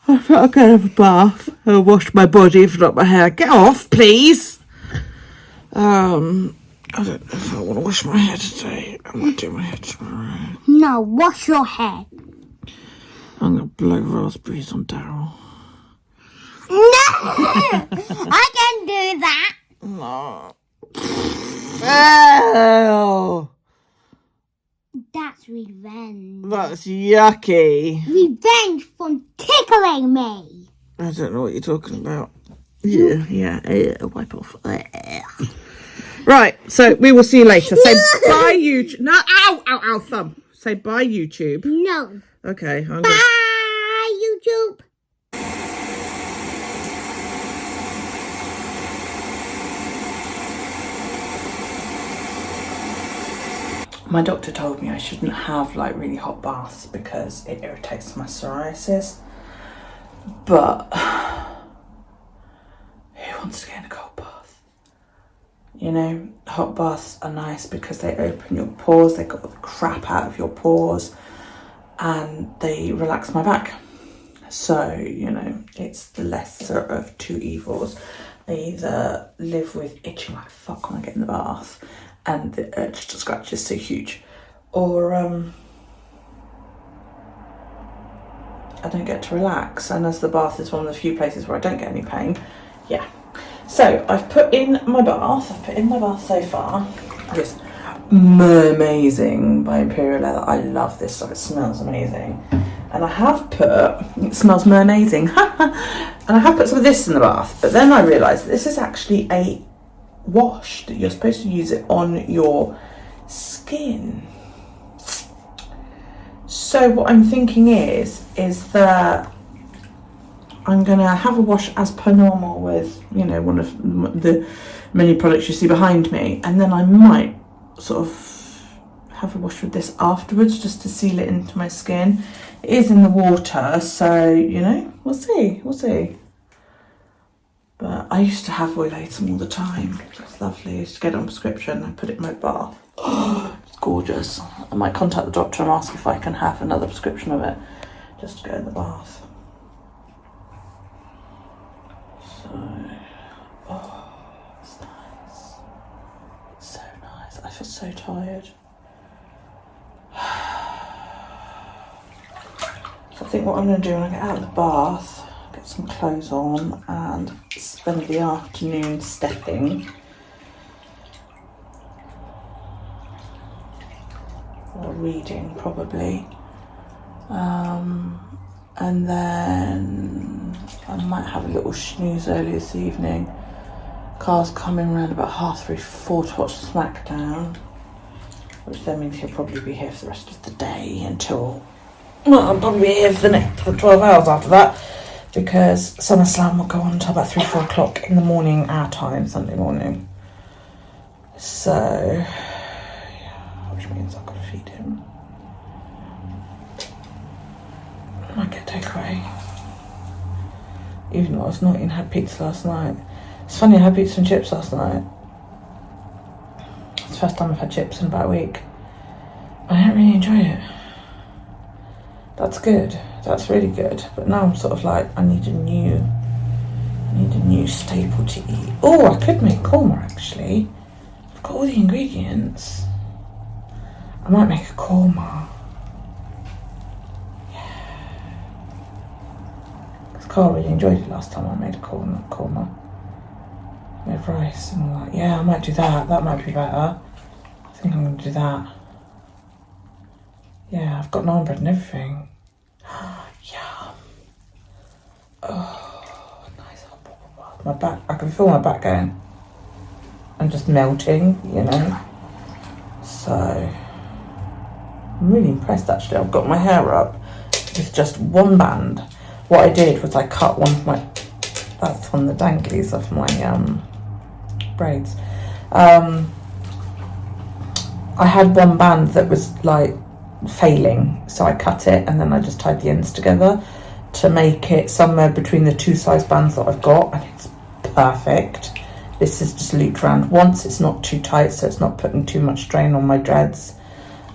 I thought I'd go have a bath and wash my body, if not my hair. Get off, please. I don't know if I want to wash my hair today. I might do my hair tomorrow. No, wash your hair. I'm gonna blow raspberries on Daryl. No! I can do that. No. Oh, That's revenge. that's yucky. Revenge from tickling me. I don't know what you're talking about. Yeah, wipe off. Right, so we will see you later. Say bye, YouTube. No, ow, thumb. Say bye, YouTube. No. Okay, I'm Bye, YouTube. My doctor told me I shouldn't have like really hot baths because it irritates my psoriasis. But who wants to get in a cold bath? You know, hot baths are nice because they open your pores, they get all the crap out of your pores, and they relax my back. So, you know, it's the lesser of two evils. I either live with itching like fuck when I get in the bath and the urge to scratch is so huge, or I don't get to relax, and as the bath is one of the few places where I don't get any pain. Yeah, so I've put in my bath so far. It's amazing by Imperial Leather. I love this stuff, it smells amazing. And I have put, it smells amazing, and I have put some of this in the bath, but then I realised this is actually a wash, that you're supposed to use it on your skin. So what I'm thinking is that I'm gonna have a wash as per normal with, you know, one of the many products you see behind me, and then I might sort of have a wash with this afterwards just to seal it into my skin. It is in the water, so, you know, we'll see. But I used to have Oilatum all the time. It's lovely. I used to get it on prescription. I put it in my bath. Oh, it's gorgeous. I might contact the doctor and ask if I can have another prescription of it just to go in the bath. So, oh, it's nice. It's so nice. I feel so tired. I think what I'm going to do when I get out of the bath, get some clothes on and spend the afternoon stepping. Or reading, probably. And then I might have a little snooze early this evening. Carl's coming around about 3:30, 4 to watch SmackDown, which then means he'll probably be here for the rest of the day until, well, I'll probably be here for 12 hours after that, because SummerSlam will go on until about 3-4 o'clock in the morning, our time, Sunday morning. So, yeah, which means I've got to feed him. I might get takeaway. Even though I was naughty and had pizza last night. It's funny, I had pizza and chips last night. It's the first time I've had chips in about a week. I don't really enjoy it. That's good. That's really good. But now I'm sort of like, I need a new staple to eat. Oh, I could make korma actually. I've got all the ingredients. I might make a korma. Carl really enjoyed it last time I made a korma with rice and all that. Yeah, I might do that. That might be better. I think I'm going to do that. Yeah, I've got naan bread and everything. Yum. Oh, nice hot bubble bath. My back, I can feel my back going. I'm just melting, you know. So, I'm really impressed actually. I've got my hair up with just one band. What I did was I cut one of my, that's one of the danglies of my braids. I had one band that was like failing, so I cut it and then I just tied the ends together to make it somewhere between the two size bands that I've got, and it's perfect. This is just looped around once. It's not too tight, so it's not putting too much strain on my dreads,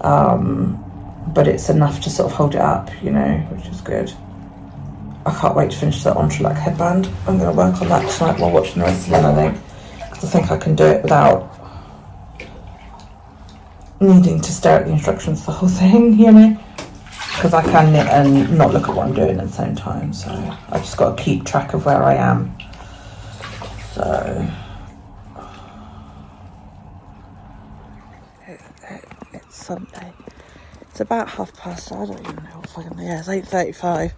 but it's enough to sort of hold it up, you know, which is good. I can't wait to finish that entrelac headband. I'm going to work on that tonight while watching the wrestling, I think. Because I think I can do it without needing to stare at the instructions the whole thing, you know. Because I can knit and not look at what I'm doing at the same time. So I've just got to keep track of where I am. So it's Sunday. It's about past, I don't even know what fucking day. Yeah, it's 8:35.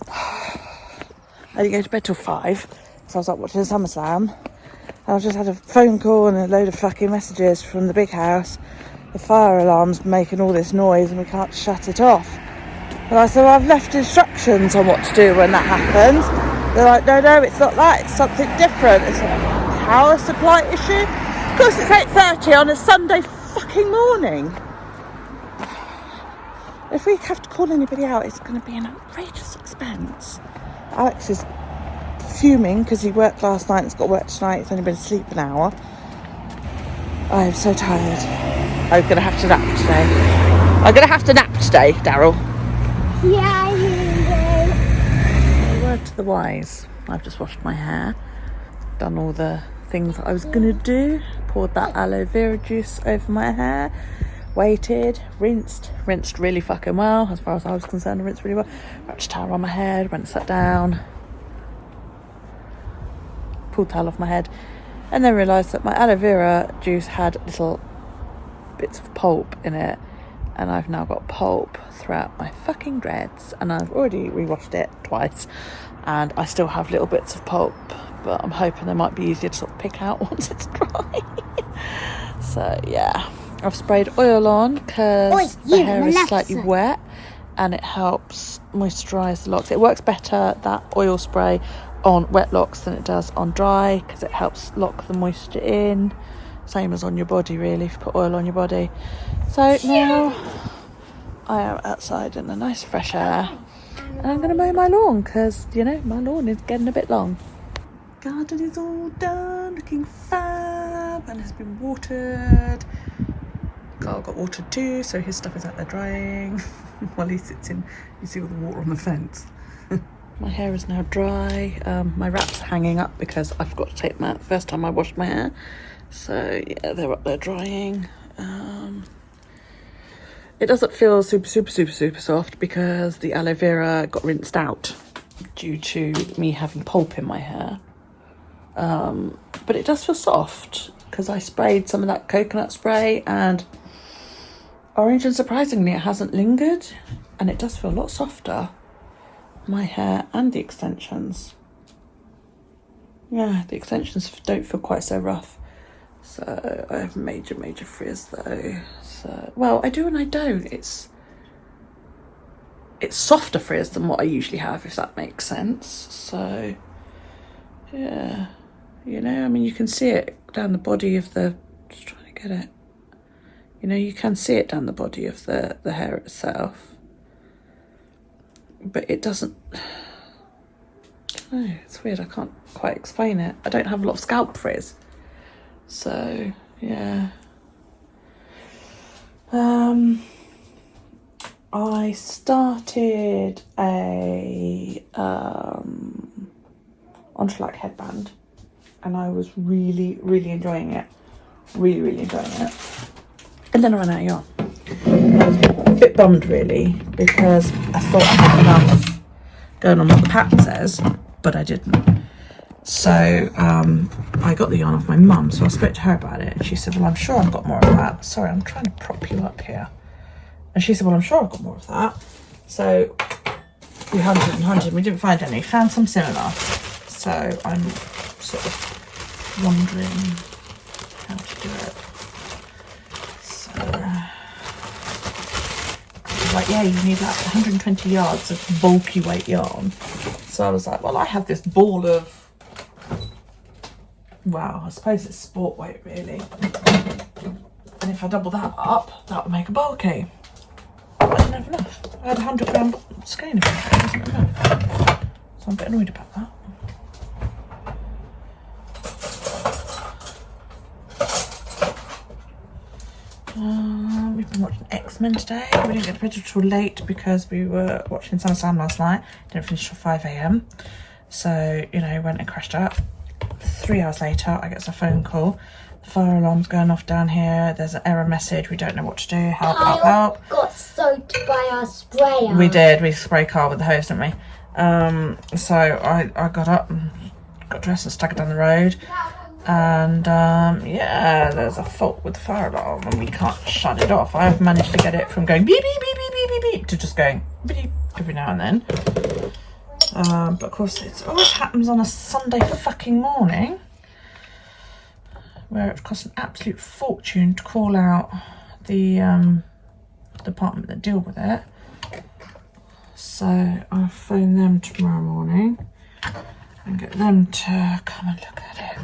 I didn't go to bed till 5, so I was up watching SummerSlam. And I just had a phone call and a load of fucking messages from the big house. The fire alarm's making all this noise and we can't shut it off. And I said, well, I've left instructions on what to do when that happens. They're like, no, it's not that, it's something different. It's a power supply issue. Of course, it's 8:30 on a Sunday fucking morning. If we have to call anybody out, it's going to be an outrageous expense. Alex is fuming because he worked last night and he's got work tonight. He's only been asleep an hour. I am so tired. I'm going to have to nap today. I'm going to have to nap today, Daryl. Yeah, I hear you. Word to the wise. I've just washed my hair, done all the things that I was going to do, poured that aloe vera juice over my hair, waited, rinsed really fucking well, as far as I was concerned. I rinsed really well. Wrapped a towel on my head, went and sat down, pulled the towel off my head, and then realised that my aloe vera juice had little bits of pulp in it, and I've now got pulp throughout my fucking dreads, and I've already re-washed it twice, and I still have little bits of pulp, but I'm hoping they might be easier to sort of pick out once it's dry. So yeah, I've sprayed oil on because the hair is slightly wet, and it helps moisturise the locks. It works better, that oil spray, on wet locks than it does on dry, because it helps lock the moisture in. Same as on your body, really, if you put oil on your body. So now I am outside in the nice fresh air, and I'm going to mow my lawn because, you know, my lawn is getting a bit long. Garden is all done, looking fab, and has been watered. Carl got watered too, so his stuff is out there drying while he sits in. You see all the water on the fence. My hair is now dry. My wrap's hanging up because I forgot to take them out the first time I washed my hair. So yeah, they're up there drying. It doesn't feel super soft because the aloe vera got rinsed out due to me having pulp in my hair. But it does feel soft because I sprayed some of that coconut spray and orange, and surprisingly it hasn't lingered, and it does feel a lot softer, my hair and the extensions. Yeah, the extensions don't feel quite so rough. So I have major frizz though. So, well, I do and I don't. It's softer frizz than what I usually have, if that makes sense. So yeah, you know, I mean, you can see it down the body of the, just trying to get it. You know, you can see it down the body of the hair itself. But it doesn't, I don't know, it's weird, I can't quite explain it. I don't have a lot of scalp frizz. So, yeah. I started a Entrelac headband, and I was really enjoying it. Really enjoying it. And then I ran out of yarn. I was a bit bummed really, because I thought I had enough going on what the pattern says, but I didn't. So I got the yarn off my mum, so I spoke to her about it, and she said, well, I'm sure I've got more of that. Sorry, I'm trying to prop you up here. And she said, well, I'm sure I've got more of that. So we hunted and hunted, we didn't find any. Found some similar. So I'm sort of wondering how to do it. So like, yeah, you need like 120 yards of bulky weight yarn. So I was like, well, I have this ball of, well, I suppose it's sport weight really. And if I double that up, that would make a bulky. But I didn't have enough. I had 100 gram skein of it, it wasn't enough. So I'm a bit annoyed about that. We've been watching X-Men today. We didn't get to bed till late because we were watching SummerSlam last night. Didn't finish till 5 AM. So, you know, went and crashed out. 3 hours later, I get a phone call. The fire alarm's going off down here. There's an error message. We don't know what to do. Help. Got soaked by our sprayer. We did. We spray car with the hose, didn't we? So I got up and got dressed and staggered down the road. And yeah, there's a fault with the fire alarm and we can't shut it off. I've managed to get it from going beep beep beep beep beep beep beep to just going beep every now and then. But of course it always happens on a Sunday fucking morning, where it costs an absolute fortune to call out the department that deal with it. So I'll phone them tomorrow morning and get them to come and look at it.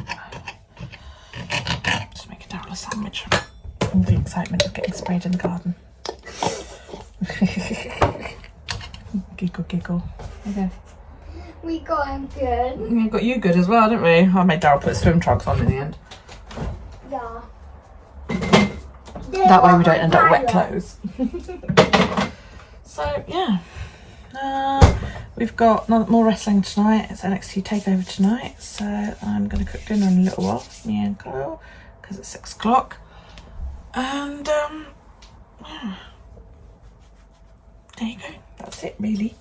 Just make a double sandwich. All the excitement of getting sprayed in the garden. Giggle. Okay. We got him good. We got you good as well, didn't we? I made Daryl put swim trunks on in the end. Yeah. That way we don't end up wet clothes. So yeah. We've got more wrestling tonight. It's NXT TakeOver tonight, so I'm going to cook dinner in a little while, me and Kyle, because it's 6 o'clock. And yeah. There you go. That's it, really.